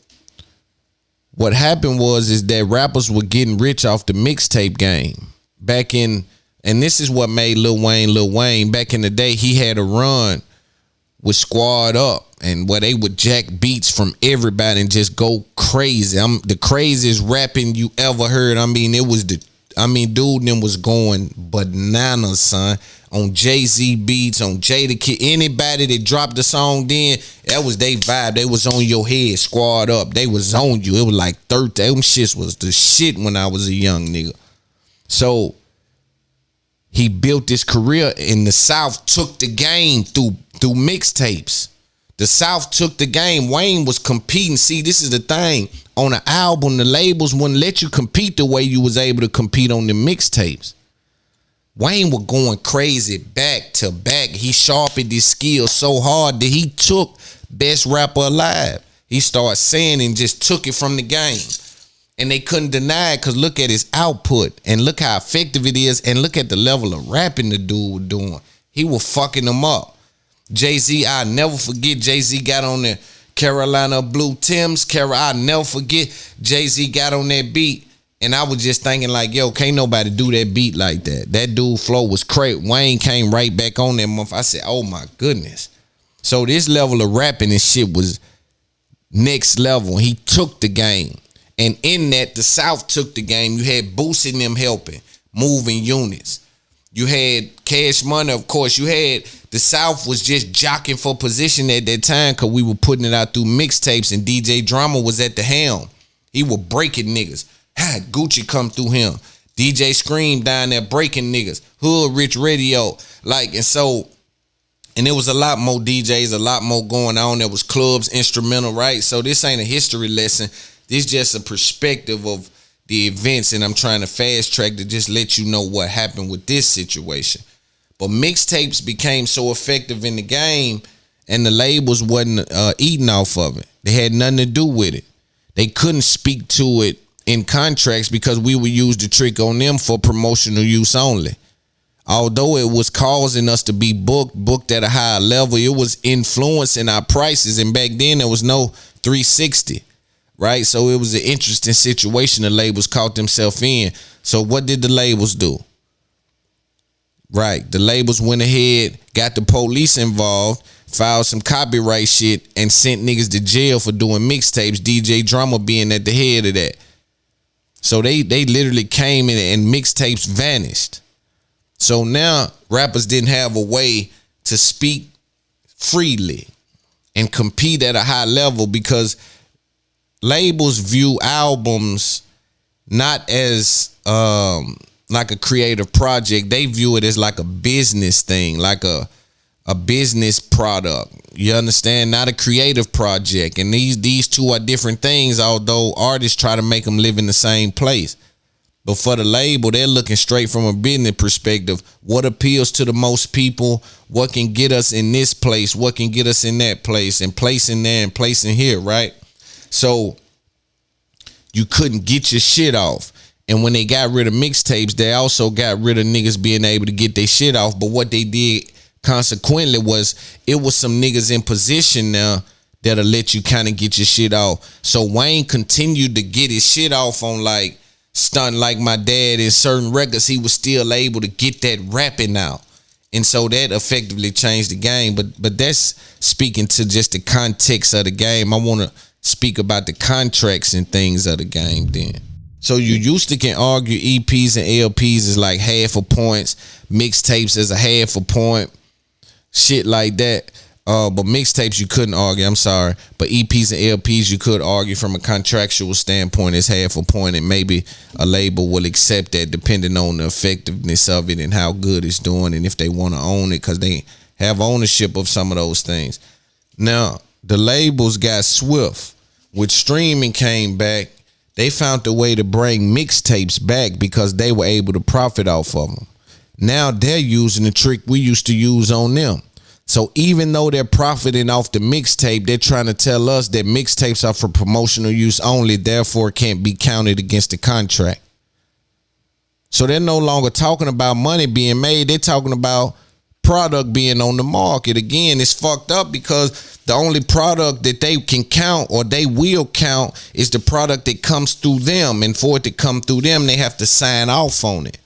D: what happened is that rappers were getting rich off the mixtape game back in, and this is what made Lil Wayne. Back in the day, he had a run with Squad Up, and where they would jack beats from everybody and just go crazy. I'm the craziest rapping you ever heard. I mean, dude, them was going bananas, son. On Jay-Z beats, on Jada Kid, anybody that dropped the song then, that was they vibe. They was on your head, Squad Up. They was on you. It was like 30. Them shits was the shit when I was a young nigga. So he built this career, and the South took the game through mixtapes. The South took the game. Wayne was competing. See, this is the thing. On an album, the labels wouldn't let you compete the way you was able to compete on the mixtapes. Wayne was going crazy back to back. He sharpened his skills so hard that he took Best Rapper Alive. He started saying and just took it from the game. And they couldn't deny it because look at his output and look how effective it is, and look at the level of rapping the dude was doing. He was fucking them up. Jay-Z, I'll never forget, Jay-Z got on the Carolina Blue Timbs. I'll never forget, Jay-Z got on that beat. And I was just thinking like, yo, can't nobody do that beat like that. That dude flow was crazy. Wayne came right back on that month. I said, oh my goodness. So this level of rapping and shit was next level. He took the game. And in that, the South took the game. You had Boosie and them helping, moving units. You had Cash Money, of course. You had the South was just jockeying for position at that time because we were putting it out through mixtapes, and DJ Drama was at the helm. He was breaking niggas. Gucci come through him. DJ Scream down there breaking niggas. Hood Rich Radio. Like, and so, and there was a lot more DJs, a lot more going on. There was clubs, instrumental, right? So this ain't a history lesson. This just a perspective of the events, and I'm trying to fast track to just let you know what happened with this situation. But mixtapes became so effective in the game, and the labels wasn't eating off of it. They had nothing to do with it. They couldn't speak to it in contracts because we would use the trick on them for promotional use only. Although it was causing us to be booked at a higher level, it was influencing our prices. And back then there was no 360, right? So it was an interesting situation the labels caught themselves in. So what did the labels do? Right, the labels went ahead, got the police involved, filed some copyright shit and sent niggas to jail for doing mixtapes, DJ Drama being at the head of that. So they literally came in and mixtapes vanished. So now rappers didn't have a way to speak freely and compete at a high level because labels view albums not as like a creative project. They view it as like a business thing, like a business product. You understand? Not a creative project. And these two are different things, although artists try to make them live in the same place. But for the label, they're looking straight from a business perspective. What appeals to the most people? What can get us in this place? What can get us in that place? And placing there and placing here, right? So you couldn't get your shit off. And when they got rid of mixtapes, they also got rid of niggas being able to get their shit off. But what they did consequently was it was some niggas in position now that'll let you kind of get your shit off. So Wayne continued to get his shit off on like Stunt Like My Dad in certain records. He was still able to get that rapping out. And so that effectively changed the game. But that's speaking to just the context of the game. I want to speak about the contracts and things of the game then. So you used to can argue EPs and LPs is like half a points, mixtapes is a half a point, shit like that. But mixtapes you couldn't argue, I'm sorry. But EPs and LPs you could argue from a contractual standpoint as half a point, and maybe a label will accept that depending on the effectiveness of it and how good it's doing and if they want to own it because they have ownership of some of those things. Now, the labels got swift. With streaming came back, they found a way to bring mixtapes back because they were able to profit off of them. Now they're using the trick we used to use on them. So even though they're profiting off the mixtape, they're trying to tell us that mixtapes are for promotional use only, therefore can't be counted against the contract. So they're no longer talking about money being made. They're talking about product being on the market. Again, it's fucked up because the only product that they can count or they will count is the product that comes through them. And for it to come through them, they have to sign off on it.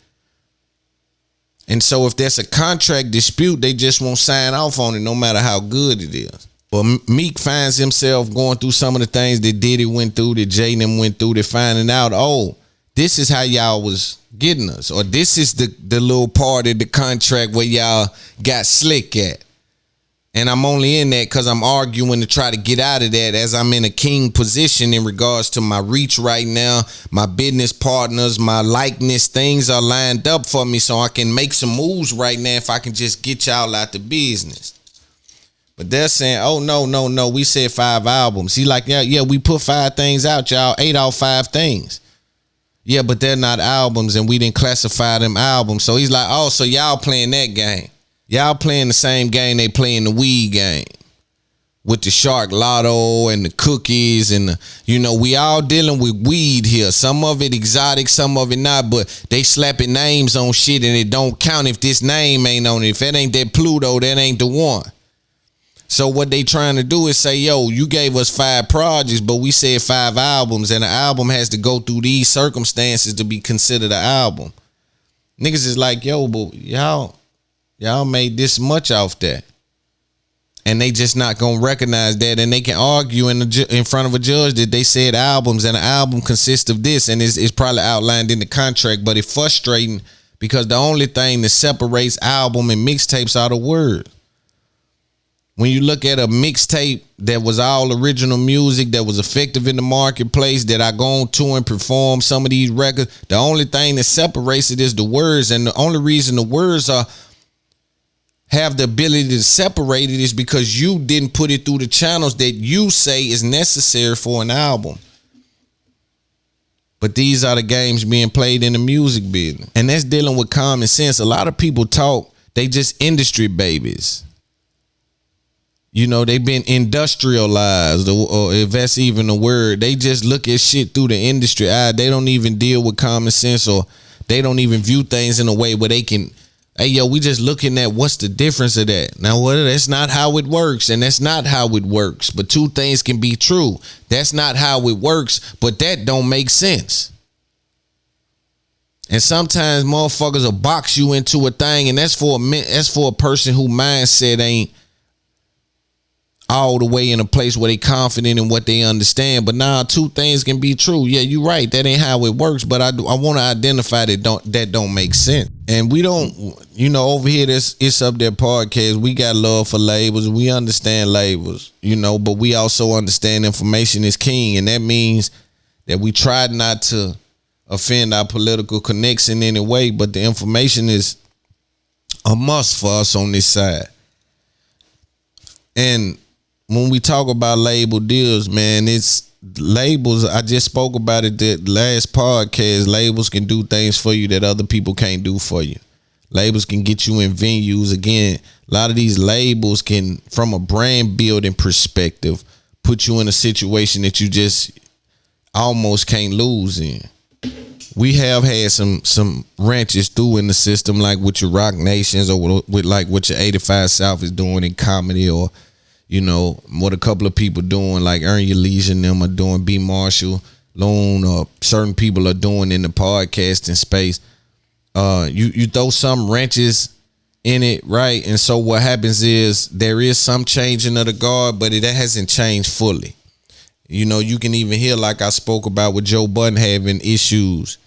D: And so if there's a contract dispute, they just won't sign off on it no matter how good it is. But Meek finds himself going through some of the things that Diddy went through, that Jay and them went through, that finding out, oh, this is how y'all was getting us. Or this is the little part of the contract where y'all got slick at. And I'm only in that because I'm arguing to try to get out of that as I'm in a king position in regards to my reach right now, my business partners, my likeness. Things are lined up for me so I can make some moves right now if I can just get y'all out the business. But they're saying, oh, no, we said 5 albums. He like, yeah, we put 5 things out, y'all. 8 out 5 things. Yeah, but they're not albums and we didn't classify them albums. So he's like, oh, so y'all playing that game. Y'all playing the same game they play in the weed game with the Shark Lotto and the cookies and the, we all dealing with weed here. Some of it exotic, some of it not, but they slapping names on shit and it don't count if this name ain't on it. If that ain't that Pluto, that ain't the one. So what they trying to do is say, yo, you gave us 5 projects, but we said 5 albums, and an album has to go through these circumstances to be considered an album. Niggas is like, yo, but y'all made this much off that. And they just not gonna recognize that, and they can argue in front of a judge that they said albums, and an album consists of this, and it's probably outlined in the contract, but it's frustrating because the only thing that separates album and mixtapes are the words. When you look at a mixtape that was all original music, that was effective in the marketplace, that I go on tour and perform some of these records, the only thing that separates it is the words. And the only reason the words have the ability to separate it is because you didn't put it through the channels that you say is necessary for an album. But these are the games being played in the music business. And that's dealing with common sense. A lot of people talk, they just industry babies. They've been industrialized, or if that's even a word. They just look at shit through the industry eye. They don't even deal with common sense, or they don't even view things in a way where they can, hey, yo, we just looking at what's the difference of that. Now, that's not how it works, and that's not how it works. But two things can be true. That's not how it works, but that don't make sense. And sometimes motherfuckers will box you into a thing, and that's for a person who mindset ain't all the way in a place where they confident in what they understand. But now two things can be true. Yeah, you're right. That ain't how it works. But I want to identify that don't make sense. And we don't, over here, it's up there podcast. We got love for labels. We understand labels, but we also understand information is king. And that means that we try not to offend our political connects in any way. But the information is a must for us on this side. And when we talk about label deals, man, it's labels. I just spoke about it the last podcast. Labels can do things for you that other people can't do for you. Labels can get you in venues. Again, a lot of these labels can, from a brand building perspective, put you in a situation that you just almost can't lose in. We have had some wrenches through in the system, like with your Rock Nations or with like what your 85 South is doing in comedy, or what a couple of people doing, like Earn Your Leisure and them are doing, B. Marshall, Loon, or certain people are doing in the podcasting space. You throw some wrenches in it, right? And so what happens is there is some changing of the guard, but it hasn't changed fully. You can even hear, like I spoke about with Joe Budden, having issues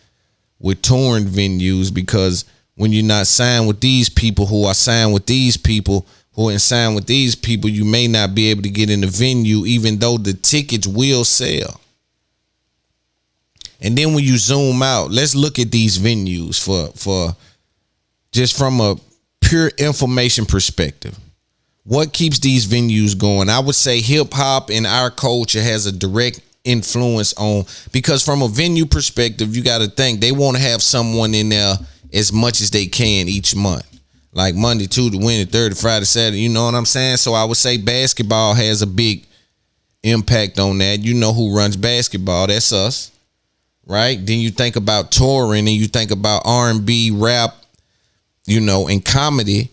D: with touring venues, because when you're not signed with these people who are signed with these people who are signed with these people, you may not be able to get in the venue, even though the tickets will sell. And then when you zoom out, let's look at these venues for just from a pure information perspective. What keeps these venues going? I would say hip hop and our culture has a direct influence on, because from a venue perspective, you got to think they want to have someone in there as much as they can each month. Like Monday, Tuesday, Wednesday, Thursday, Friday, Saturday, you know what I'm saying? So I would say basketball has a big impact on that. You know who runs basketball? That's us, right? Then you think about touring, and you think about R&B, rap, and comedy.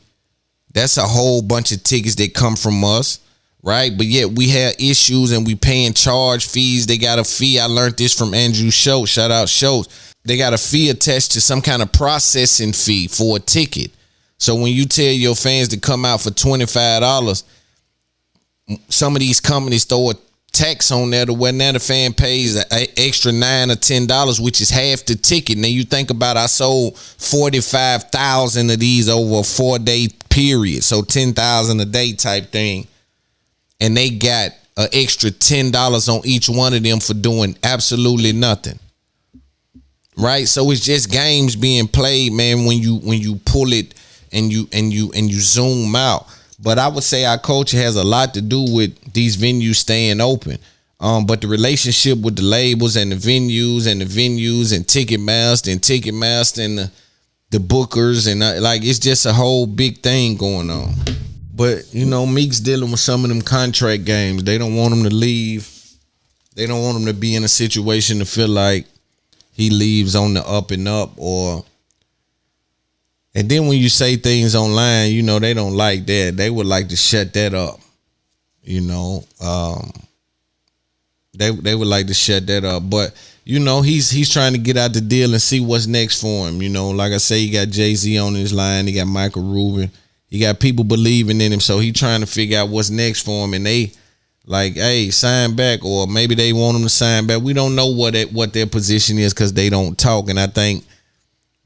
D: That's a whole bunch of tickets that come from us, right? But yet we have issues and we paying charge fees. They got a fee. I learned this from Andrew Schultz. Shout out Schultz. They got a fee attached to some kind of processing fee for a ticket. So when you tell your fans to come out for $25, some of these companies throw a tax on there to where now the fan pays an extra $9 or $10, which is half the ticket. Now you think about, I sold 45,000 of these over a 4-day period, so 10,000 a day type thing, and they got an extra $10 on each one of them for doing absolutely nothing. Right? So it's just games being played, man, when you pull it and you zoom out. But I would say our culture has a lot to do with these venues staying open. But the relationship with the labels and the venues and Ticketmaster and the bookers and it's just a whole big thing going on. But Meek's dealing with some of them contract games. They don't want him to leave. They don't want him to be in a situation to feel like he leaves on the up and up, and then when you say things online, they don't like that. They would like to shut that up. They would like to shut that up. But he's trying to get out the deal and see what's next for him. Like I say, he got Jay-Z on his line, he got Michael Rubin, he got people believing in him, so he trying to figure out what's next for him. And they like, hey, sign back, or maybe they want him to sign back. We don't know what their position is because they don't talk. And I think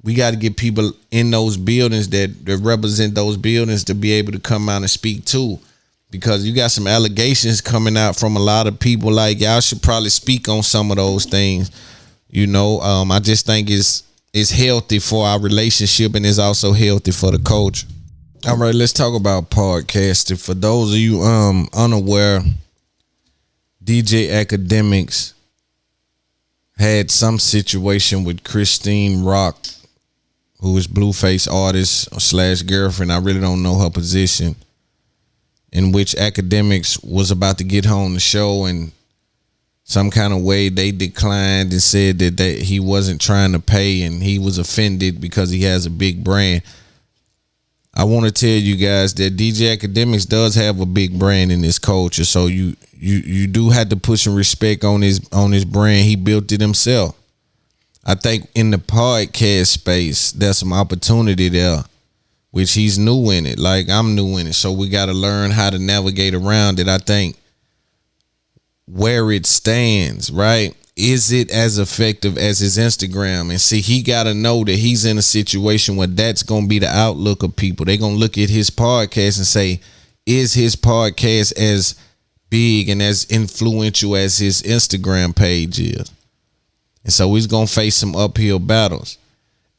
D: we got to get people in those buildings that represent those buildings to be able to come out and speak too, because you got some allegations coming out from a lot of people. Like, y'all should probably speak on some of those things. I just think it's healthy for our relationship, and it's also healthy for the culture. All right, let's talk about podcasting. For those of you unaware, DJ Academics had some situation with Christine Rock, who is Blueface artist / girlfriend. I really don't know her position, in which Academics was about to get her on the show, and some kind of way they declined and said that he wasn't trying to pay, and he was offended because he has a big brand. I want to tell you guys that DJ Academics does have a big brand in this culture, so you do have to put some respect on his brand. He built it himself. I think in the podcast space, there's some opportunity there which he's new in it, like I'm new in it. So we got to learn how to navigate around it. I think where it stands, right? Is it as effective as his Instagram? And see, he got to know that he's in a situation where that's going to be the outlook of people. They're going to look at his podcast and say, is his podcast as big and as influential as his Instagram page is? And so he's going to face some uphill battles.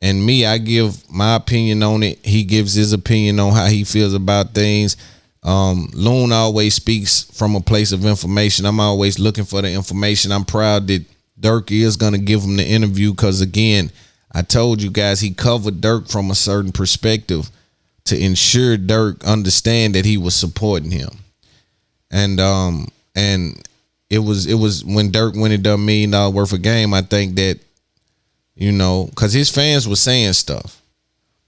D: And me, I give my opinion on it. He gives his opinion on how he feels about things. Loon always speaks from a place of information. I'm always looking for the information. I'm proud that Dirk is going to give him the interview because, again, I told you guys he covered Dirk from a certain perspective to ensure Dirk understand that he was supporting him. And it was when Dirk went and done $1 million worth of game, I think that, you know, because his fans were saying stuff.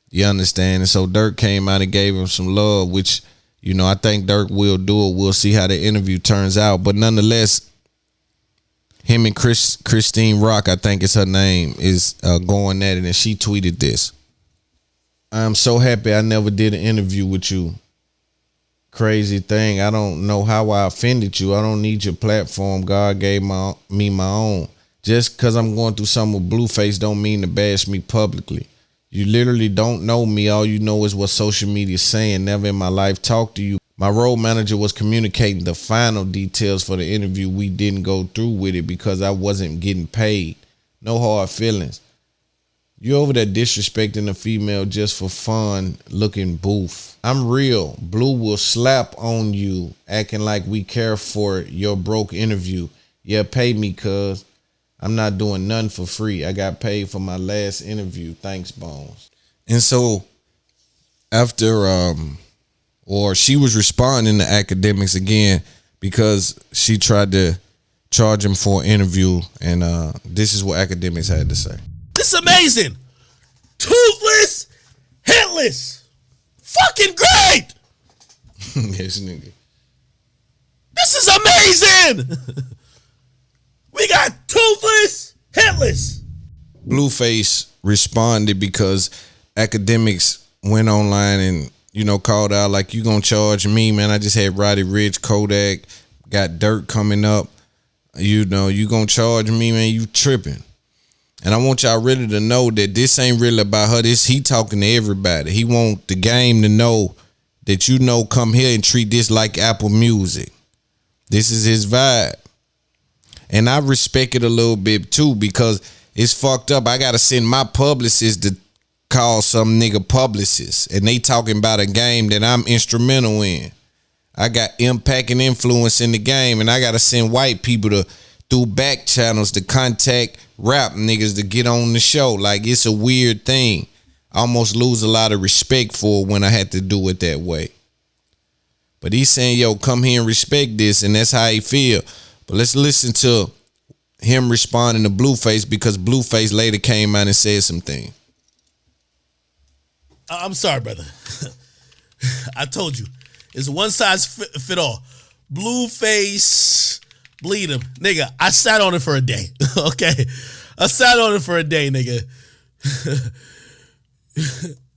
D: You understand? And so Dirk came out and gave him some love, which, you know, I think Dirk will do it. We'll see how the interview turns out. But nonetheless, him and Christine Rock, I think is her name, is going at it. And she tweeted this. I'm so happy I never did an interview with you. Crazy thing. I don't know how I offended you. I don't need your platform. God gave me my own. Just because I'm going through something with Blueface don't mean to bash me publicly. You literally don't know me. All you know is what social media is saying. Never in my life talked to you. My role manager was communicating the final details for the interview. We didn't go through with it because I wasn't getting paid. No hard feelings. You over there disrespecting a female just for fun looking boof. I'm real. Blue will slap on you acting like we care for your broke interview. Yeah, pay me, cuz. I'm not doing nothing for free. I got paid for my last interview. Thanks, Bones. And so after, or she was responding to academics again because she tried to charge him for an interview. And this is what academics had to say.
K: This is amazing. Toothless, headless. Fucking great.
D: Yes, nigga.
K: This is amazing. We got toothless, headless.
D: Blueface responded because academics went online and, you know, called out like, you gonna charge me, man? I just had Roddy Ricch, Kodak, got Dirt coming up. You know, you gonna charge me, man? You tripping. And I want y'all really to know that this ain't really about her. He talking to everybody. He want the game to know that, you know, come here and treat this like Apple Music. This is his vibe. And I respect it a little bit too because it's fucked up. I got to send my publicist to call some nigga publicist. And they talking about a game that I'm instrumental in. I got impact and influence in the game. And I got to send white people through back channels to contact rap niggas to get on the show. Like, it's a weird thing. I almost lose a lot of respect for it when I had to do it that way. But he's saying, yo, come here and respect this. And that's how he feel. But let's listen to him responding to Blueface because Blueface later came out and said some things.
K: I'm sorry, brother. I told you. It's one size fit all. Blueface, bleed him. Nigga, I sat on it for a day. Okay? I sat on it for a day, nigga.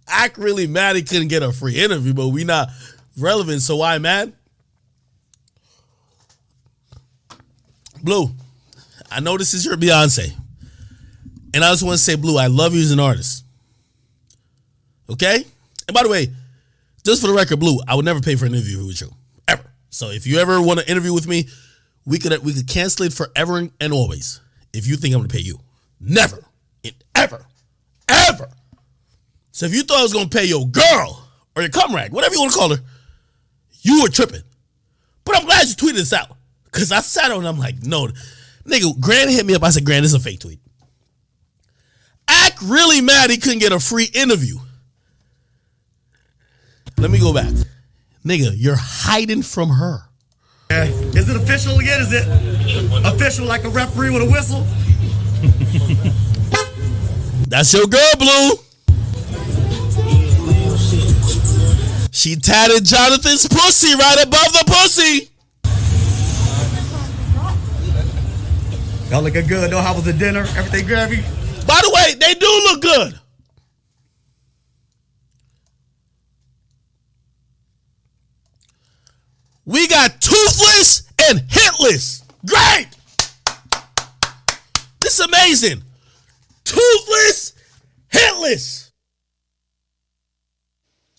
K: Act really mad he couldn't get a free interview, but we not relevant, so why mad? Blue, I know this is your Beyonce. And I just want to say, Blue, I love you as an artist. Okay? And by the way, just for the record, Blue, I would never pay for an interview with you. Ever. So if you ever want to interview with me, we could cancel it forever and always. If you think I'm going to pay you. Never. Ever. So if you thought I was going to pay your girl or your comrade, whatever you want to call her, you were tripping. But I'm glad you tweeted this out. Because I sat on it, I'm like, no. Nigga, Grant hit me up. I said, Grant, this is a fake tweet. Act really mad he couldn't get a free interview. Let me go back. Nigga, you're hiding from her.
C: Is it official again? Is it official like a referee with a whistle?
K: That's your girl, Blue. She tatted Jonathan's pussy right above the pussy.
C: Y'all looking good though. How was the dinner? Everything gravy?
K: By the way, they do look good. We got toothless and hitless. Great. This is amazing. Toothless, hitless.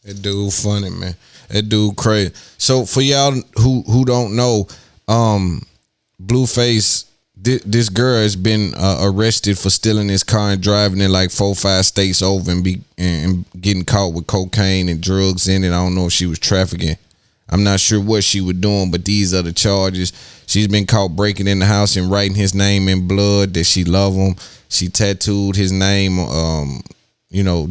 D: That dude funny, man. That dude crazy. So for y'all who don't know, Blueface, this girl has been arrested for stealing his car and driving it like 4-5 states over and getting caught with cocaine and drugs in it. I don't know if she was trafficking. I'm not sure what she was doing, but these are the charges. She's been caught breaking in the house and writing his name in blood that she love him. She tattooed his name,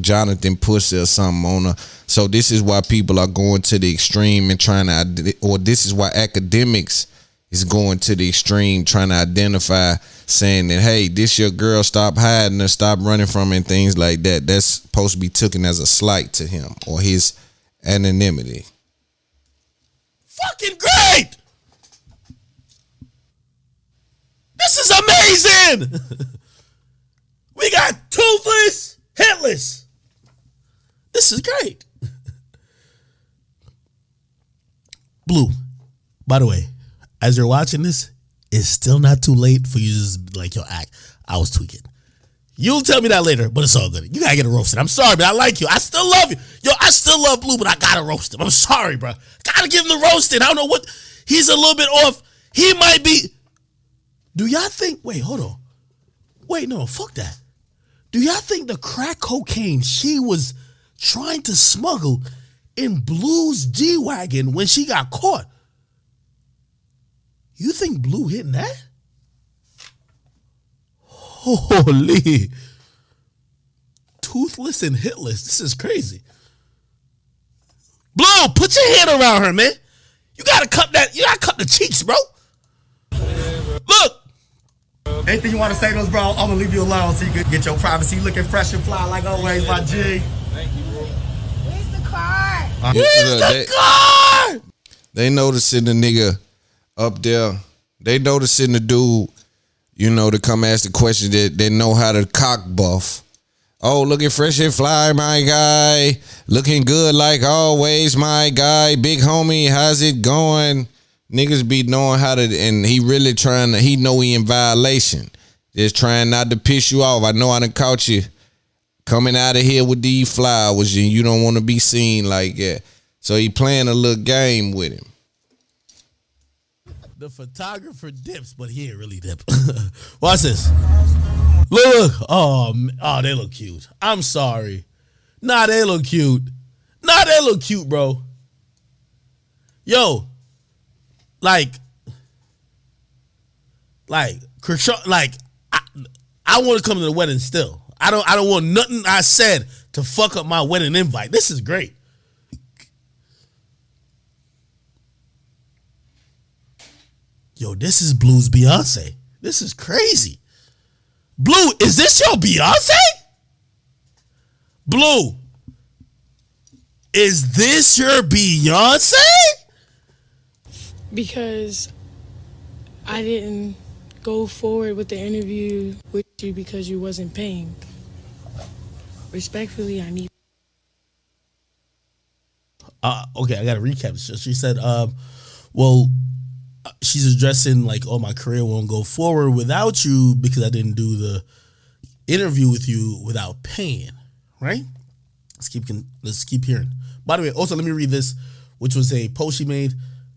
D: Jonathan Pussy or something on her. So this is why people are going to the extreme and this is why academics is going to the extreme, trying to identify, saying that, hey, this your girl, stop hiding her, stop running from her, and things like that. That's supposed to be taken as a slight to him or his anonymity.
K: Fucking great! This is amazing! We got toothless, hitless. This is great. Blue, by the way, as you're watching this, it's still not too late for you to just be like, yo, I was tweaking. You'll tell me that later, but it's all good. You gotta get it roasted. I'm sorry, but I like you. I still love you. Yo, I still love Blue, but I gotta roast him. I'm sorry, bro. Gotta give him the roasting. I don't know what. He's a little bit off. He might be. Do y'all think? Wait, hold on. Wait, no, fuck that. Do y'all think the crack cocaine she was trying to smuggle in Blue's G-Wagon when she got caught? You think Blue hitting that? Holy. Toothless and hitless. This is crazy. Blue, put your hand around her, man. You gotta cut that. You gotta cut the cheeks, bro. Look.
C: Anything you want to say to us, bro? I'm gonna leave you alone so you can get your privacy looking fresh and fly like always, my G.
L: Thank you, bro. Where's the car?
K: Where's the car?
D: They noticing the nigga up there. They noticing the dude, to come ask the question that they know how to cock buff. Oh, looking fresh and fly, my guy. Looking good like always, my guy. Big homie, how's it going? Niggas be knowing how to, and he really trying to, he know he in violation. Just trying not to piss you off. I know I done caught you coming out of here with these flowers and you don't want to be seen like that. So he playing a little game with him.
K: The photographer dips, but he ain't really dip. Watch this. Look. Oh, they look cute. I'm sorry. Nah, they look cute. They look cute, bro. Yo. Like, Kershaw, I want to come to the wedding still. I don't want nothing I said to fuck up my wedding invite. This is great. Yo, this is Blue's Beyonce. This is crazy. Blue, is this your Beyonce? Blue, is this your Beyonce?
L: Because I didn't go forward with the interview with you because you wasn't paying. Respectfully, I need.
K: Okay, I got to recap. So she said, she's addressing my career won't go forward without you because I didn't do the interview with you without paying, right? Let's keep hearing. By the way, also let me read this, which was a post she made.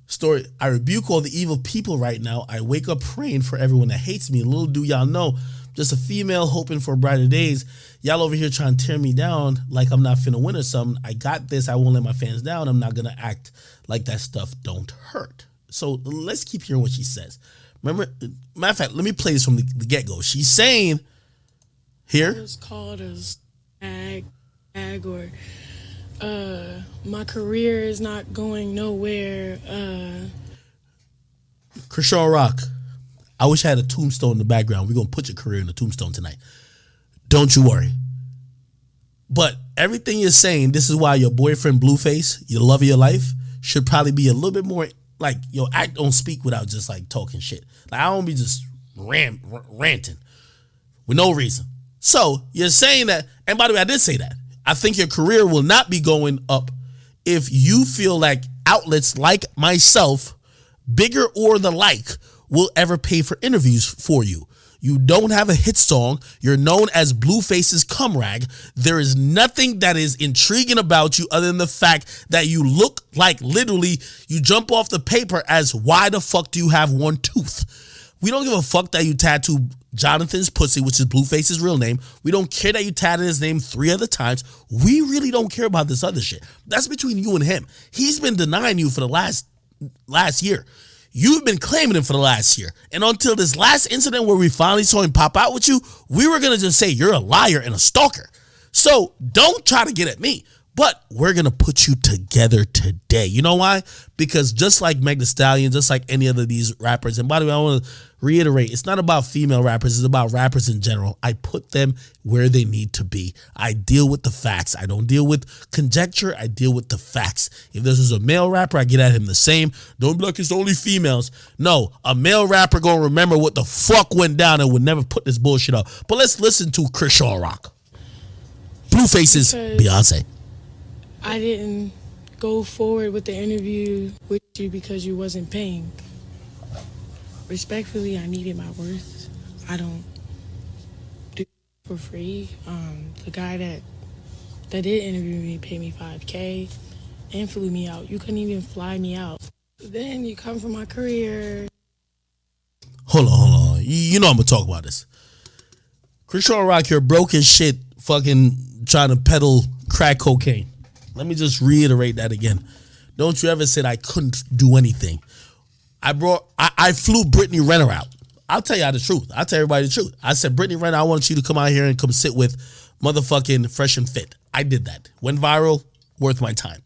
K: Story, I rebuke all the evil people right now. I wake up praying for everyone that hates me. Little do y'all know, just a female hoping for brighter days. Y'all over here trying to tear me down like I'm not finna win or something. I got this. I won't let my fans down. I'm not gonna act like that stuff don't hurt. So let's keep hearing what she says. Remember, matter of fact, let me play this from the get-go. She's saying here.
L: It was called as ag or my career is not going nowhere.
K: Kershaw Rock, I wish I had a tombstone in the background. We're going to put your career in the tombstone tonight. Don't you worry. But everything you're saying, this is why your boyfriend Blueface, your love of your life, should probably be a little bit more act, don't speak without just talking shit. I don't be just ranting with no reason. So you're saying that, and by the way, I did say that. I think your career will not be going up if you feel like outlets like myself Bigger or the like will ever pay for interviews for you. You don't have a hit song. You're known as Blueface's cum rag. There is nothing that is intriguing about you other than the fact that you look like literally you jump off the paper as why the fuck do you have one tooth? We don't give a fuck that you tattooed Jonathan's pussy, which is Blueface's real name. We don't care that you tattooed his name 3 other times. We really don't care about this other shit. That's between you and him. He's been denying you for the last year. You've been claiming him for the last year. And until this last incident where we finally saw him pop out with you, we were going to just say you're a liar and a stalker. So don't try to get at me. But we're going to put you together today. You know why? Because just like Meg Thee Stallion, just like any other of these rappers, and by the way, I want to reiterate, it's not about female rappers, it's about rappers in general. I put them where they need to be. I deal with the facts. I don't deal with conjecture. I deal with the facts. If this was a male rapper, I get at him the same. Don't be like it's only females. No, a male rapper going to remember what the fuck went down and would never put this bullshit up. But let's listen to Crenshaw Rock. Blueface's Beyonce.
L: I didn't go forward with the interview with you because you wasn't paying. Respectfully, I needed my worth. I don't do it for free. The guy that did interview me paid me $5,000 and flew me out. You couldn't even fly me out. Then you come for my career.
K: Hold on. You know I'm gonna talk about this. Crenshaw Rock, you're broke as shit fucking trying to peddle crack cocaine. Let me just reiterate that again. Don't you ever say I couldn't do anything. I flew Brittany Renner out. I'll tell y'all the truth. I'll tell everybody the truth. I said, Brittany Renner, I want you to come out here and come sit with motherfucking Fresh and Fit. I did that. Went viral, worth my time.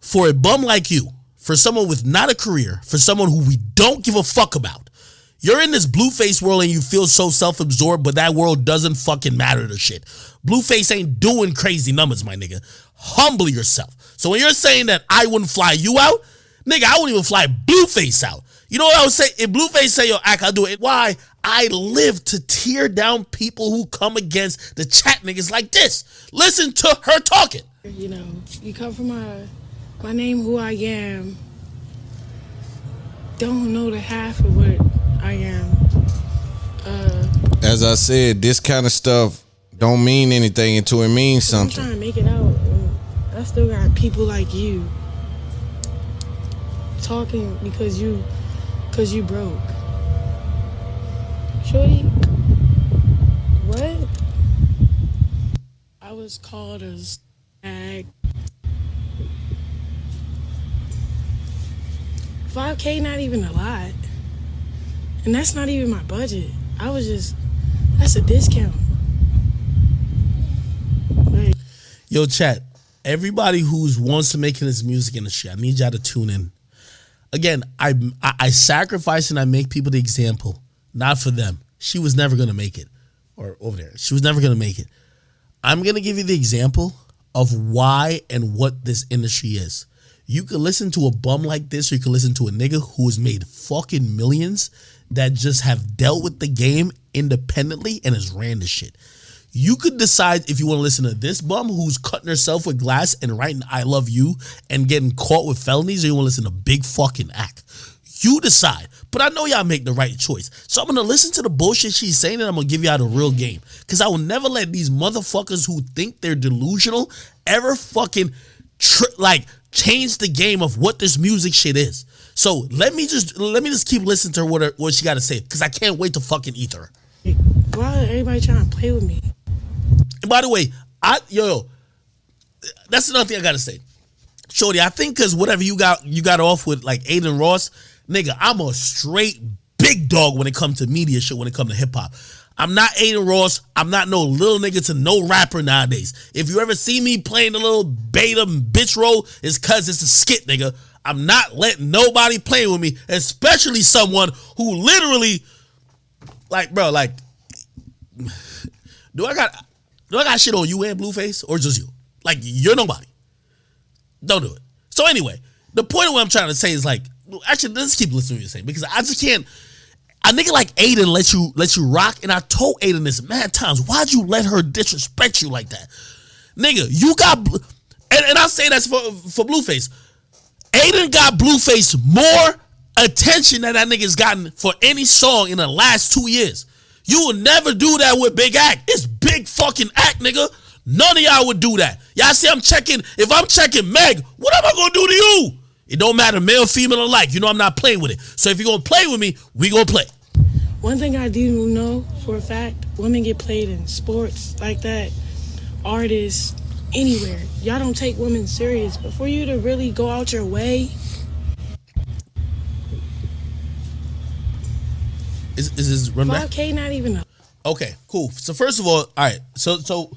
K: For a bum like you, for someone with not a career, for someone who we don't give a fuck about, you're in this Blueface world and you feel so self-absorbed, but that world doesn't fucking matter to shit. Blueface ain't doing crazy numbers, my nigga. Humble yourself. So when you're saying that I wouldn't fly you out, nigga, I wouldn't even fly Blueface out. You know what I would say? If Blueface say, yo, I'll do it. Why? I live to tear down people who come against the chat niggas like this. Listen to her talking.
L: You know, you come from my name, who I am. Don't know the half of what I am.
D: As I said, this kind of stuff don't mean anything until it means something.
L: I'm trying to make it out. I still got people like you talking because you broke. Shorty, what? I was called a snag. $5,000 not even a lot. And that's not even my budget. That's a discount. Like,
K: Yo, chat, everybody who's wants to make this music industry, I need y'all to tune in. Again, I sacrifice and I make people the example, not for them. She was never going to make it. Or over there. She was never going to make it. I'm going to give you the example of why and what this industry is. You could listen to a bum like this, or you could listen to a nigga who has made fucking millions that just have dealt with the game independently and has ran the shit. You could decide if you want to listen to this bum who's cutting herself with glass and writing I love you and getting caught with felonies, or you want to listen to Big Fucking Act. You decide. But I know y'all make the right choice. So I'm going to listen to the bullshit she's saying, and I'm going to give y'all the real game. Because I will never let these motherfuckers who think they're delusional ever fucking change the game of what this music shit is. So let me just keep listening to her what she got to say, because I can't wait to fucking eat her.
L: why everybody trying to play with me?
K: And by the way, that's another thing I gotta say. Shorty, I think because whatever you got off with like Aiden Ross, nigga, I'm a straight big dog when it comes to media shit, when it comes to hip hop. I'm not Aiden Ross. I'm not no little nigga to no rapper nowadays. If you ever see me playing the little beta bitch role, it's cause it's a skit, nigga. I'm not letting nobody play with me, especially someone who literally, like, bro, like, do I got shit on you and Blueface or just you? Like, you're nobody. Don't do it. So anyway, the point of what I'm trying to say is like, actually, let's keep listening to what you're saying, because I just can't. A nigga like Aiden let you rock, and I told Aiden this mad times. Why'd you let her disrespect you like that, nigga? You got, and I say that's for Blueface. Aiden got Blueface more attention that nigga's gotten for any song in the last 2 years. You will never do that with Big Act. It's Big fucking Act, nigga. None of y'all would do that. Y'all see if I'm checking Meg, what am I gonna do to you? It don't matter, male, female alike. You know I'm not playing with it. So if you're gonna play with me, we gonna play.
L: One thing I do know for a fact, women get played in sports like that, artists, anywhere. Y'all don't take women serious, but for you to really go out your way.
K: Is this run back?
L: 5K not even up.
K: Okay, cool. So first of all right. So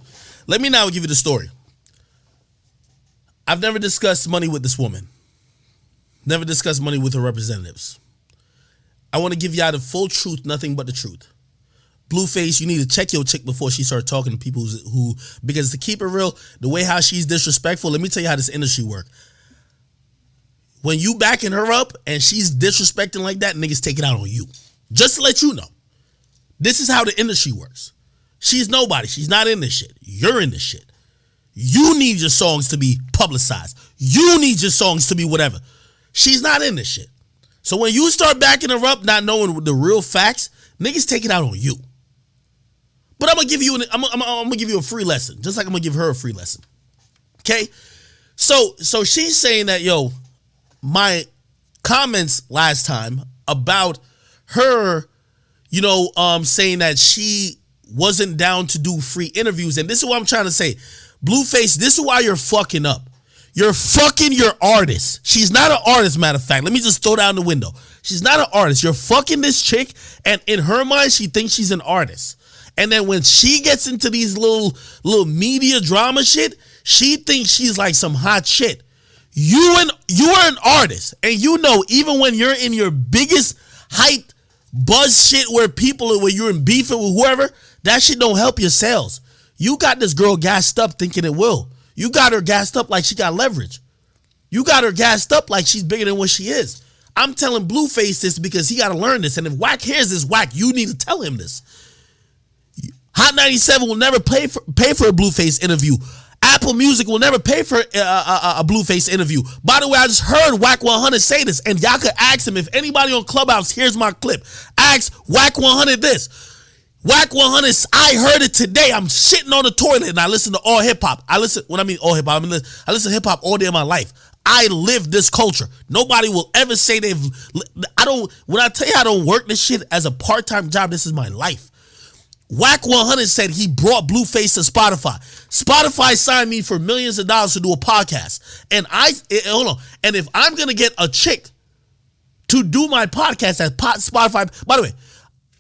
K: let me now give you the story. I've never discussed money with this woman. Never discussed money with her representatives. I want to give y'all the full truth, nothing but the truth. Blueface, you need to check your chick before she starts talking to people who, because to keep it real, the way how she's disrespectful, let me tell you how this industry work. When you backing her up and she's disrespecting like that, niggas take it out on you. Just to let you know. This is how the industry works. She's nobody. She's not in this shit. You're in this shit. You need your songs to be publicized. You need your songs to be whatever. She's not in this shit. So when you start backing her up, not knowing the real facts, niggas take it out on you. But I'm gonna give you a free lesson, just like I'm gonna give her a free lesson. Okay? So she's saying that, yo, my comments last time about her, saying that she wasn't down to do free interviews, and this is what I'm trying to say. Blueface, this is why you're fucking up. You're fucking your artist. She's not an artist, matter of fact. Let me just throw down the window. She's not an artist. You're fucking this chick, and in her mind, she thinks she's an artist. And then when she gets into these little media drama shit, she thinks she's like some hot shit. You are an artist, and even when you're in your biggest hype buzz shit where you're in beef with whoever, that shit don't help your sales. You got this girl gassed up thinking it will. You got her gassed up like she got leverage. You got her gassed up like she's bigger than what she is. I'm telling Blueface this because he got to learn this. And if Wack hears this, Wack, you need to tell him this. Hot 97 will never pay for a Blueface interview. Apple Music will never pay for a Blueface interview. By the way, I just heard Wack 100 say this, and y'all could ask him. If anybody on Clubhouse hears my clip, ask Wack 100 this. Wack 100, I heard it today. I'm shitting on the toilet and I listen to all hip hop. I listen to hip hop all day in my life. I live this culture. Nobody will ever say when I tell you I don't work this shit as a part-time job, this is my life. Wack 100 said he brought Blueface to Spotify. Spotify signed me for millions of dollars to do a podcast. And and if I'm going to get a chick to do my podcast at Spotify, by the way,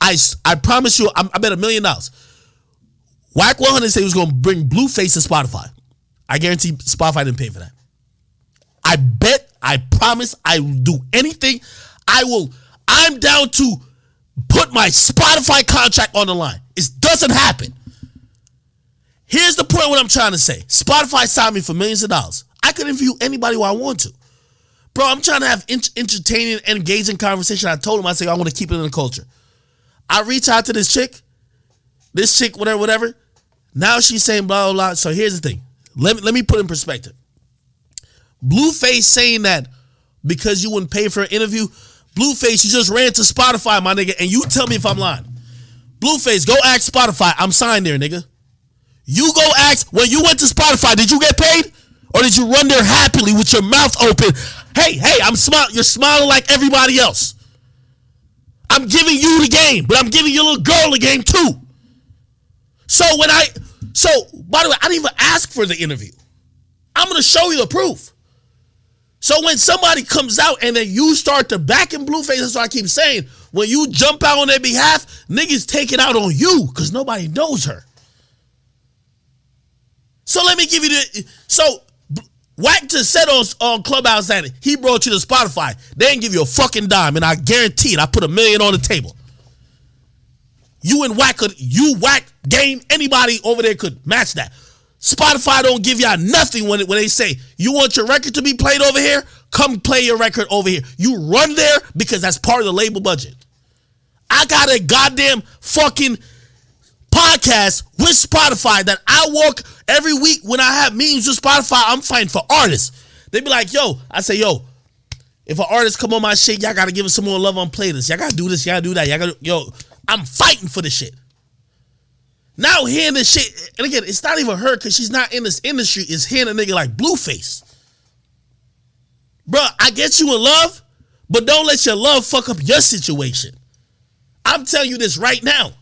K: I promise you, I bet $1 million. Wack 100 said he was going to bring Blueface to Spotify. I guarantee Spotify didn't pay for that. I promise, I will do anything. I'm down to put my Spotify contract on the line. It doesn't happen. Here's the point what I'm trying to say. Spotify signed me for millions of dollars. I could interview anybody who I want to. Bro, I'm trying to have entertaining, engaging conversation. I told him, I say, I want to keep it in the culture. I reach out to this chick, whatever. Now she's saying blah, blah, blah. So here's the thing. Let me put it in perspective. Blueface saying that because you wouldn't pay for an interview, Blueface, you just ran to Spotify, my nigga, and you tell me if I'm lying. Blueface, go ask Spotify. I'm signed there, nigga. You go ask, when you went to Spotify, did you get paid? Or did you run there happily with your mouth open? Hey, I'm smiling. You're smiling like everybody else. I'm giving you the game, but I'm giving your little girl the game too. So by the way, I didn't even ask for the interview. I'm going to show you the proof. So when somebody comes out and then you start to back in Blueface, that's what I keep saying. When you jump out on their behalf, niggas take it out on you because nobody knows her. So let me give you Wack just said on Clubhouse that he brought you to Spotify. They didn't give you a fucking dime, and I guarantee it. I put $1 million on the table. You and Wack Wack game, anybody over there could match that. Spotify don't give y'all nothing when they say, you want your record to be played over here? Come play your record over here. You run there because that's part of the label budget. I got a goddamn fucking podcast with Spotify that I walk every week when I have meetings with Spotify. I'm fighting for artists. They be like, yo, I say, yo, If an artist come on my shit, y'all gotta give him some more love on playlist. Y'all gotta do this, y'all gotta do that. Y'all gotta, I'm fighting for this shit. Now hearing this shit, and again, it's not even her because she's not in this industry. It's hearing a nigga like Blueface. Bruh, I get you in love, but don't let your love fuck up your situation. I'm telling you this right now.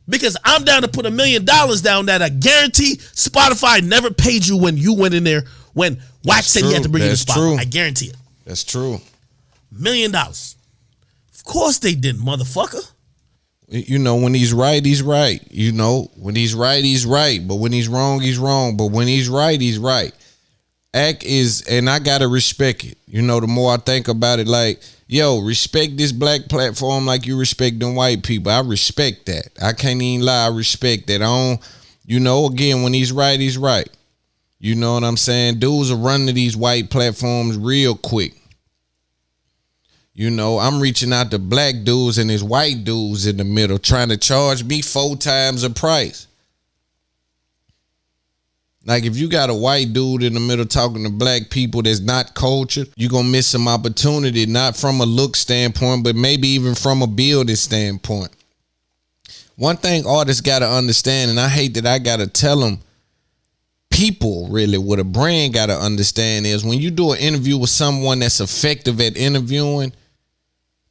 K: Because I'm down to put $1 million down that I guarantee Spotify never paid you when you went in there when Wax said you had to bring you to Spotify. True. I guarantee it.
D: That's true.
K: $1 million. Of course they didn't, motherfucker.
D: You know, when he's right, he's right. You know, when he's right, he's right. But when he's wrong, he's wrong. But when he's right, he's right. Act is, and I gotta respect it. You know, the more I think about it, like, yo, respect this black platform like you respect them white people. I respect that. I can't even lie. I respect that. I don't, you know, again, when he's right, he's right. You know what I'm saying? Dudes are running to these white platforms real quick. You know, I'm reaching out to black dudes and there's white dudes in the middle trying to charge me 4 times the price. Like, if you got a white dude in the middle talking to black people that's not cultured, you're going to miss some opportunity, not from a look standpoint, but maybe even from a building standpoint. One thing artists got to understand, and I hate that I got to tell them, people really, what a brand got to understand is when you do an interview with someone that's effective at interviewing,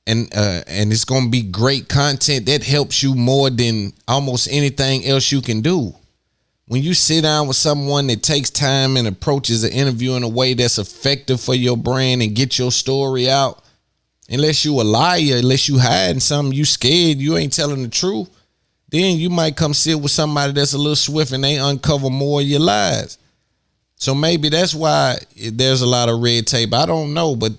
D: and it's going to be great content, that helps you more than almost anything else you can do. When you sit down with someone that takes time and approaches an interview in a way that's effective for your brand and get your story out, unless you a liar, unless you hiding something, you scared, you ain't telling the truth, then you might come sit with somebody that's a little swift and they uncover more of your lies. So maybe that's why there's a lot of red tape. I don't know, but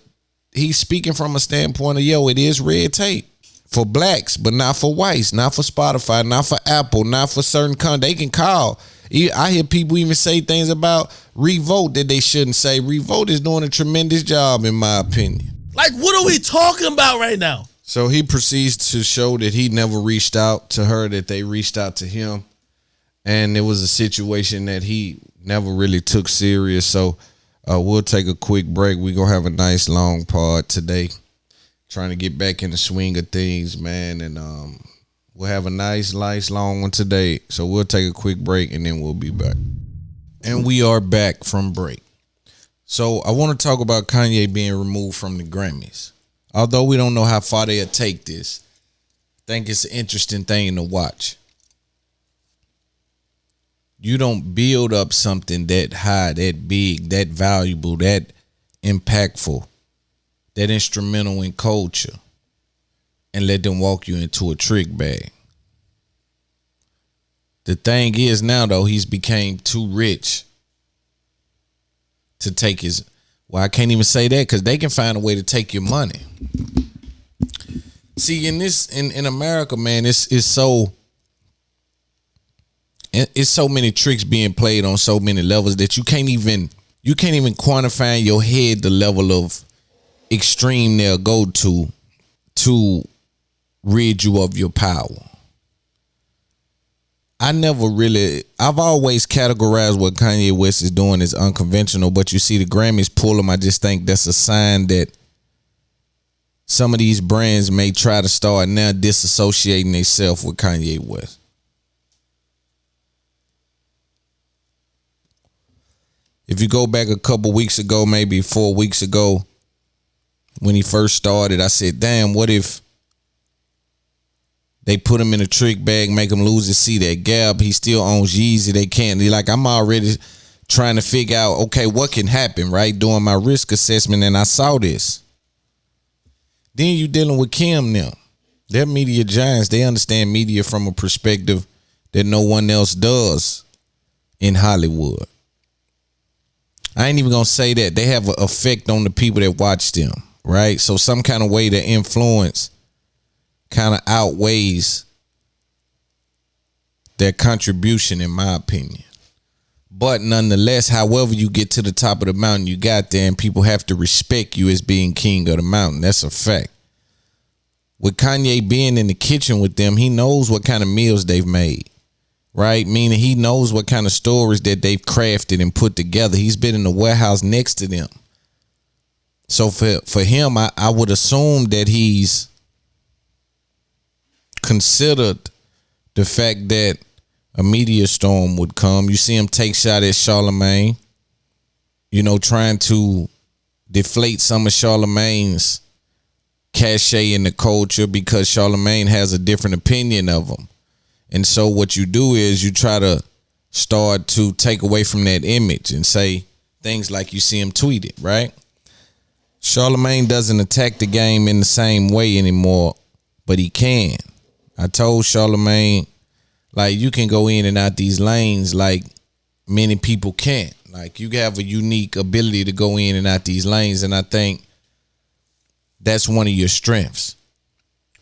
D: he's speaking from a standpoint of, yo, it is red tape for blacks, but not for whites, not for Spotify, not for Apple, not for certain they can call. I hear people even say things about Revolt that they shouldn't say. Revolt is doing a tremendous job, in my opinion.
K: Like, what are we talking about right now?
D: So he proceeds to show that he never reached out to her, that they reached out to him. And it was a situation that he never really took serious. So we'll take a quick break. We're going to have a nice long pod today. Trying to get back in the swing of things, man. And we'll have a nice long one today. So we'll take a quick break and then we'll be back. And we are back from break. So I want to talk about Kanye being removed from the Grammys. Although we don't know how far they'll take this, I think it's an interesting thing to watch. You don't build up something that high, that big, that valuable, that impactful, that instrumental in culture, and let them walk you into a trick bag. The thing is now, though, he's became too rich to take his... Well, I can't even say that because they can find a way to take your money. See, in America, man, it's so many tricks being played on so many levels that you can't even quantify in your head the level of extreme they'll go to rid you of your power. I've always categorized what Kanye West is doing as unconventional, but you see the Grammys pull him. I just think that's a sign that some of these brands may try to start now disassociating themselves with Kanye West. If you go back a couple weeks ago, maybe 4 weeks ago, when he first started, I said, damn, what if they put him in a trick bag, make him lose his seat at Gap? He still owns Yeezy. They can't. I'm already trying to figure out, okay, what can happen, right? Doing my risk assessment, and I saw this. Then you dealing with Kim now. They're media giants. They understand media from a perspective that no one else does in Hollywood. I ain't even going to say that. They have an effect on the people that watch them, right? So some kind of way to influence kind of outweighs their contribution, in my opinion. But nonetheless, however you get to the top of the mountain, you got there, and people have to respect you as being king of the mountain. That's a fact. With Kanye being in the kitchen with them, he knows what kind of meals they've made, right? Meaning he knows what kind of stories that they've crafted and put together. He's been in the warehouse next to them. So for him, I would assume that he's considered the fact that a media storm would come. You see him take shot at Charlemagne, you know, trying to deflate some of Charlemagne's cachet in the culture because Charlemagne has a different opinion of him. And so what you do is you try to start to take away from that image and say things like you see him tweet it, right? Charlemagne doesn't attack the game in the same way anymore, but he can. I told Charlemagne, like, you can go in and out these lanes like many people can't. Like, you have a unique ability to go in and out these lanes, and I think that's one of your strengths.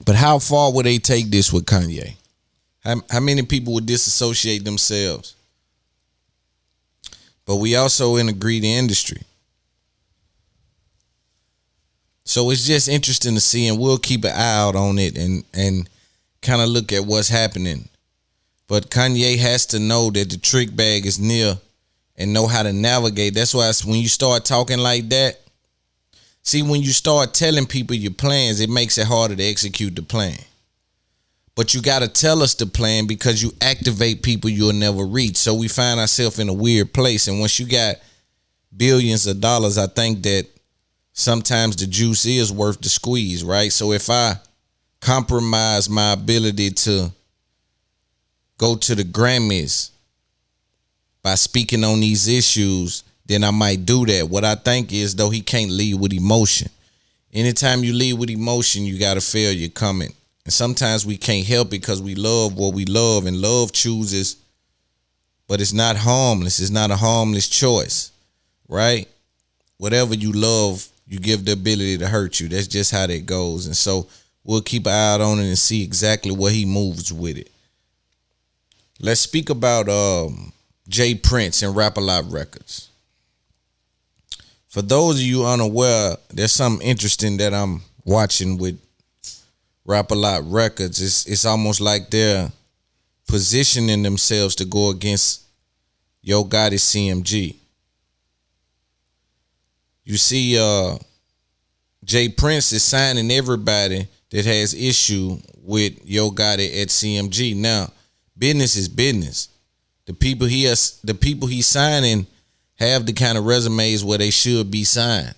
D: But how far would they take this with Kanye? How many people would disassociate themselves? But we also in the greedy industry. So it's just interesting to see, and we'll keep an eye out on it and kind of look at what's happening. But Kanye has to know that the trick bag is near and know how to navigate. That's why when you start talking like that, see, when you start telling people your plans, it makes it harder to execute the plan. But you got to tell us the plan because you activate people you'll never reach. So we find ourselves in a weird place. And once you got billions of dollars, I think that sometimes the juice is worth the squeeze, right? So if I compromise my ability to go to the Grammys by speaking on these issues, then I might do that. What I think is, though, he can't lead with emotion. Anytime you lead with emotion, you got a failure coming. And sometimes we can't help it because we love what we love, and love chooses, but it's not harmless. It's not a harmless choice, right? Whatever you love, you give the ability to hurt you. That's just how that goes. And so we'll keep an eye out on it and see exactly where he moves with it. Let's speak about Jay Prince and Rap-A-Lot Records. For those of you unaware, there's something interesting that I'm watching with Rap-A-Lot Records. It's almost like they're positioning themselves to go against Yo Gotti CMG. You see, Jay Prince is signing everybody that has issue with Yo Gotti at CMG. Now, business is business. The people he's signing have the kind of resumes where they should be signed.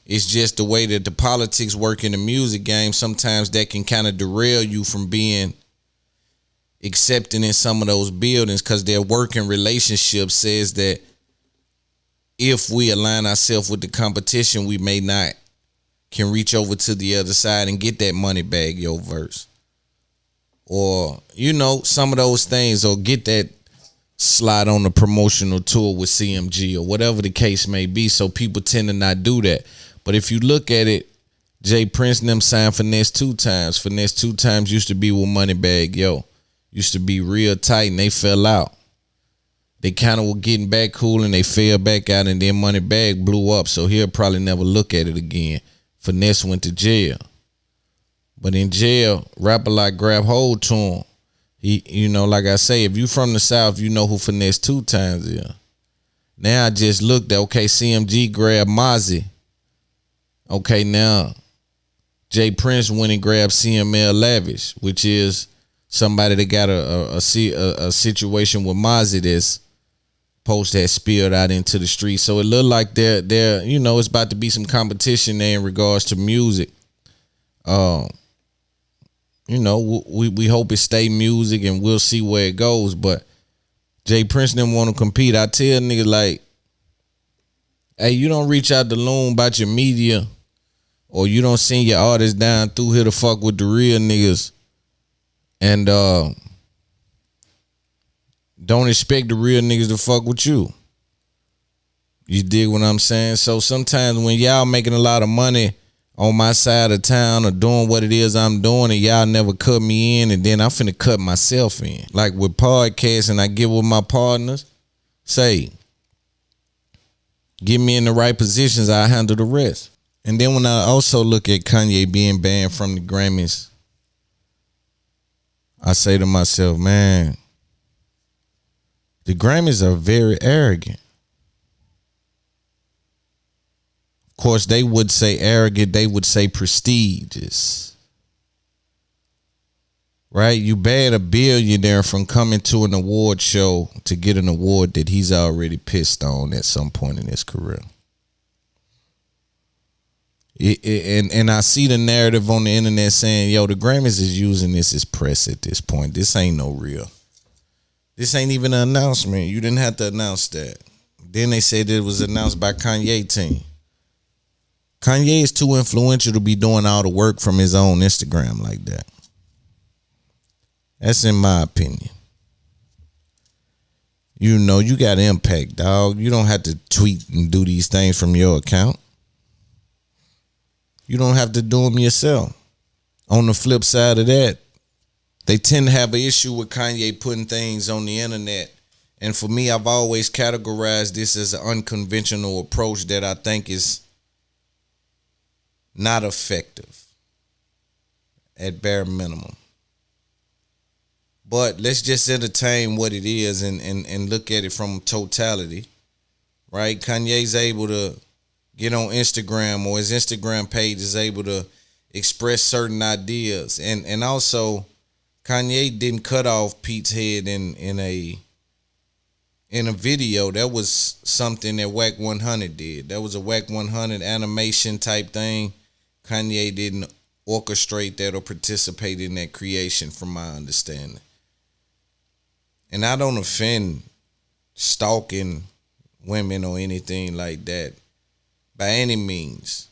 D: It's just the way that the politics work in the music game. Sometimes that can kind of derail you from being accepted in some of those buildings because their working relationship says that if we align ourselves with the competition, we may not can reach over to the other side and get that money bag, yo verse. Or, you know, some of those things, or get that slide on the promotional tour with CMG or whatever the case may be. So people tend to not do that. But if you look at it, Jay Prince and them signed Finesse 2 Times. Finesse 2 Times used to be with Moneybagg Yo. Used to be real tight and they fell out. They kind of were getting back cool and they fell back out, and then Moneybagg blew up. So he'll probably never look at it again. Finesse went to jail. But in jail, Rap-A-Lot grabbed hold to him. He, you know, like I say, if you from the South, you know who Finesse 2 Times is. Now I just looked at, okay, CMG grabbed Mozzie. Okay, now Jay Prince went and grabbed CML Lavish, which is somebody that got a situation with Mozzie that's post that spilled out into the street. So it looked like they're you know, it's about to be some competition there in regards to music. You know, we hope it stay music and we'll see where it goes. But Jay Prince didn't want to compete. I tell niggas like, hey, you don't reach out to Loon about your media, or you don't send your artists down through here to fuck with the real niggas, and don't expect the real niggas to fuck with you. You dig what I'm saying? So sometimes when y'all making a lot of money on my side of town or doing what it is I'm doing, and y'all never cut me in, and then I'm finna cut myself in. Like with podcasts, and I get with my partners, say, get me in the right positions, I'll handle the rest. And then when I also look at Kanye being banned from the Grammys, I say to myself, man, the Grammys are very arrogant. course, they would say arrogant. They would say prestigious. Right? You ban a billionaire from coming to an award show to get an award that he's already pissed on at some point in his career. And I see the narrative on the internet saying, yo, the Grammys is using this as press at this point. This ain't no real. This ain't even an announcement. You didn't have to announce that. Then they said it was announced by Kanye team. Kanye is too influential to be doing all the work from his own Instagram like that. That's in my opinion. You know, you got impact, dog. You don't have to tweet and do these things from your account. You don't have to do them yourself. On the flip side of that, they tend to have an issue with Kanye putting things on the internet. And for me, I've always categorized this as an unconventional approach that I think is not effective at bare minimum. But let's just entertain what it is and look at it from totality, right? Kanye's able to get on Instagram, or his Instagram page is able to express certain ideas. And also, Kanye didn't cut off Pete's head in a video. That was something that Wack 100 did. That was a Wack 100 animation type thing. Kanye didn't orchestrate that or participate in that creation, from my understanding. And I don't offend stalking women or anything like that by any means.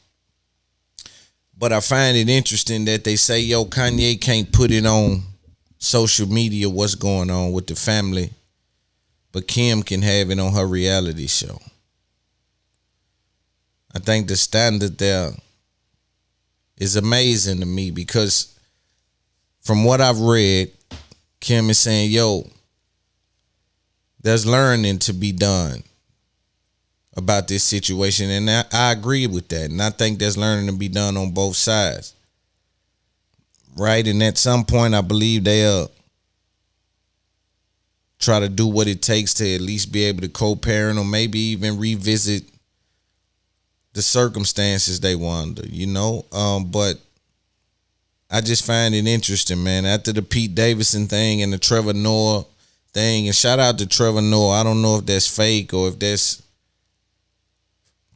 D: But I find it interesting that they say, yo, Kanye can't put it on social media what's going on with the family, but Kim can have it on her reality show. I think the standard there is amazing to me, because from what I've read, Kim is saying, yo, there's learning to be done about this situation. And I agree with that. And I think there's learning to be done on both sides. Right? And at some point, I believe they'll try to do what it takes to at least be able to co-parent, or maybe even revisit the circumstances they were under, you know? But I just find it interesting, man. After the Pete Davidson thing and the Trevor Noah thing, and shout out to Trevor Noah. I don't know if that's fake or if that's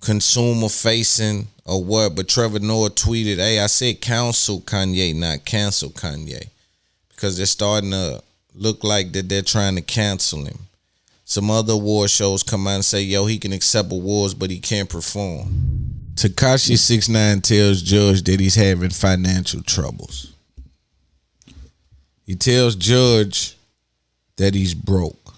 D: consumer facing or what, but Trevor Noah tweeted, hey, I said counsel Kanye, not cancel Kanye, because they're starting to look like that they're trying to cancel him. Some other award shows come out and say, yo, he can accept awards, but he can't perform. Tekashi 6ix9ine tells Judge that he's having financial troubles. He tells Judge that he's broke.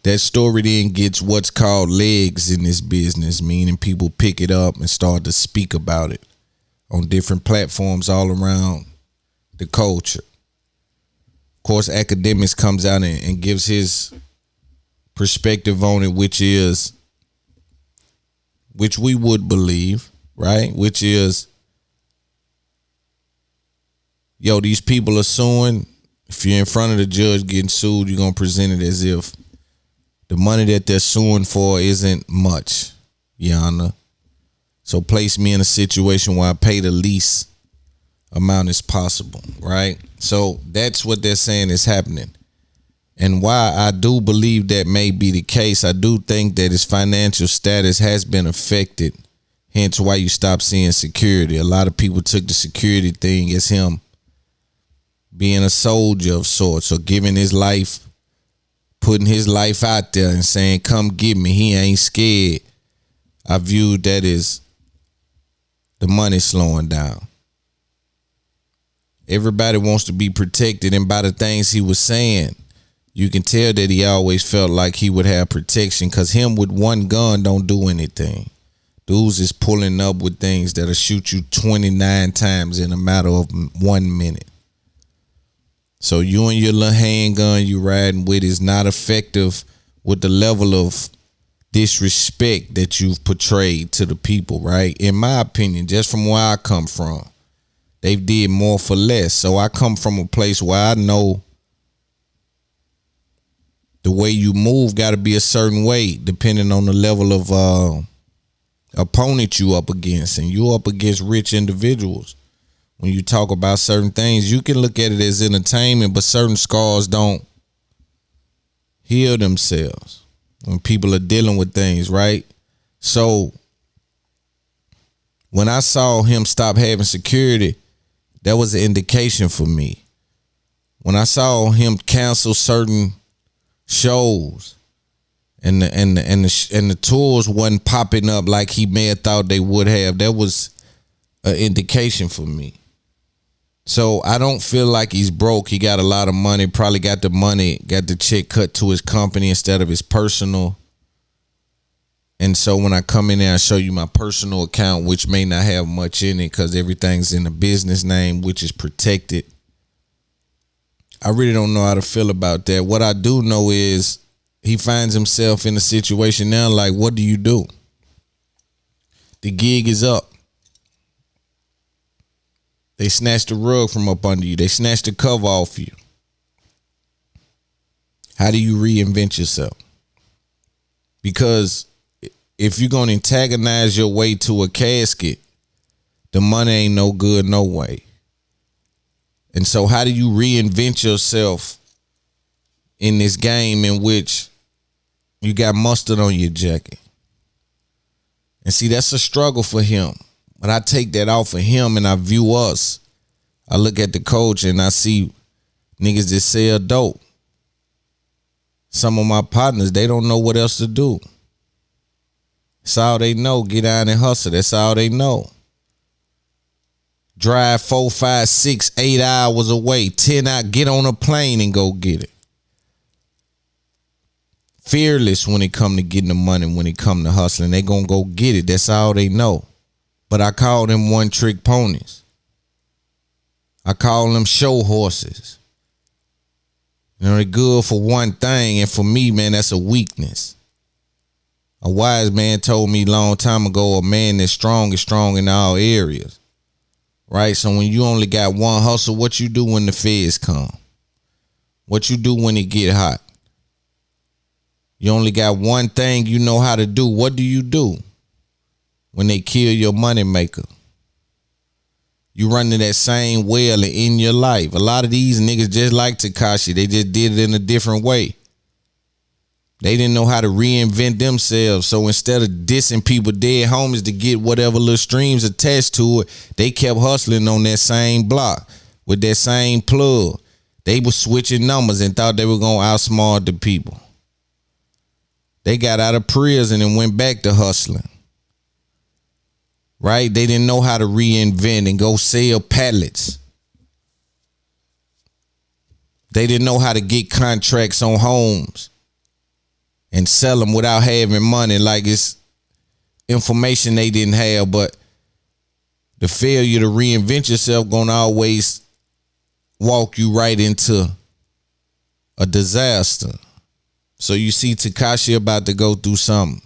D: That story then gets what's called legs in this business, meaning people pick it up and start to speak about it on different platforms all around the culture. Of course, Academics comes out and gives his perspective on it, which we would believe, right? Which is, yo, these people are suing. If you're in front of the judge getting sued, you're going to present it as if the money that they're suing for isn't much, Your Honor. So place me in a situation where I pay the least amount as possible, right? So that's what they're saying is happening. And why I do believe that may be the case, I do think that his financial status has been affected, hence why you stop seeing security. A lot of people took the security thing as him being a soldier of sorts, or giving his life, putting his life out there and saying, come get me. He ain't scared. I viewed that as the money slowing down. Everybody wants to be protected, and by the things he was saying, you can tell that he always felt like he would have protection, because him with one gun don't do anything. Dudes is pulling up with things that'll shoot you 29 times in a matter of 1 minute. So you and your little handgun you riding with is not effective with the level of disrespect that you've portrayed to the people, right? In my opinion, just from where I come from, they've did more for less. So I come from a place where I know The way you move got to be a certain way, depending on the level of opponent you up against, and you up against rich individuals. When you talk about certain things, you can look at it as entertainment, but certain scars don't heal themselves when people are dealing with things, right? So when I saw him stop having security, that was an indication for me. When I saw him cancel certain shows and the tours wasn't popping up like he may have thought they would have, that was an indication for me. So I don't feel like he's broke. He got a lot of money, probably got the check cut to his company instead of his personal. And so when I come in there and show you my personal account, which may not have much in it because everything's in a business name, which is protected, I really don't know how to feel about that. What I do know is he finds himself in a situation now like, what do you do? The gig is up. They snatched the rug from up under you. They snatched the cover off you. How do you reinvent yourself? Because if you're going to antagonize your way to a casket, the money ain't no good no way. And so how do you reinvent yourself in this game in which you got mustard on your jacket? And see, that's a struggle for him. But I take that off of him and I view us. I look at the coach and I see niggas that sell dope. Some of my partners, they don't know what else to do. That's all they know. Get out and hustle. That's all they know. Drive 4, 5, 6, 8 hours away, 10 out, get on a plane and go get it. Fearless when it come to getting the money, when it come to hustling. They gonna go get it. That's all they know. But I call them one-trick ponies. I call them show horses. You know, they're good for one thing, and for me, man, that's a weakness. A wise man told me a long time ago, a man that's strong is strong in all areas. Right? So when you only got one hustle, what you do when the feds come? What you do when it get hot? You only got one thing you know how to do. What do you do when they kill your money maker? You run to that same well in your life. A lot of these niggas just like Tekashi. They just did it in a different way. They didn't know how to reinvent themselves. So instead of dissing people dead homies to get whatever little streams attached to it, they kept hustling on that same block with that same plug. They were switching numbers and thought they were going to outsmart the people. They got out of prison and went back to hustling. Right? They didn't know how to reinvent and go sell pallets. They didn't know how to get contracts on homes and sell them without having money, like it's information they didn't have. But the failure to reinvent yourself gonna always walk you right into a disaster. So you see Tekashi about to go through something.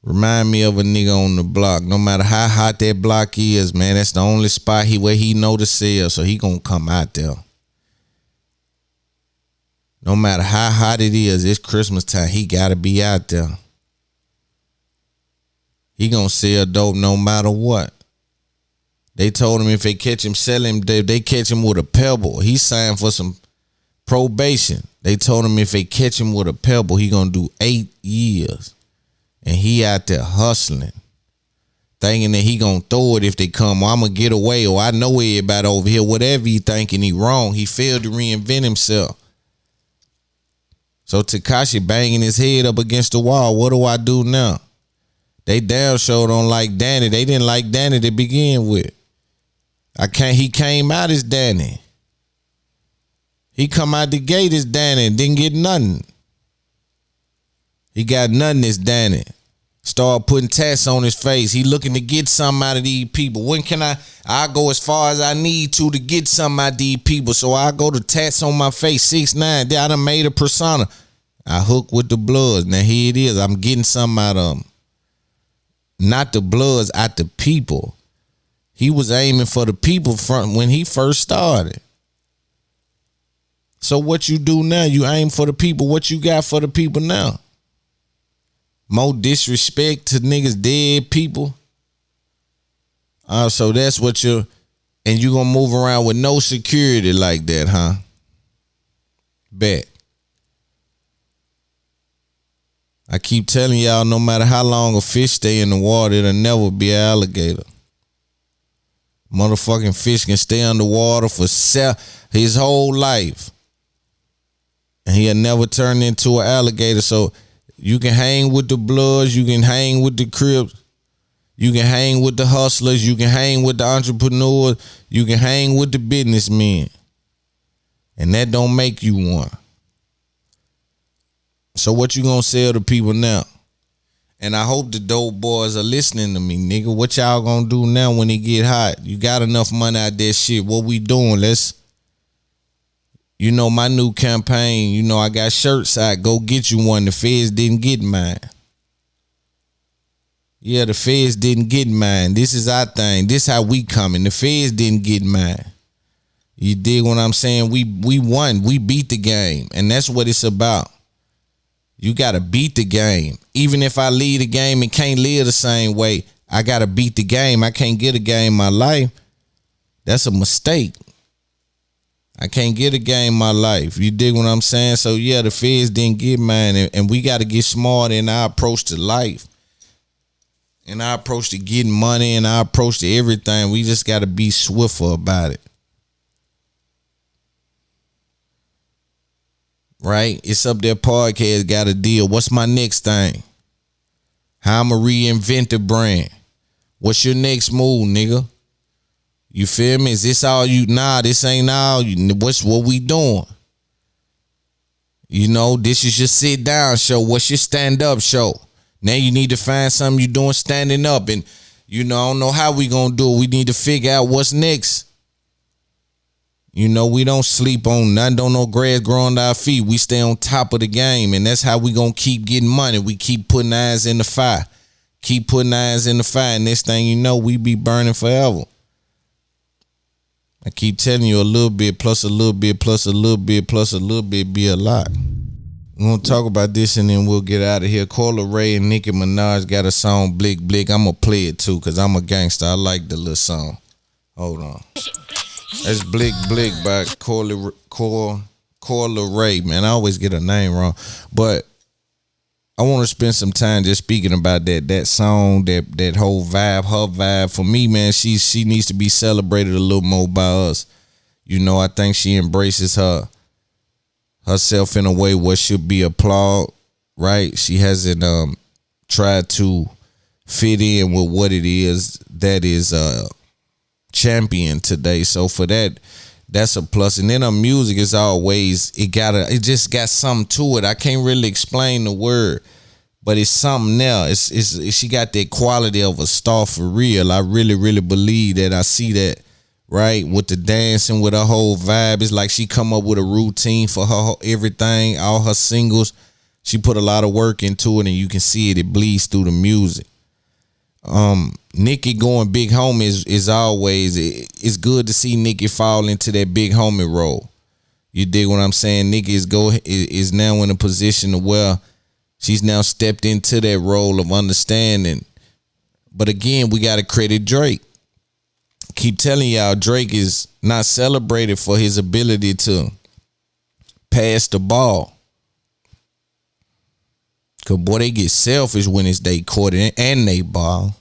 D: Remind me of a nigga on the block. No matter how hot that block is, man, that's the only spot where he know to sell, so he gonna come out there. No matter how hot it is, it's Christmas time, he gotta be out there. He gonna sell dope no matter what. They told him if they catch him selling, they catch him with a pebble. He signed for some probation. They told him if they catch him with a pebble, he gonna do 8 years. And he out there hustling, thinking that he gonna throw it if they come, or I'm gonna get away, or I know everybody over here. Whatever he thinking, he wrong. He failed to reinvent himself. So Tekashi banging his head up against the wall. What do I do now? They damn sure don't like Danny. They didn't like Danny to begin with. He came out as Danny. He come out the gate as Danny and didn't get nothing. He got nothing as Danny. Start putting tats on his face. He looking to get something out of these people. When can I go as far as I need to get something out of these people. So I go to tats on my face, 6'9". I done made a persona. I hook with the Bloods. Now here it is. I'm getting something out of them. Not the Bloods, out the people. He was aiming for the people front when he first started. So what you do now, you aim for the people. What you got for the people now? More disrespect to niggas, dead people. So that's what and you gonna move around with no security like that, huh? Bet. I keep telling y'all, no matter how long a fish stay in the water, it'll never be an alligator. Motherfucking fish can stay underwater for his whole life, and he'll never turn into an alligator. So you can hang with the Bloods, you can hang with the Crips, you can hang with the hustlers, you can hang with the entrepreneurs, you can hang with the businessmen, and that don't make you one. So what you gonna sell to people now? And I hope the dope boys are listening to me, nigga. What y'all gonna do now when it get hot? You got enough money out there, shit. What we doing? My new campaign, I got shirts out. Go get you one. The feds didn't get mine. Yeah, the feds didn't get mine. This is our thing. This how we coming. The feds didn't get mine. You dig what I'm saying? We won. We beat the game. And that's what it's about. You got to beat the game. Even if I lead the game and can't live the same way, I got to beat the game. I can't get a game in my life. That's a mistake. I can't get a game in my life. You dig what I'm saying? So, yeah, the feds didn't get mine. And we got to get smart in our approach to life. And our approach to getting money and our approach to everything. We just got to be swifter about it. Right? It's Up There Podcast got a deal. What's my next thing? How I'ma reinvent the brand? What's your next move, nigga? You feel me? Is this all you? Nah, this ain't all. What we doing? This is your sit down show. What's your stand up show? Now you need to find something you doing standing up. And I don't know how we gonna do it. We need to figure out what's next. We don't sleep on nothing. Don't no grass grow under our feet. We stay on top of the game, and that's how we gonna keep getting money. We keep putting irons in the fire. Keep putting irons in the fire, and next thing you know, we be burning forever. I keep telling you, a little bit plus a little bit plus a little bit plus a little bit be a lot. We're gonna talk about this and then we'll get out of here. Cola Ray and Nicki Minaj got a song, Blick Blick. I'm gonna play it too, cause I'm a gangster. I like the little song. Hold on. That's Blick Blick by Cola Ray, man. I always get her name wrong. But I want to spend some time just speaking about that song, that whole vibe, her vibe. For me, man, she needs to be celebrated a little more by us. I think she embraces herself in a way what should be applauded, right? She hasn't tried to fit in with what it is that is champion today. So for that's a plus. And then her music is always, it just got something to it. I can't really explain the word, but it's something there. She got that quality of a star for real. I really, really believe that. I see that, right? With the dancing, with her whole vibe. It's like she come up with a routine for her everything, all her singles. She put a lot of work into it, and you can see it. It bleeds through the music. Nicki going big homie is always, it's good to see Nicki fall into that big homie role. You dig what I'm saying? Nicki is now in a position to where she's now stepped into that role of understanding. But again, we got to credit Drake. Keep telling y'all, Drake is not celebrated for his ability to pass the ball. Cause boy, they get selfish when it's they court and they ball.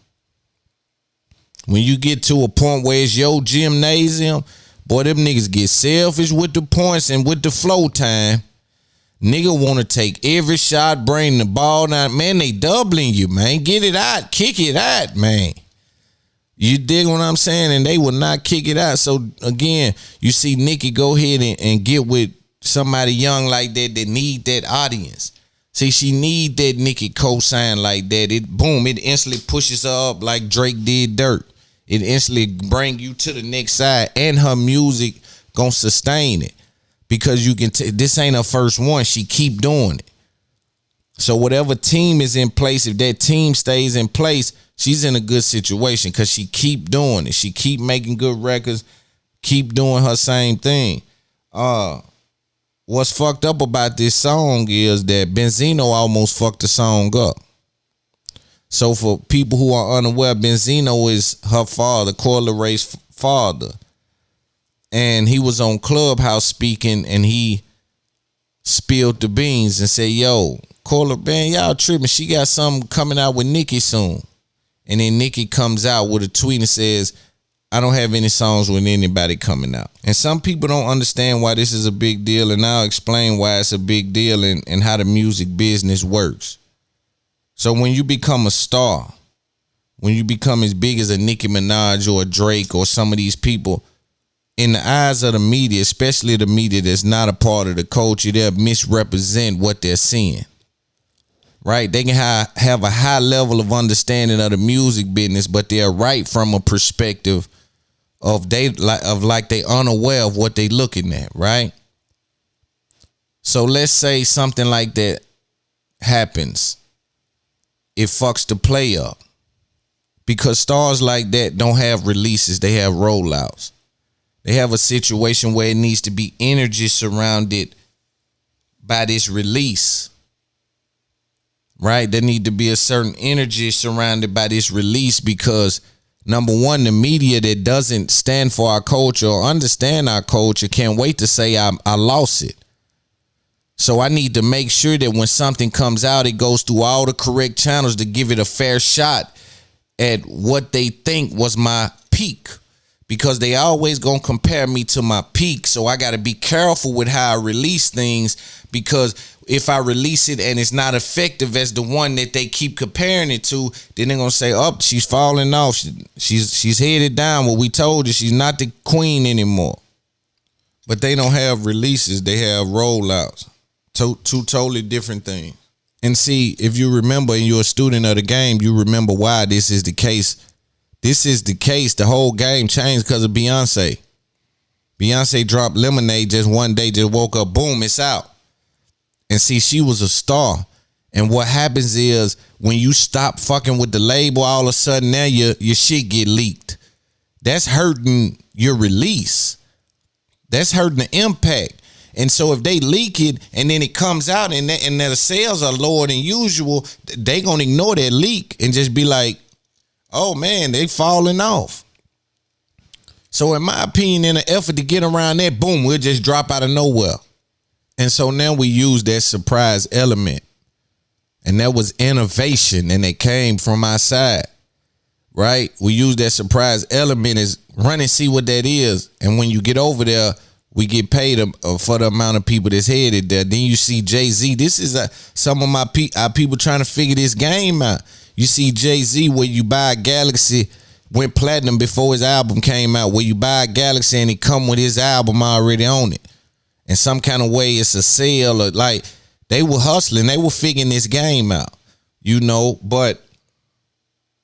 D: When you get to a point where it's your gymnasium, boy, them niggas get selfish with the points and with the flow time. Nigga want to take every shot, bring the ball down. Man, they doubling you, man. Get it out, kick it out, man. You dig what I'm saying? And they will not kick it out. So again, you see Nicki go ahead and get with somebody young like that need that audience. See, she need that Nicki co-sign like that. It instantly pushes her up like Drake did Dirt. It instantly bring you to the next side, and her music gonna sustain it because you can. This ain't her first one. She keep doing it. So whatever team is in place, if that team stays in place, she's in a good situation because she keep doing it. She keep making good records, keep doing her same thing. what's fucked up about this song is that Benzino almost fucked the song up. So for people who are unaware, Benzino is her father, Coyle Ray's father. And he was on Clubhouse speaking, and he spilled the beans and said, yo, Coyle, man, y'all tripping. She got something coming out with Nicki soon. And then Nicki comes out with a tweet and says, I don't have any songs with anybody coming out. And some people don't understand why this is a big deal, and I'll explain why it's a big deal and how the music business works. So when you become a star, when you become as big as a Nicki Minaj or a Drake or some of these people, in the eyes of the media, especially the media that's not a part of the culture, they'll misrepresent what they're seeing. Right? They can have a high level of understanding of the music business, but they're right from a perspective of they unaware of what they looking at, right? So let's say something like that happens. It fucks the play up. Because stars like that don't have releases, they have rollouts. They have a situation where it needs to be energy surrounded by this release. Right? There need to be a certain energy surrounded by this release because, number one, the media that doesn't stand for our culture or understand our culture can't wait to say I lost it. So I need to make sure that when something comes out, it goes through all the correct channels to give it a fair shot at what they think was my peak. Because they always gonna compare me to my peak. So I gotta be careful with how I release things, because if I release it and it's not effective as the one that they keep comparing it to, then they're gonna say, oh, she's falling off. She's headed down. Well, we told you she's not the queen anymore. But they don't have releases, they have rollouts. Two totally different things. And see, if you remember and you're a student of the game, you remember why this is the case. This is the case. The whole game changed because of Beyonce. Beyonce dropped Lemonade just one day, just woke up, boom, it's out. And see, she was a star. And what happens is when you stop fucking with the label, all of a sudden now your shit get leaked. That's hurting your release. That's hurting the impact. And so if they leak it and then it comes out and the sales are lower than usual, they gonna ignore that leak and just be like, oh man, they falling off. So in my opinion, in an effort to get around that, boom, we'll just drop out of nowhere. And so now we use that surprise element. And that was innovation, and it came from our side, right? We use that surprise element as run and see what that is. And when you get over there, we get paid for the amount of people that's headed there. Then you see Jay-Z. This is some of our people trying to figure this game out. You see Jay-Z where you buy a Galaxy, went platinum before his album came out, where you buy a Galaxy and it come with his album already on it. In some kind of way, it's a sale, or like they were hustling, they were figuring this game out, but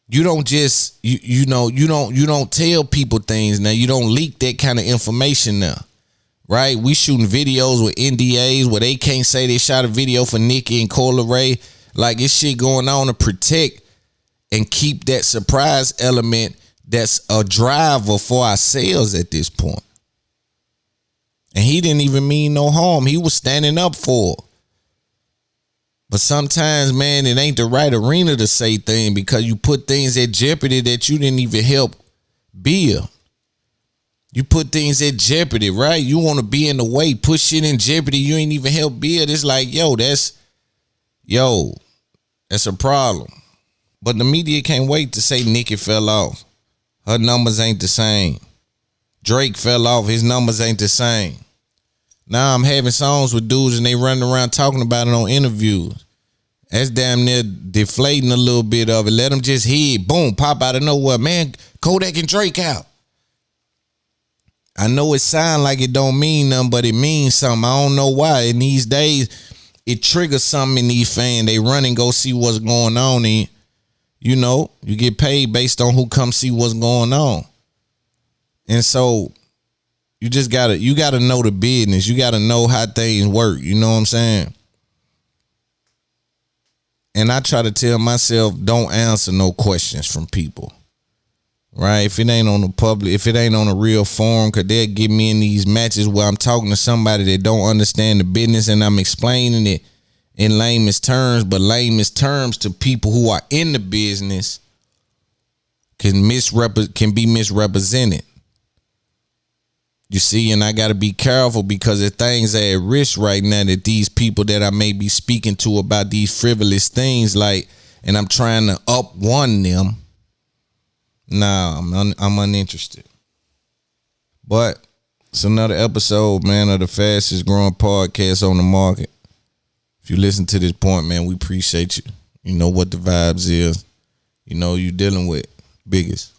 D: you don't just, you don't tell people things now. You don't leak that kind of information now, right? We shooting videos with NDAs where they can't say they shot a video for Nicki and Coyle Ray. Like, it's shit going on to protect and keep that surprise element that's a driver for our sales at this point. And he didn't even mean no harm. He was standing up for her. But sometimes, man, it ain't the right arena to say things because you put things at jeopardy that you didn't even help build. You put things at jeopardy, right? You want to be in the way, put shit in jeopardy you ain't even help build. It's like, that's a problem. But the media can't wait to say Nicki fell off. Her numbers ain't the same. Drake fell off. His numbers ain't the same. Now I'm having songs with dudes and they running around talking about it on interviews. That's damn near deflating a little bit of it. Let them just hit, boom, pop out of nowhere. Man, Kodak and Drake out. I know it sound like it don't mean nothing, but it means something. I don't know why. In these days, it triggers something in these fans. They run and go see what's going on. And, you get paid based on who come see what's going on. And so you gotta know the business. You gotta know how things work. You know what I'm saying? And I try to tell myself, don't answer no questions from people. right? If it ain't on the public, if it ain't on a real forum, cause they'll get me in these matches where I'm talking to somebody that don't understand the business and I'm explaining it in layman's terms, but layman's terms to people who are in the business can be misrepresented. You see, and I got to be careful because if things are at risk right now that these people that I may be speaking to about these frivolous things, like, and I'm trying to up one them, nah, I'm uninterested. But it's another episode, man, of the fastest growing podcast on the market. If you listen to this point, man, we appreciate you. You know what the vibes is. You know you dealing with biggest.